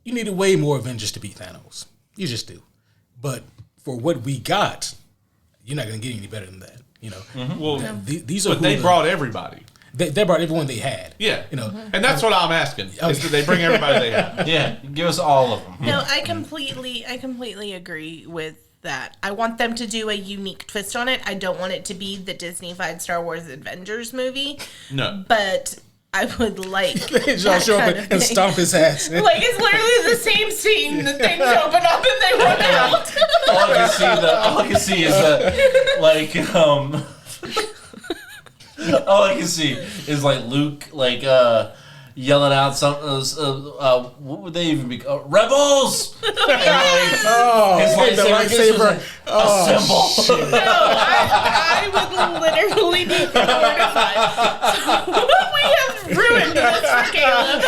you need way more Avengers to beat Thanos. You just do. But for what we got, you're not going to get any better than that. Well, these are. But they brought everybody. They brought everyone they had. Yeah, and that's what I'm asking. Is that they bring everybody they have? Yeah, give us all of them. No, I completely agree with that. I want them to do a unique twist on it. I don't want it to be the Disney-fied Star Wars Avengers movie. No, but I would like John show up and stomp his ass. Like, it's literally the same scene. The things open up and they run out. All I can see is all I can see is like Luke yelling out some what would they even be called? Rebels. His lightsaber assemble. No, I would literally be mortified. So, we have ruined this for Caleb.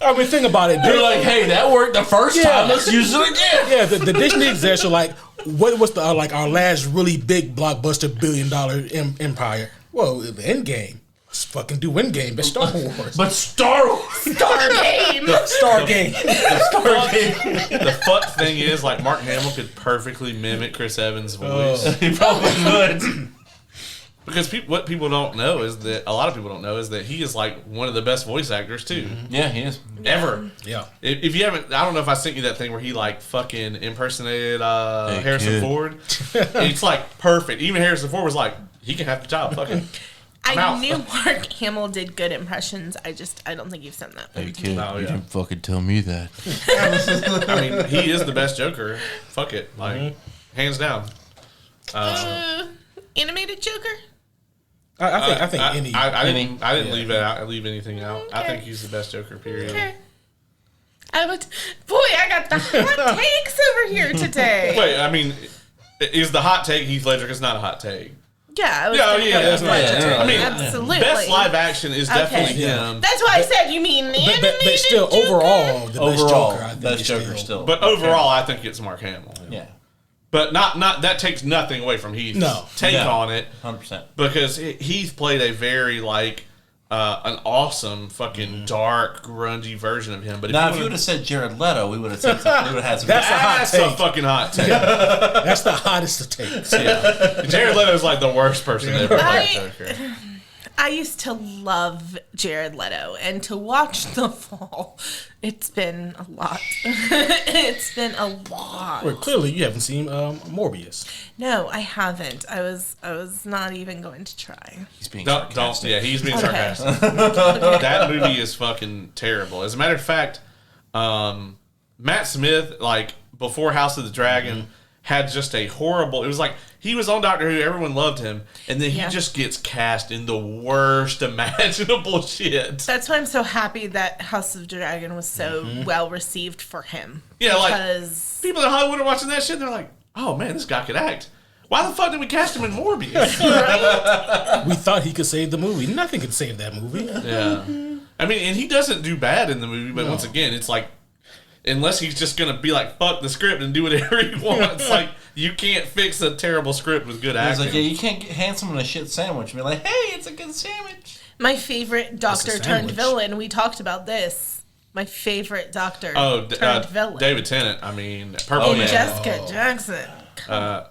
I mean, think about it. They're like, hey, that worked the first time. Let's use it again. Yeah, the Disney execs are like, what was the our last really big blockbuster $1 billion empire? Well, the Endgame. Let's fucking do Endgame. That's Star Wars. But Star Game. The fuck thing is, like, Mark Hamill could perfectly mimic Chris Evans' voice. He probably could. Because what people don't know is that a lot of people don't know is that he is like one of the best voice actors too. Yeah, he is. Ever. Yeah. If you haven't, I don't know if I sent you that thing where he like fucking impersonated Harrison Ford. It's like perfect. Even Harrison Ford was like, he can have the job. Fucking. I knew Mark Hamill did good impressions. I don't think you've sent that. Hey kid, you didn't fucking tell me that. I mean, he is the best Joker. Fuck it, like hands down. Animated Joker. I think any. I didn't leave it out. I leave anything out. Okay. I think he's the best Joker. Period. Okay. I got the hot takes over here today. Wait, I mean, is the hot take Heath Ledger? It's not a hot take. Yeah, that's right. I mean, absolutely. Best live action is definitely him. That's why I said you mean animated but still, Joker? overall, the best Joker. I think best Joker still. But overall, I think it's Mark Hamill. Yeah. But not that takes nothing away from Heath's take on it. 100%. Because Heath played a very like an awesome fucking dark grungy version of him. But if you would have said Jared Leto, we would have said something. We would have had some. That's a fucking hot take. That's the hottest of takes. Yeah. Jared Leto is like the worst person ever played Joker. I used to love Jared Leto, and to watch The Fall, it's been a lot. It's been a lot. Well, clearly you haven't seen Morbius. No, I haven't. I was not even going to try. He's being sarcastic. Yeah, he's being sarcastic. That movie is fucking terrible. As a matter of fact, Matt Smith, like before House of the Dragon, had just a horrible. It was like he was on Doctor Who, everyone loved him, and then he just gets cast in the worst imaginable shit. That's why I'm so happy that House of the Dragon was so well received for him. Yeah, because people in Hollywood are watching that shit, and they're like, "Oh man, this guy could act. Why the fuck did we cast him in Morbius?" Right? We thought he could save the movie. Nothing could save that movie. Yeah, I mean, and he doesn't do bad in the movie, but once again, it's like. Unless he's just gonna be like, fuck the script and do whatever he wants. Like, you can't fix a terrible script with good acting. It's like, you can't hand someone a shit sandwich and be like, hey, it's a good sandwich. My favorite Doctor turned villain. We talked about this. My favorite Doctor turned villain. David Tennant. I mean, Purple Man. Jessica Jackson. Or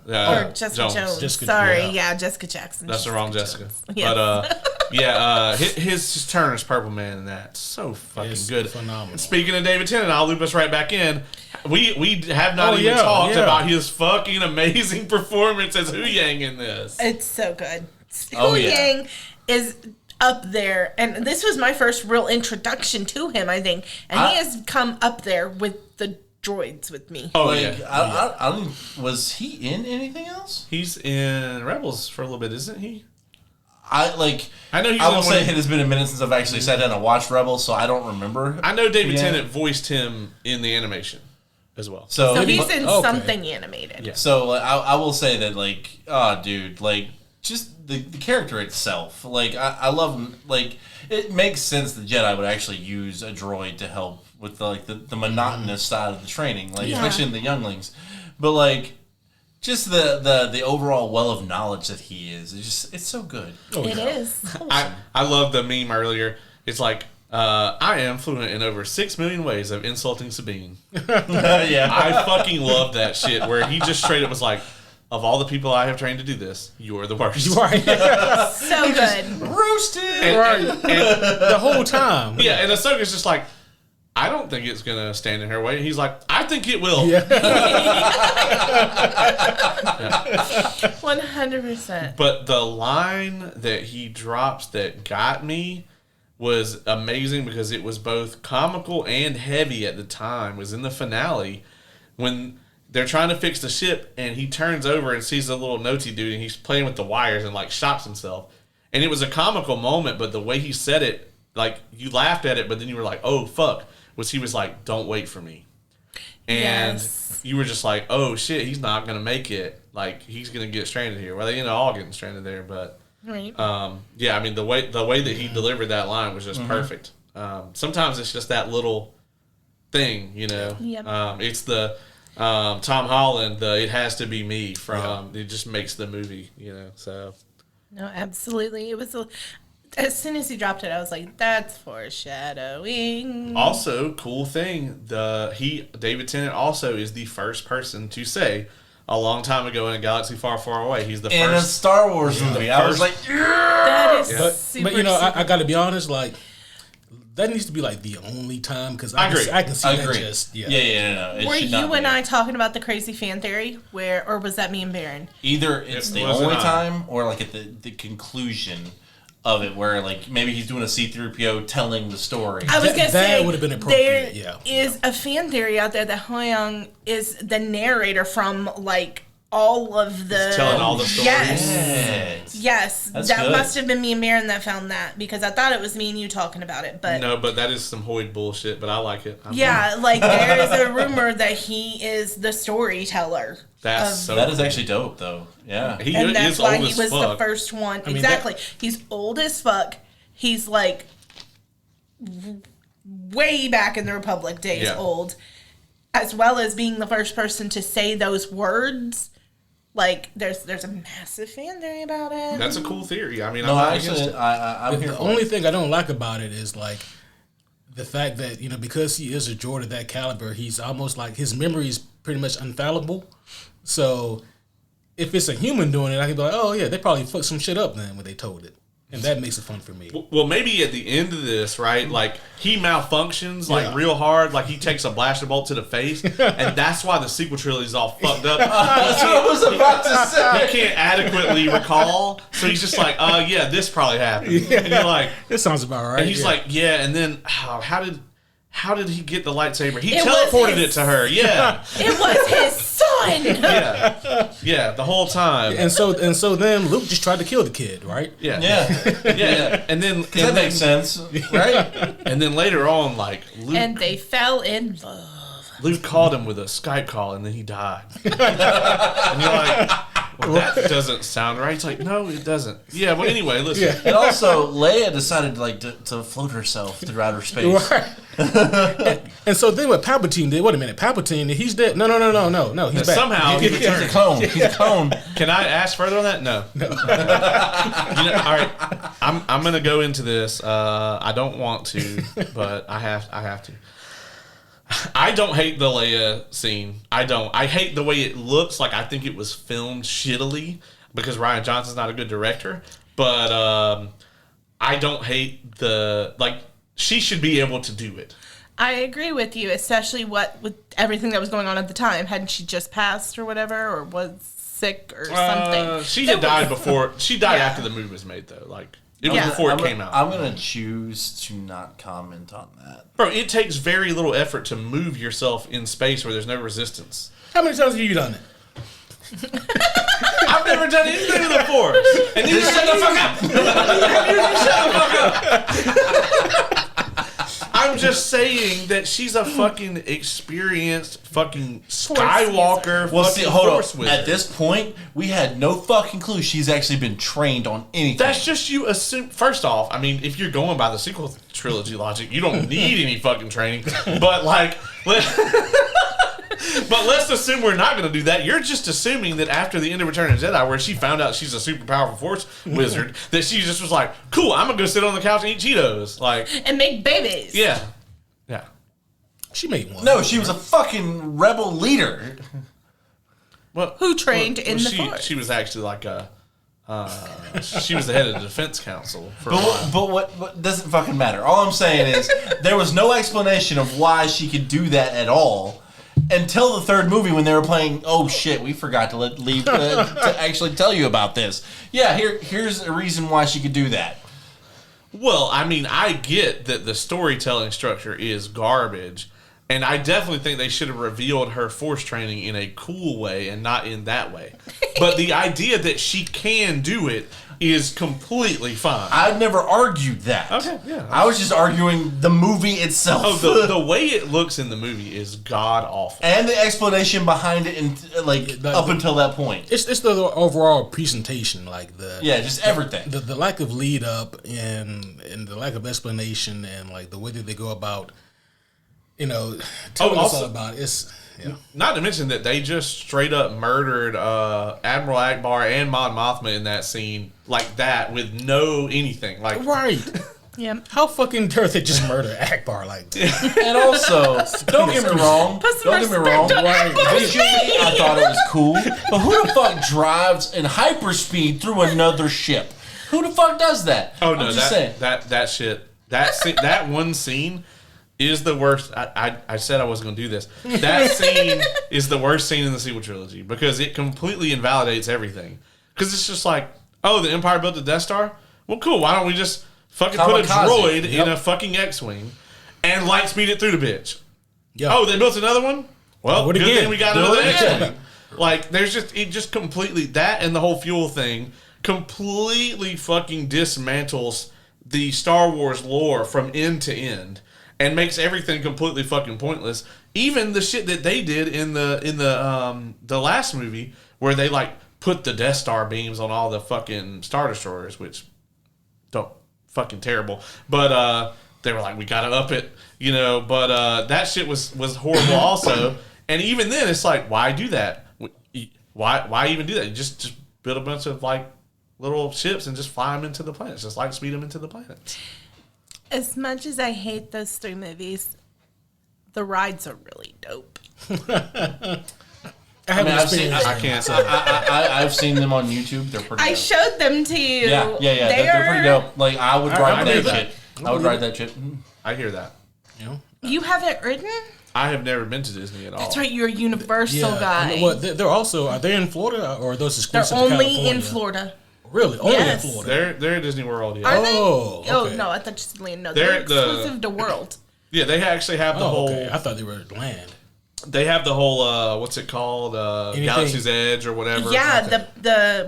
Jessica Jones. Jessica Jackson. That's the wrong Jessica. Yes. But his turn as Purple Man, and that's so fucking good. Phenomenal. Speaking of David Tennant, I'll loop us right back in. We have not even talked about his fucking amazing performance as Hu Yang in this. It's so good. Hu Yang is up there, and this was my first real introduction to him, I think, and he has come up there with the droids with me. Oh, like, yeah. I don't, was he in anything else? He's in Rebels for a little bit, isn't he? I know he's I will say it has been a minute since I've actually sat down and watched Rebels, so I don't remember. I know David Tennant voiced him in the animation as well. So he's in something animated. Yeah. So I will say that, like, oh, dude, like, just the character itself. Like, I love him. Like, it makes sense the Jedi would actually use a droid to help with the monotonous side of the training, like especially in the younglings. But like, just the overall well of knowledge that he is, it's so good. It is. I love the meme earlier. It's like, I am fluent in over 6 million ways of insulting Sabine. Yeah, I fucking love that shit where he just straight up was like, of all the people I have trained to do this, you are the worst. You are so good. Roasted. And the whole time. Yeah, and Ahsoka's just like, I don't think it's going to stand in her way. And he's like, I think it will. Yeah. 100%. But the line that he drops that got me was amazing because it was both comical and heavy at the time. It was in the finale when they're trying to fix the ship and he turns over and sees a little notey dude and he's playing with the wires and like shocks himself. And it was a comical moment, but the way he said it, like you laughed at it, but then you were like, oh, fuck. Was he was like, don't wait for me. And you were just like, oh, shit, he's not going to make it. Like, he's going to get stranded here. Well, they end up all getting stranded there, but... Right. Yeah, I mean, the way that he delivered that line was just perfect. Sometimes it's just that little thing, you know? Yep. It's the Tom Holland, it has to be me from... It just makes the movie, you know, so... No, absolutely. It was... As soon as he dropped it, I was like, "That's foreshadowing." Also, cool thing, David Tennant also is the first person to say a long time ago in a galaxy far, far away. He's the first in a Star Wars movie. I was like, "That is super." But you know, I got to be honest, like that needs to be like the only time because I can see that just no. Were you and I talking about the crazy fan theory, or was that me and Baron? Either it's the only time, or like at the conclusion of it, where like maybe he's doing a C-3PO telling the story. I was gonna say that would have been appropriate. There is a fan theory out there that Hoyoung is the narrator from like all of the... He's telling all the stories. Yes. That's that good. must have been me and Marin that found that, because I thought it was me and you talking about it, but... No, but that is some Hoyd bullshit, but I like it. Like there is a rumor that he is the storyteller. That is actually dope, though. Yeah. And that's why he was the first one. I mean, exactly. He's old as fuck. He's like way back in the Republic days old. as well as being the first person to say those words. Like, there's a massive fan theory about it. That's a cool theory. I mean, No, I'm not actually, against it. I'm here The for only it. thing I don't like about it is like the fact that, you know, because he is a droid of that caliber, he's almost like his memory is pretty much infallible. So if it's a human doing it, I can be like, oh yeah, they probably fucked some shit up then when they told it, and that makes it fun for me. Well, maybe at the end of this, right? Like he malfunctions like Yeah. real hard, like he takes a blaster bolt to the face, and that's why the sequel trilogy is all fucked up. That's what I was about to say. He can't adequately recall, so he's just like, yeah, this probably happened, and you're like, This sounds about right. and he's like, yeah, and then how did he get the lightsaber? He It was teleported his- it to her, yeah, It was his son. yeah, the whole time, and so then Luke just tried to kill the kid, right? yeah, Yeah. and then That makes sense, right? And then later on, like Luke. And they fell in love. Luke called him with a Skype call, and then he died. And you're like, well, that doesn't sound right. It's like, no, it doesn't. Yeah, well, anyway, listen. Yeah. And also, Leia decided to float herself through outer space. Right. And so then what Palpatine did? Wait a minute, Palpatine? He's dead? No. He's back. Somehow he He's a returned. clone. He's a clone. Can I ask further on that? No. All right, I'm gonna go into this. I don't want to, but I have to. I don't hate the Leia scene. I don't. I hate the way it looks. Like I think it was filmed shittily because Rian Johnson's not a good director. But I don't hate she should be able to do it. I agree with you, especially with everything that was going on at the time. Hadn't she just passed or whatever, or was sick or something? She There had died was- before. She died Yeah. after the movie was made, though. Like it was Yeah. before it I'm came out. I'm gonna choose to not comment on that. Bro, it takes very little effort to move yourself in space where there's no resistance. How many times have you done it? I've never done anything with the Force. And neither shut the fuck up. I'm just saying that she's a fucking experienced fucking Skywalker Well, fucking see, hold on. Force wizard. At this point, we had no fucking clue she's actually been trained on anything. That's just you assume. First off, I mean, if you're going by the sequel trilogy logic, you don't need any fucking training. But like, but let's assume we're not going to do that. You're just assuming that after the end of Return of the Jedi, where she found out she's a super powerful Force wizard, that she just was like, "Cool, I'm gonna go sit on the couch and eat Cheetos." Like, and make babies. yeah. She made one. No, she was a fucking rebel leader. Well, Who trained in the she, Force? She was actually like she was the head of the defense council for a while. But what doesn't fucking matter. All I'm saying is there was no explanation of why she could do that at all until the third movie when they were playing. Oh shit, we forgot to to actually tell you about this. Yeah, here's a reason why she could do that. Well, I mean, I get that the storytelling structure is garbage, and I definitely think they should have revealed her Force training in a cool way and not in that way. But the idea that she can do it is completely fine. I've never argued that. Okay, yeah. I was just arguing the movie itself. Oh, the way it looks in the movie is god awful. and the explanation behind it, and up until that point. It's the overall presentation, like Just everything. the lack of lead up and the lack of explanation and like the way that they go about, telling us also- all about it. It's Not to mention that they just straight up murdered Admiral Akbar and Mon Mothma in that scene like that with no anything. Like, right. Yeah. How fucking dare they just murder Akbar like that? And also, don't get me wrong. Put some Don't get me respect wrong. on Akbar's Visually, I thought it was cool. But who the fuck drives in hyperspeed through another ship? Who the fuck does that? oh no, I'm just saying. that shit, that one scene is the worst. I said I wasn't going to do this. That scene is the worst scene in the sequel trilogy because it completely invalidates everything. Because it's just like, oh, the Empire built the Death Star? Well, cool. Why don't we just fucking put a Kamikaze. droid Yep. in a fucking X-Wing and light speed it through the bitch? Yeah. Oh, they built another one? Well, Do it good again. thing we got Do another it X-Wing. again. Like, it just completely, that and the whole fuel thing completely fucking dismantles the Star Wars lore from end to end and makes everything completely fucking pointless. Even the shit that they did in the last movie where they like put the Death Star beams on all the fucking Star Destroyers, which don't fucking terrible. But they were like, we gotta up it, But that shit was horrible also. And even then, it's like, why do that? Why even do that? You just build a bunch of like little ships and just fly them into the planets, just like speed them into the planets. As much as I hate those 3 movies, the rides are really dope. I've seen them on YouTube. They're pretty dope. I showed them to you. Yeah. They're pretty dope. Like, I would ride that shit. I would ride that shit. I hear that. You haven't ridden? I have never been to Disney at all. That's right, you're a Universal guy. Well, they're also, are they in Florida or are those exclusive They're to only California? in Florida. Really? Only Yes. in Florida? They're at Disney World, yeah. Are they? Oh, okay. Oh, no, I thought you said Land. No, they're exclusive to World. Yeah, they actually have the whole... Okay. I thought they were land. They have the whole, what's it called? Galaxy's Edge or whatever. Yeah,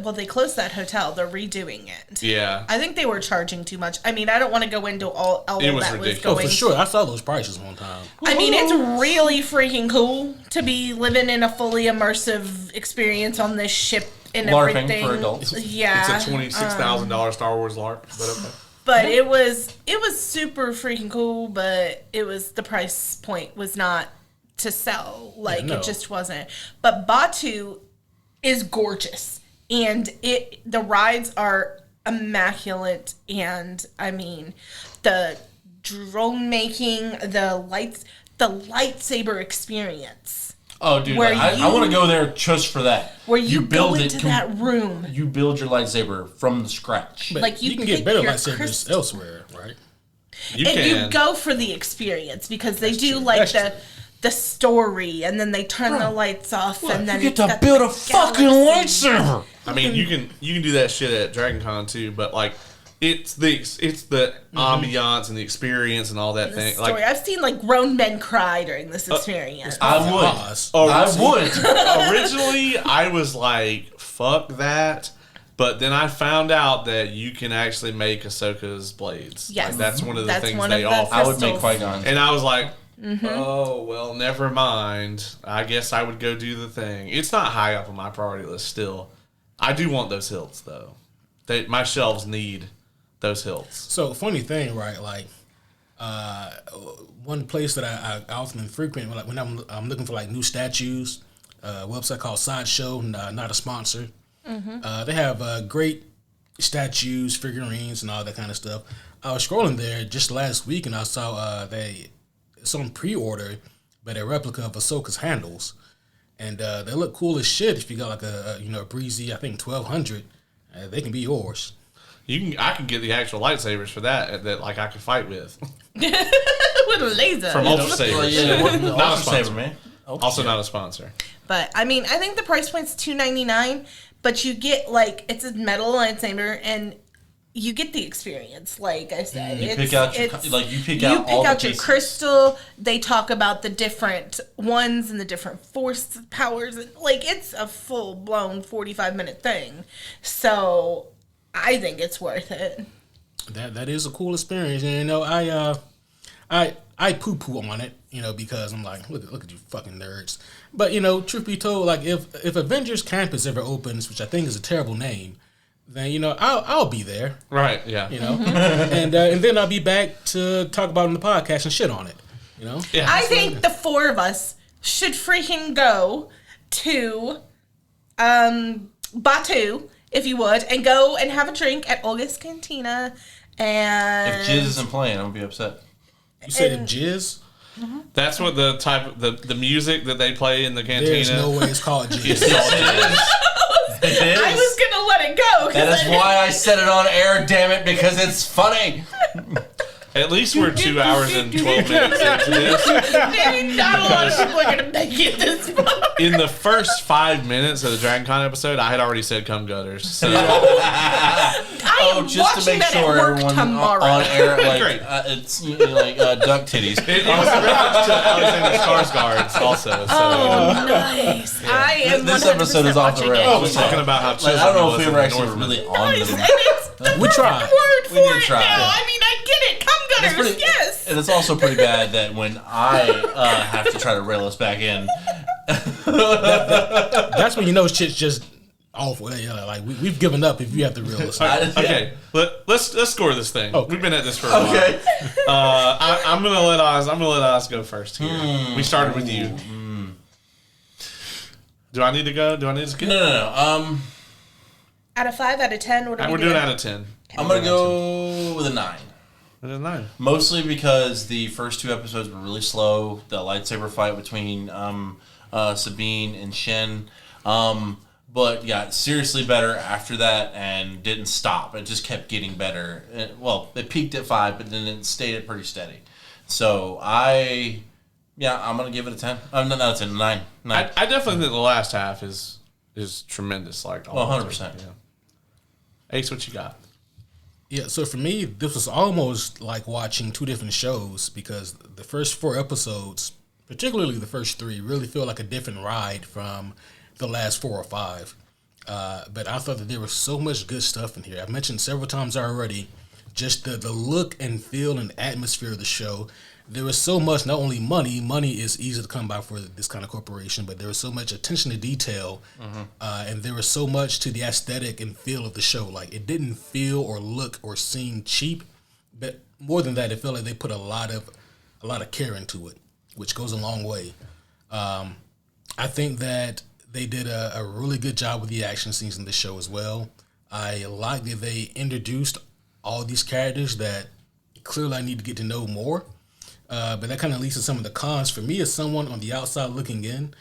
well, they closed that hotel. They're redoing it. Yeah. I think they were charging too much. I mean, I don't want to go into all It was that ridiculous. was going. Oh, for sure. I saw those prices one time. I mean, it's really freaking cool to be living in a fully immersive experience on this ship and LARPing everything. for adults. Yeah. It's a $26,000 Star Wars LARP, but okay. But it was super freaking cool, but the price point was not to sell. Like, no. It just wasn't. But Batu is gorgeous. And the rides are immaculate. And, I mean, the drone making, the lightsaber experience. Oh, dude, I want to go there just for that. Where you go into that room. You build your lightsaber from scratch. But Like, you can get better lightsabers elsewhere, right? You go for the experience because they do like the story, and then they turn the lights off, and then you get to build a fucking lightsaber. I mean, you can do that shit at Dragon Con too, but like it's the ambiance and the experience and all that thing. Story. Like, I've seen like grown men cry during this experience. I would. Originally, I was like, "Fuck that." But then I found out that you can actually make Ahsoka's blades. Yes. Like, that's one of the things one they of the offer. I would make Qui-Gon. And I was like, oh, well, never mind. I guess I would go do the thing. It's not high up on my priority list still. I do want those hilts, though. My shelves need those hilts. So, funny thing, right? Like, one place that I often frequent, like when I'm looking for like new statues, a website called Sideshow, not a sponsor. They have great statues, figurines, and all that kind of stuff. I was scrolling there just last week, and I saw it's on pre-order, but a replica of Ahsoka's handles, and they look cool as shit. If you got like a breezy, I think 1200, they can be yours. I can get the actual lightsabers for that like I could fight with. With a laser. From Ultra Sabers. Not a sponsor, man. Also not a sponsor. But I mean, I think the price point's $299, but you get like it's a metal lightsaber and you get the experience. Like I said, you pick out your crystal. They talk about the different ones and the different force powers. Like it's a full blown 45-minute thing. So I think it's worth it. That is a cool experience, and I poo poo on it, because I'm like, look at you fucking nerds. But truth be told, like if Avengers Campus ever opens, which I think is a terrible name, then I'll be there. Right. Yeah. And then I'll be back to talk about it in the podcast and shit on it. Yeah. I think the four of us should freaking go to Batu, if you would, and go and have a drink at Olga's Cantina. And if Jizz isn't playing, I'm gonna be upset. You said Jizz? That's what the type of the music that they play in the cantina. There's no way it's called Jizz. It is. I was gonna let it go. That is why I said it on air, damn it, because it's funny. At least we're 2 hours and 12 minutes into this. Maybe not a lot of people are gonna make it this far. In the first 5 minutes of the Dragon Con episode, I had already said cum gutters. So. Just to make sure everyone on air, like, it's like duck titties. It was a reference to Alexander Skarsgård also. So. Oh, nice. I am This episode is off the rails. I was talking about how I don't know if we were actually really on nice. the And it's the We tried. word for We did it try. now. I mean, I get it. Cum gutters, yes. And it's also pretty bad that when I have to try to rail us back in. That's when shit's just awful. Yeah, like we've given up. If you have to realize. Okay, let's score this thing. Okay. We've been at this for a while. Okay. I'm gonna let Oz go first here. We started with you. Do I need to go? Do I need to skip? No. Out of 5, out of 10, what are we We're doing out of 10. I'm gonna go with a 9. It is 9. Mostly because the first 2 episodes were really slow. The lightsaber fight between Sabine and Shin, but got seriously better after that and didn't stop. It just kept getting better. It peaked at 5, but then it stayed pretty steady. So I'm gonna give it a 10. Not a 10, 9. I definitely think the last half is tremendous. Like 100%. Yeah. Ace, what you got? Yeah, so for me, this was almost like watching 2 different shows because the first 4 episodes, particularly the first 3, really feel like a different ride from the last 4 or 5. But I thought that there was so much good stuff in here. I've mentioned several times already just the look and feel and atmosphere of the show. There was so much, not only money is easy to come by for this kind of corporation, but there was so much attention to detail, and there was so much to the aesthetic and feel of the show. Like, it didn't feel or look or seem cheap, but more than that, it felt like they put a lot of care into it, which goes a long way. I think that they did a really good job with the action scenes in the show as well. I like that they introduced all these characters that clearly I need to get to know more. But that kind of leads to some of the cons. For me, as someone on the outside looking in,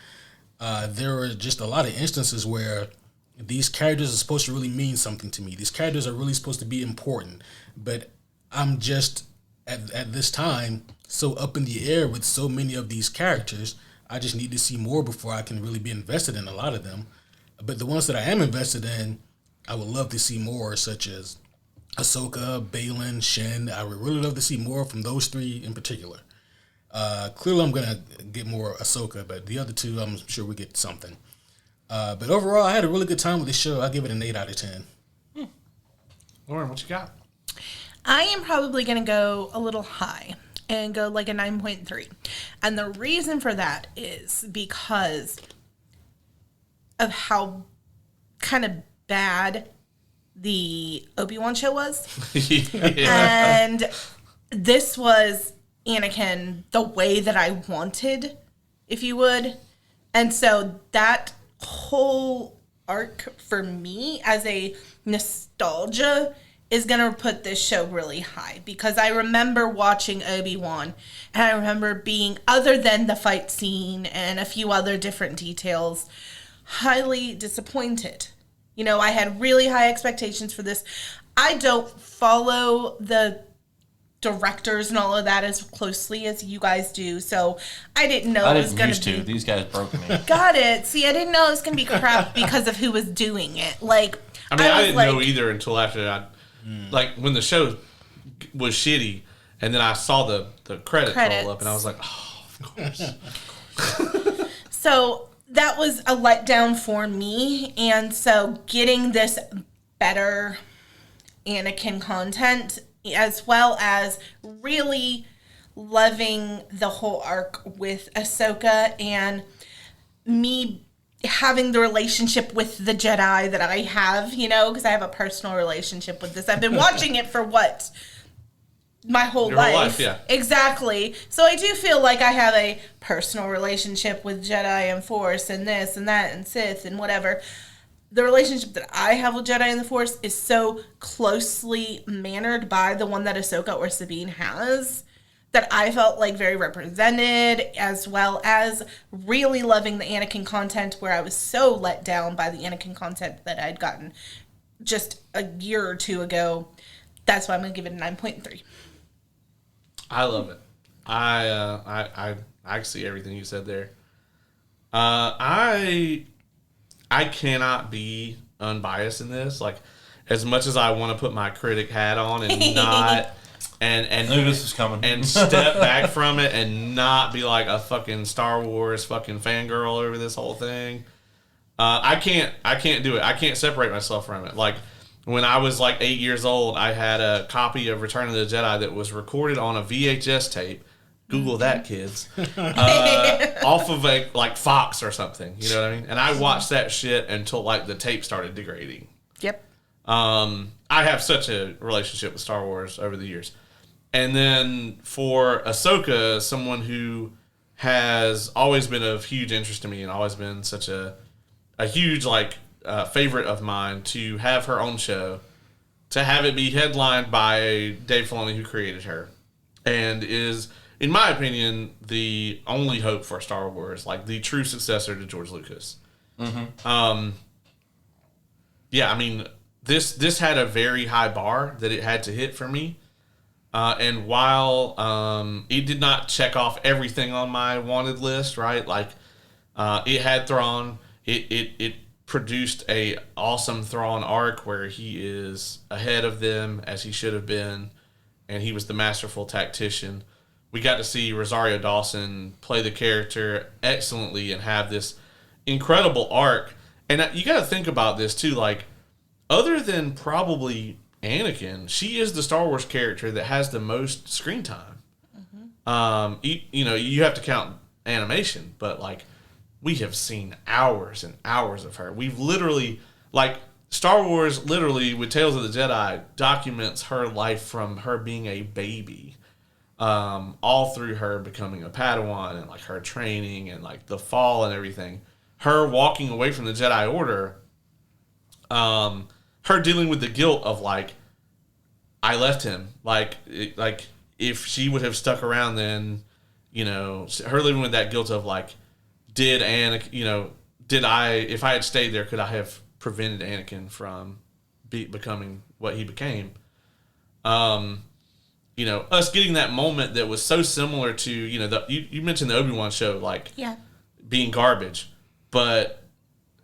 there were just a lot of instances where these characters are supposed to really mean something to me. These characters are really supposed to be important. But I'm just, at this time, so up in the air with so many of these characters. I just need to see more before I can really be invested in a lot of them. But the ones that I am invested in, I would love to see more, such as Ahsoka, Baylan, Shin. I would really love to see more from those 3 in particular. Clearly, I'm going to get more Ahsoka, but the other 2, I'm sure we get something. But overall, I had a really good time with this show. I give it an 8 out of 10. Loren, what you got? I am probably going to go a little high and go like a 9.3. And the reason for that is because of how kind of bad the Obi-Wan show was. And this was Anakin the way that I wanted, if you would. And so that whole arc for me as a nostalgia is going to put this show really high because I remember watching Obi-Wan and I remember being, other than the fight scene and a few other different details, highly disappointed. You know, I had really high expectations for this. I don't follow the directors and all of that as closely as you guys do, so I didn't know it was going to be... These guys broke me. Got it. See, I didn't know it was going to be crap because of who was doing it. Like, I didn't know either until after like when the show was shitty, and then I saw the credits roll up, and I was like, oh, of course. So that was a letdown for me, and so getting this better Anakin content, as well as really loving the whole arc with Ahsoka and me having the relationship with the Jedi that I have, you know, because I have a personal relationship with this. I've been watching it for my whole life. Whole life, yeah. Exactly. So I do feel like I have a personal relationship with Jedi and Force and this and that and Sith and whatever. The relationship that I have with Jedi and the Force is so closely mannered by the one that Ahsoka or Sabine has that I felt like very represented, as well as really loving the Anakin content, where I was so let down by the Anakin content that I'd gotten just a year or 2 ago. That's why I'm going to give it a 9.3. I love it. I see everything you said there. I cannot be unbiased in this. Like, as much as I want to put my critic hat on and not and I knew this was coming and step back from it and not be like a fucking Star Wars fucking fangirl over this whole thing. I can't do it. I can't separate myself from it. Like, when I was like 8 years old, I had a copy of Return of the Jedi that was recorded on a VHS tape Google that, kids. Off of like Fox or something. You know what I mean? And I watched that shit until like the tape started degrading. Yep. I have such a relationship with Star Wars over the years. And then for Ahsoka, someone who has always been of huge interest to me and always been such a huge favorite of mine, to have her own show, to have it be headlined by Dave Filoni, who created her, and is, in my opinion, the only hope for Star Wars, like the true successor to George Lucas. Mm-hmm. Yeah, I mean, this had a very high bar that it had to hit for me. And while it did not check off everything on my wanted list, right? Like, it had Thrawn. It produced a awesome Thrawn arc where he is ahead of them, as he should have been, and he was the masterful tactician. We got to see Rosario Dawson play the character excellently and have this incredible arc. And you got to think about this, too. Like, other than probably Anakin, she is the Star Wars character that has the most screen time. Mm-hmm. You have to count animation, but like, we have seen hours and hours of her. We've literally, like, Star Wars literally with Tales of the Jedi documents her life from her being a baby, all through her becoming a Padawan and like her training and like the fall and everything. Her walking away from the Jedi Order, her dealing with the guilt of like, I left him. Like if she would have stuck around, then, her living with that guilt of like, if I had stayed there, could I have prevented Anakin from becoming what he became? Us getting that moment that was so similar to, you mentioned the Obi-Wan show, like, being garbage, but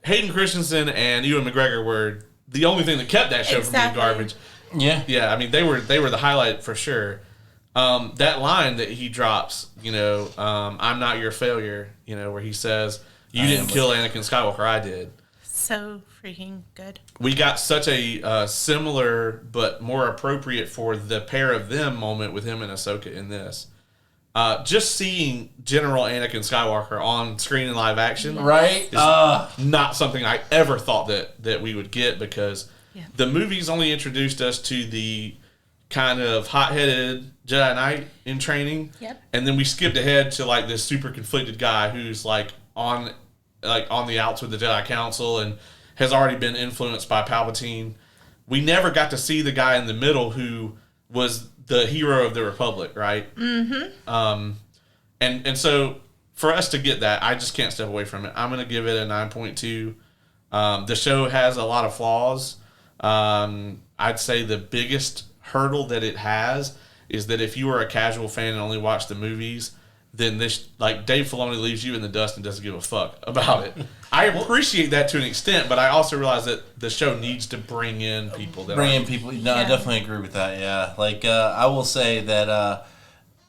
Hayden Christensen and Ewan McGregor were the only thing that kept that show from being garbage. Yeah. I mean, they were the highlight for sure. That line that he drops, I'm not your failure, where he says, you didn't kill Anakin Skywalker, I did. So freaking good. We got such a similar but more appropriate for the pair of them moment with him and Ahsoka in this. Just seeing General Anakin Skywalker on screen in live action, right? Is not something I ever thought that we would get, because the movies only introduced us to the kind of hot-headed Jedi Knight in training, and then we skipped ahead to like this super conflicted guy who's like on the outs with the Jedi Council and has already been influenced by Palpatine. We never got to see the guy in the middle who was the hero of the Republic, right? Mm-hmm. And so for us to get that, I just can't step away from it. I'm going to give it a 9.2. The show has a lot of flaws. I'd say the biggest hurdle that it has is that if you are a casual fan and only watch the movies, then this, like, Dave Filoni leaves you in the dust and doesn't give a fuck about it. I appreciate that to an extent, but I also realize that the show needs to bring in people. No, I definitely agree with that. Yeah, like I will say that,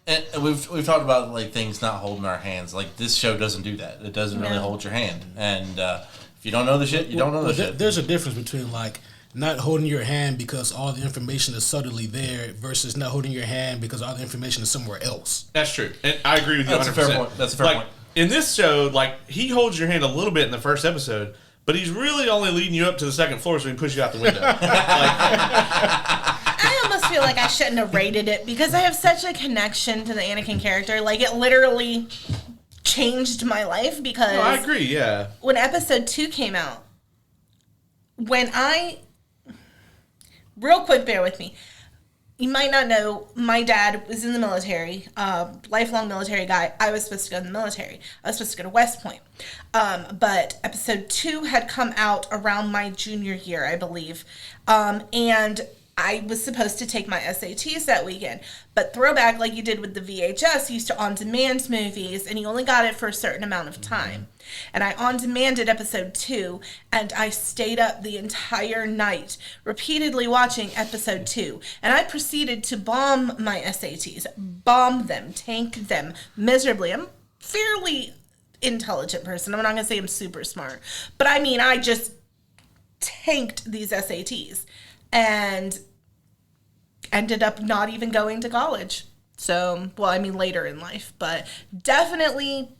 and we've talked about like things not holding our hands. Like, this show doesn't do that. It doesn't really hold your hand. And if you don't know the shit, you don't know the shit. There's a difference between like not holding your hand because all the information is subtly there versus not holding your hand because all the information is somewhere else. That's true. And I agree with you 100%. That's a fair point. That's a fair point. In this show, like, he holds your hand a little bit in the first episode, but he's really only leading you up to the second floor so he can push you out the window. I almost feel like I shouldn't have rated it because I have such a connection to the Anakin character. Like, it literally changed my life because... No, I agree, yeah. When episode 2 came out, real quick, bear with me. You might not know, my dad was in the military, lifelong military guy. I was supposed to go in the military. I was supposed to go to West Point. But episode 2 had come out around my junior year, I believe. And I was supposed to take my SATs that weekend. But throwback, like you did with the VHS, you used to on-demand movies, and you only got it for a certain amount of time. And I on-demanded episode 2, and I stayed up the entire night repeatedly watching episode 2. And I proceeded to bomb my SATs, bomb them, tank them miserably. I'm a fairly intelligent person. I'm not going to say I'm super smart. But I mean, I just tanked these SATs and ended up not even going to college. So, well, I mean later in life, but definitely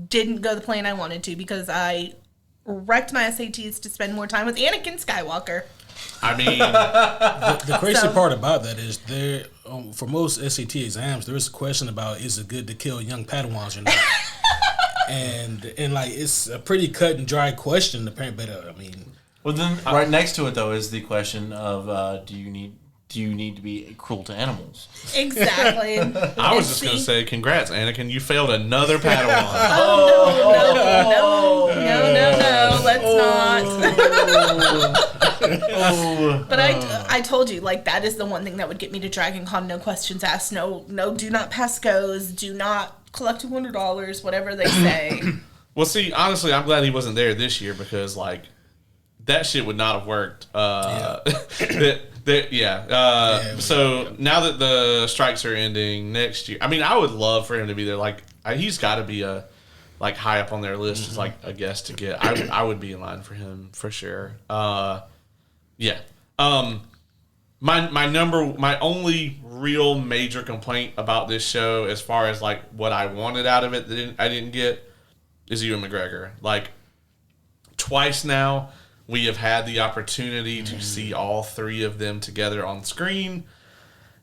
didn't go the plane I wanted to because I wrecked my SATs to spend more time with Anakin Skywalker. I mean, the crazy part about that is there, for most SAT exams, there is a question about is it good to kill young Padawans or not. and like it's a pretty cut and dry question. Apparently, but I mean, well, then right next to it though is the question of do you need to be cruel to animals? Exactly. I was just gonna say, congrats, Anakin. You failed another Padawan. No, let's not. But I told you, like, that is the one thing that would get me to Dragon Con. No questions asked. No, do not pass goes. Do not collect $200. Whatever they say. Well, see, honestly, I'm glad he wasn't there this year because, like, that shit would not have worked. So now that the strikes are ending next year, I mean, I would love for him to be there. Like, he's got to be high up on their list as like a guest to get. I would be in line for him for sure. Yeah. My only real major complaint about this show, as far as like what I wanted out of it that I didn't get, is Ewan McGregor. Like, twice now we have had the opportunity to see all three of them together on screen,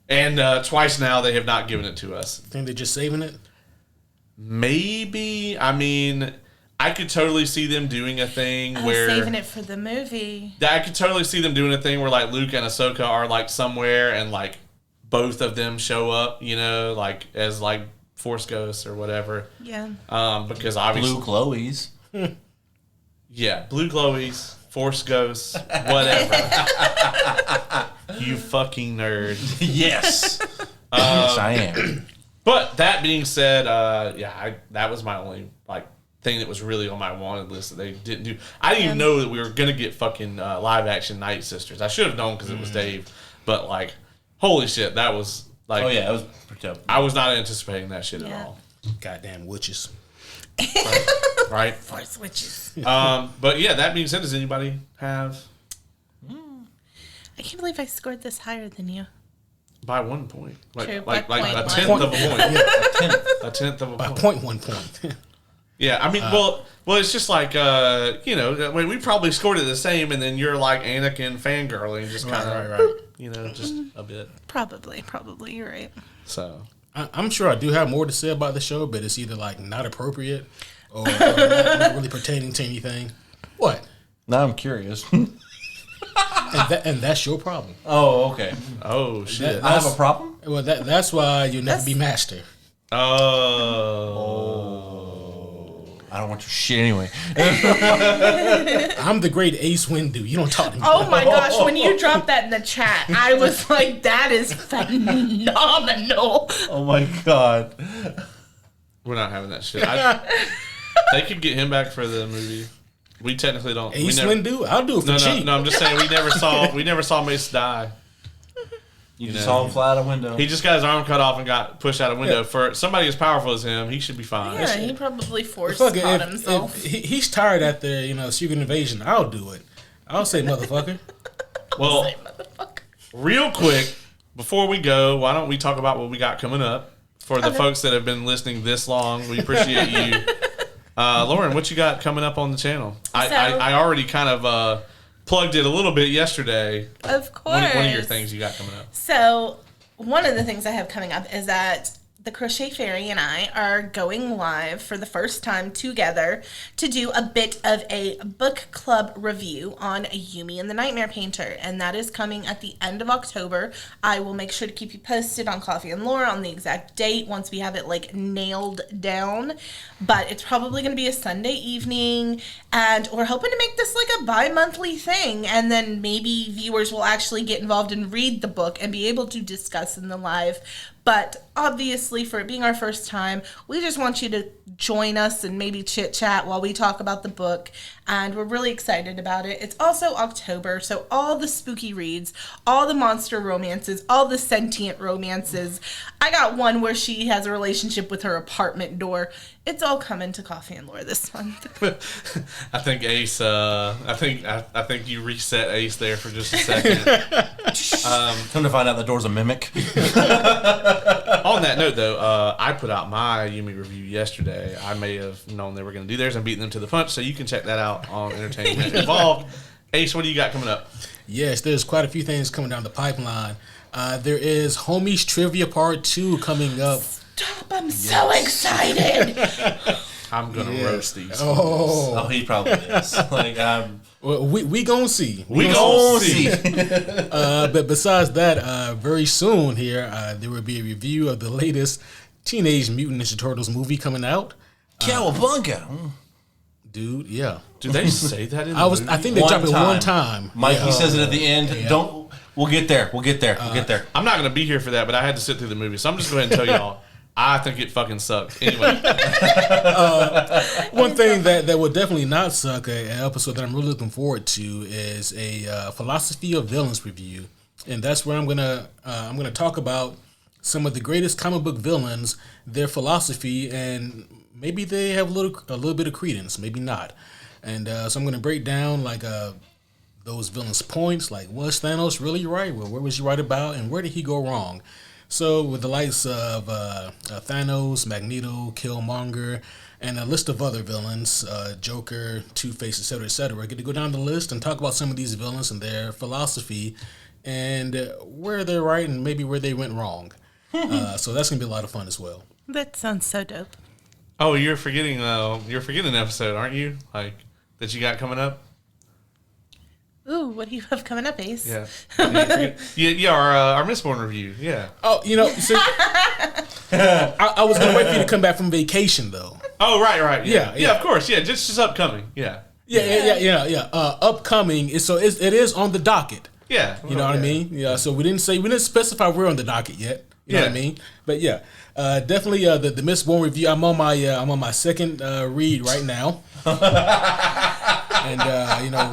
and twice now they have not given it to us. Think they're just saving it? Maybe. I mean, I could totally see them doing a thing where saving it for the movie. I could totally see them doing a thing where like Luke and Ahsoka are like somewhere and like both of them show up, you know, like as like Force ghosts or whatever. Yeah. Because obviously Blue Chloe's. Yeah, Blue Chloe's, Force ghosts, whatever. You fucking nerd. Yes. Yes, I am. But that being said, that was my only like thing that was really on my wanted list that they didn't do. I didn't even know that we were gonna get fucking live action Night Sisters. I should have known because it was Dave. But like, holy shit, that was like, oh yeah, it was pretty dope. I was not anticipating that shit at all. Goddamn witches. Right? Force witches. But yeah, that being said, does anybody have? I can't believe I scored this higher than you. By 1 point. True, Like by a 0.1. tenth of a point. Yeah, A tenth of a by point. 1 point. Yeah, I mean, well, it's just like, we probably scored it the same, and then you're like Anakin fangirling, just kind of, right. Just a bit. Probably, you're right. So, I'm sure I do have more to say about the show, but it's either like not appropriate or not really pertaining to anything. What? Now I'm curious. And that's your problem. Oh, okay. oh shit. I have a problem? Well, that's why you never be master. I don't want your shit anyway. I'm the great Ace Windu. You don't talk to me. Oh my gosh, when you dropped that in the chat, I was like, that is phenomenal. Oh my god. We're not having that shit. They could get him back for the movie. We technically don't. Ace Windu? I'll do it for cheap. No, I'm just saying we never saw Mace die. You just saw him fly out a window. He just got his arm cut off and got pushed out a window. For somebody as powerful as him, he should be fine. Yeah, he probably forced Fuck it, caught if himself. he's tired after, Secret Invasion, I'll do it. I'll say motherfucker. Well, real quick, before we go, why don't we talk about what we got coming up? For the folks that have been listening this long, we appreciate you. Loren, what you got coming up on the channel? I already kind of plugged it a little bit yesterday. Of course. One of your things you got coming up. So, one of the things I have coming up is that the Crochet Fairy and I are going live for the first time together to do a bit of a book club review on Yumi and the Nightmare Painter, and that is coming at the end of October. I will make sure to keep you posted on Coffee and Lore on the exact date once we have it like nailed down, but it's probably going to be a Sunday evening, and we're hoping to make this like a bi-monthly thing, and then maybe viewers will actually get involved and read the book and be able to discuss in the live. But obviously, for it being our first time, we just want you to join us and maybe chit-chat while we talk about the book. And we're really excited about it. It's also October, so all the spooky reads, all the monster romances, all the sentient romances. I got one where she has a relationship with her apartment door. It's all coming to Coffee and Lore this month. I think Ace. I think you reset Ace there for just a second. Come to find out the door's a mimic. On that note, though, I put out my Yumi review yesterday. I may have known they were going to do theirs and beaten them to the punch, so you can check that out on Entertainment Involved. Ace, what do you got coming up? Yes, there's quite a few things coming down the pipeline. There is Homies Trivia Part 2 coming up. Stop, I'm so excited. I'm going to roast these. Oh, He probably is. well, we gonna see. We gonna see. But besides that, very soon here, there will be a review of the latest Teenage Mutant Ninja Turtles movie coming out. Cowabunga. Dude, yeah. Do they say that in the movie? I think they dropped it one time. Mikey says it at the end. Yeah. We'll get there. We'll get there. I'm not going to be here for that, but I had to sit through the movie, so I'm just going to go ahead and tell y'all. I think it fucking sucked. Anyway. One thing that would definitely not suck, an episode that I'm really looking forward to, is a philosophy of villains review, and that's where I'm gonna talk about some of the greatest comic book villains, their philosophy, and maybe they have a little bit of credence, maybe not. And so I'm gonna break down those villains' points, like was Thanos really right? Well, where was he right about, and where did he go wrong? So with the likes of Thanos, Magneto, Killmonger, and a list of other villains, Joker, Two-Face, etc., I get to go down the list and talk about some of these villains and their philosophy and where they're right and maybe where they went wrong. So that's going to be a lot of fun as well. That sounds so dope. Oh, you're forgetting an episode, aren't you? Like, that you got coming up? Ooh, what do you have coming up, Ace? Yeah. Our Mistborn review. Yeah. Oh, so I was gonna wait for you to come back from vacation, though. Oh, right. Yeah. Of course. Yeah, just upcoming. Yeah. Yeah. Upcoming it is on the docket. Yeah. You know what I mean? Yeah. So we didn't specify we're on the docket yet. You know what I mean? But yeah, definitely the Mistborn review. I'm on my second read right now. And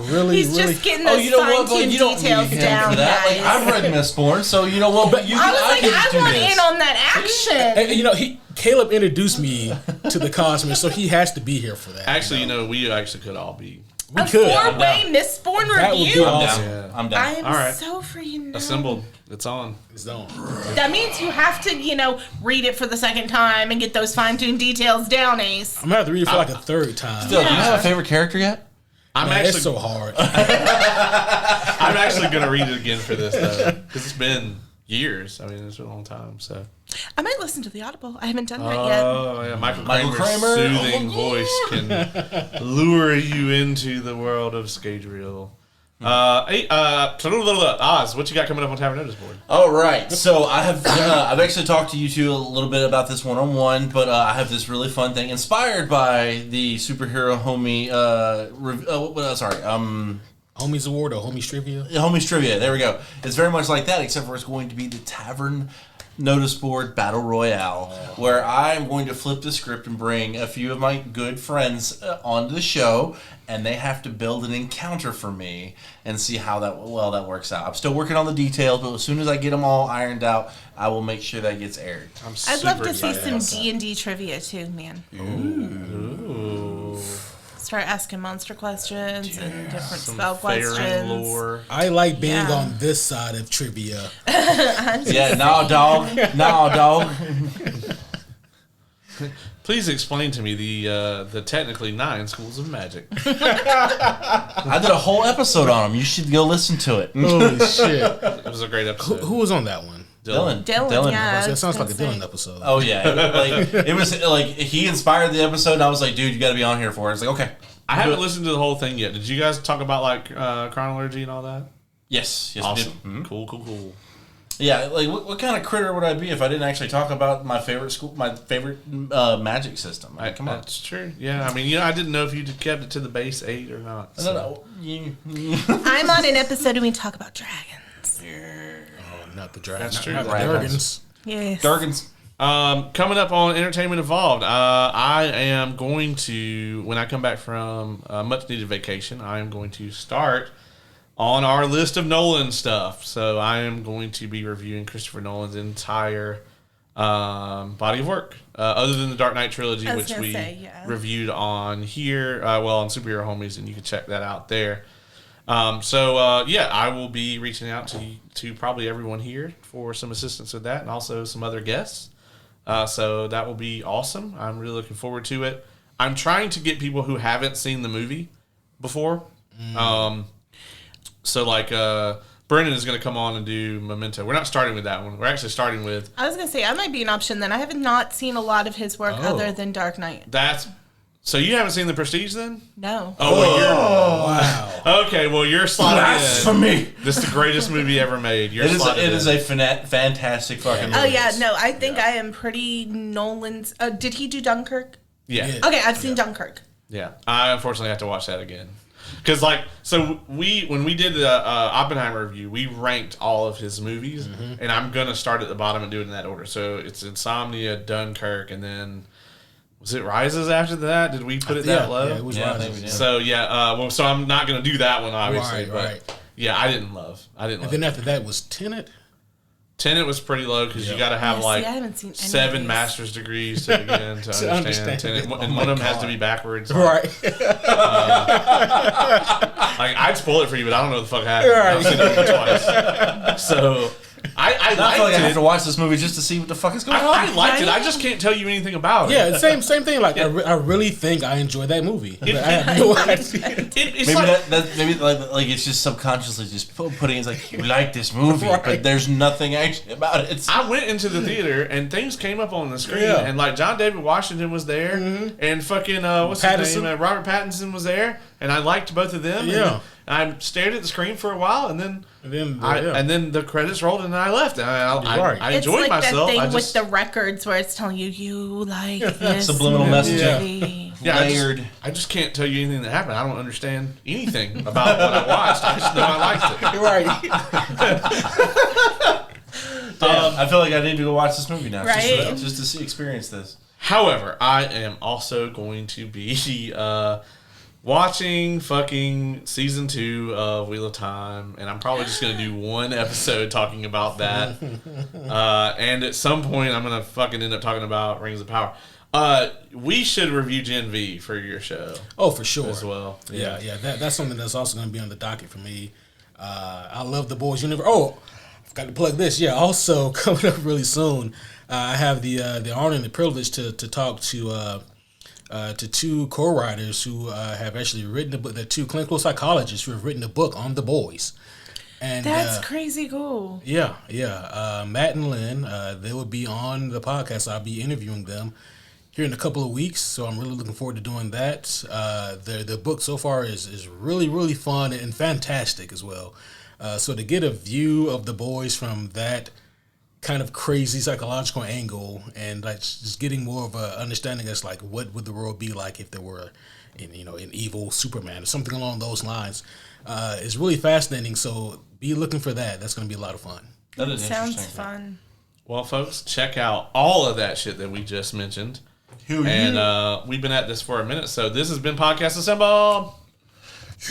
really, he's really. just getting those fine-tuned details down, guys. I've read Mistborn, so you know what? But I want in on that action. And, Caleb introduced me to the Cosmere, so he has to be here for that. Actually, we actually could all be. We could. 4-way Mistborn review. That would be awesome. Yeah. I'm down. I am all right. so free now. Assembled. It's on. It's on. That means you have to, read it for the second time and get those fine-tuned details down, Ace. I'm gonna have to read it for a third time. Still, do you have a favorite character yet? It's so hard. I'm actually gonna read it again for this though, because it's been years. I mean, it's been a long time. So I might listen to the Audible. I haven't done that yet. Oh yeah, Michael Kramer's soothing voice can lure you into the world of Scadrial. Oz, what you got coming up on Tavern Notice Board? All right, so I have I've actually talked to you two a little bit about this one-on-one, but I have this really fun thing inspired by the superhero homie. Homies Award or Homies Trivia? Homies Trivia. There we go. It's very much like that, except for it's going to be the Tavern Notice Board Battle Royale, where I'm going to flip the script and bring a few of my good friends onto the show, and they have to build an encounter for me and see how that works out. I'm still working on the details, but as soon as I get them all ironed out, I will make sure that gets aired. I'd love to see some D&D trivia too, man. Ooh. Start asking monster questions and different spell questions. Lore. I like being on this side of trivia. No, dog. Please explain to me the technically 9 schools of magic. I did a whole episode on them. You should go listen to it. Holy shit. It was a great episode. Who was on that one? Dylan. Yeah. That sounds like a Dylan episode. Oh yeah, it was like he inspired the episode, and I was like, dude, you got to be on here for it. It's like, okay. I haven't listened to the whole thing yet. Did you guys talk about chronology and all that? Yes, awesome. We did. Mm-hmm. Cool. Yeah, like what kind of critter would I be if I didn't actually talk about my favorite magic system? I mean, come on, that's true. Yeah, I mean, I didn't know if you kept it to the base 8 or not. So. No. I'm on an episode and we talk about dragons. Not the dragons. That's true. Not the Durgans. Yes. Durgans. Coming up on Entertainment Involved, I am going to, when I come back from a much-needed vacation, I am going to start on our list of Nolan stuff. So I am going to be reviewing Christopher Nolan's entire body of work, other than the Dark Knight trilogy, which we reviewed on here, on Superhero Homies, and you can check that out there. I will be reaching out to probably everyone here for some assistance with that, and also some other guests. So that will be awesome. I'm really looking forward to it. I'm trying to get people who haven't seen the movie before. Brendan is going to come on and do Memento. We're not starting with that one. We're actually starting with... I was going to say, I might be an option then. I have not seen a lot of his work other than Dark Knight. So you haven't seen The Prestige then? No. Wow. Okay, well, you're slotted Blasphemy. This is the greatest movie ever made. It is a fantastic fucking movie. Oh, yeah. No, I think I am pretty Nolan's... did he do Dunkirk? Yeah. Okay, I've seen Dunkirk. Yeah. I unfortunately have to watch that again. Because, when we did the Oppenheimer review, we ranked all of his movies, and I'm going to start at the bottom and do it in that order. So it's Insomnia, Dunkirk, and then... Was it Rises after that? Did we put it that low? Yeah, it was Rises. So, so I'm not going to do that one, obviously. Right. Yeah, I didn't love. And then after that was Tenet. Tenet was pretty low because you got to have I haven't seen 7 master's degrees to begin to understand Tenet. And one of them has to be backwards. Right. I'd spoil it for you, but I don't know what the fuck happened. Right. I've seen it twice. So... I feel like I have to watch this movie just to see what the fuck is going on. I liked it. I just can't tell you anything about it. Yeah, same thing. Like I really think I enjoyed that movie. I have no idea. Maybe it's just subconsciously just putting it's like you like this movie, but there's nothing actually about it. I went into the theater and things came up on the screen, and John David Washington was there, and fucking what's his name, Robert Pattinson was there, and I liked both of them. Yeah. And I stared at the screen for a while, and then the credits rolled, and then I left. I enjoyed myself. It's like that thing with the records where it's telling you like this subliminal messaging. Yeah, layered. I just can't tell you anything that happened. I don't understand anything about what I watched. I just know I liked it. Right. I feel like I need to go watch this movie now, right? just to experience this. However, I am also going to be watching fucking season 2 of Wheel of Time, and I'm probably just going to do one episode talking about that. And at some point, I'm going to fucking end up talking about Rings of Power. We should review Gen V for your show. Oh, for sure. As well. Yeah. That's something that's also going to be on the docket for me. I love the Boys Universe. Oh, I forgot to plug this. Yeah, also coming up really soon, I have the honor and the privilege to talk to 2 co-writers who have actually written a book. They're 2 clinical psychologists who have written a book on the boys. And that's crazy cool. Yeah. Matt and Lynn, they will be on the podcast. I'll be interviewing them here in a couple of weeks, so I'm really looking forward to doing that. Their book so far is really, really fun and fantastic as well. So to get a view of the boys from that kind of crazy psychological angle, and like just getting more of a understanding as like what would the world be like if there were an evil Superman or something along those lines, is really fascinating. So be looking for that. That's going to be a lot of fun. That is sounds fun. Well, folks, check out all of that shit that we just mentioned. And we've been at this for a minute, so this has been Podcast Assemble.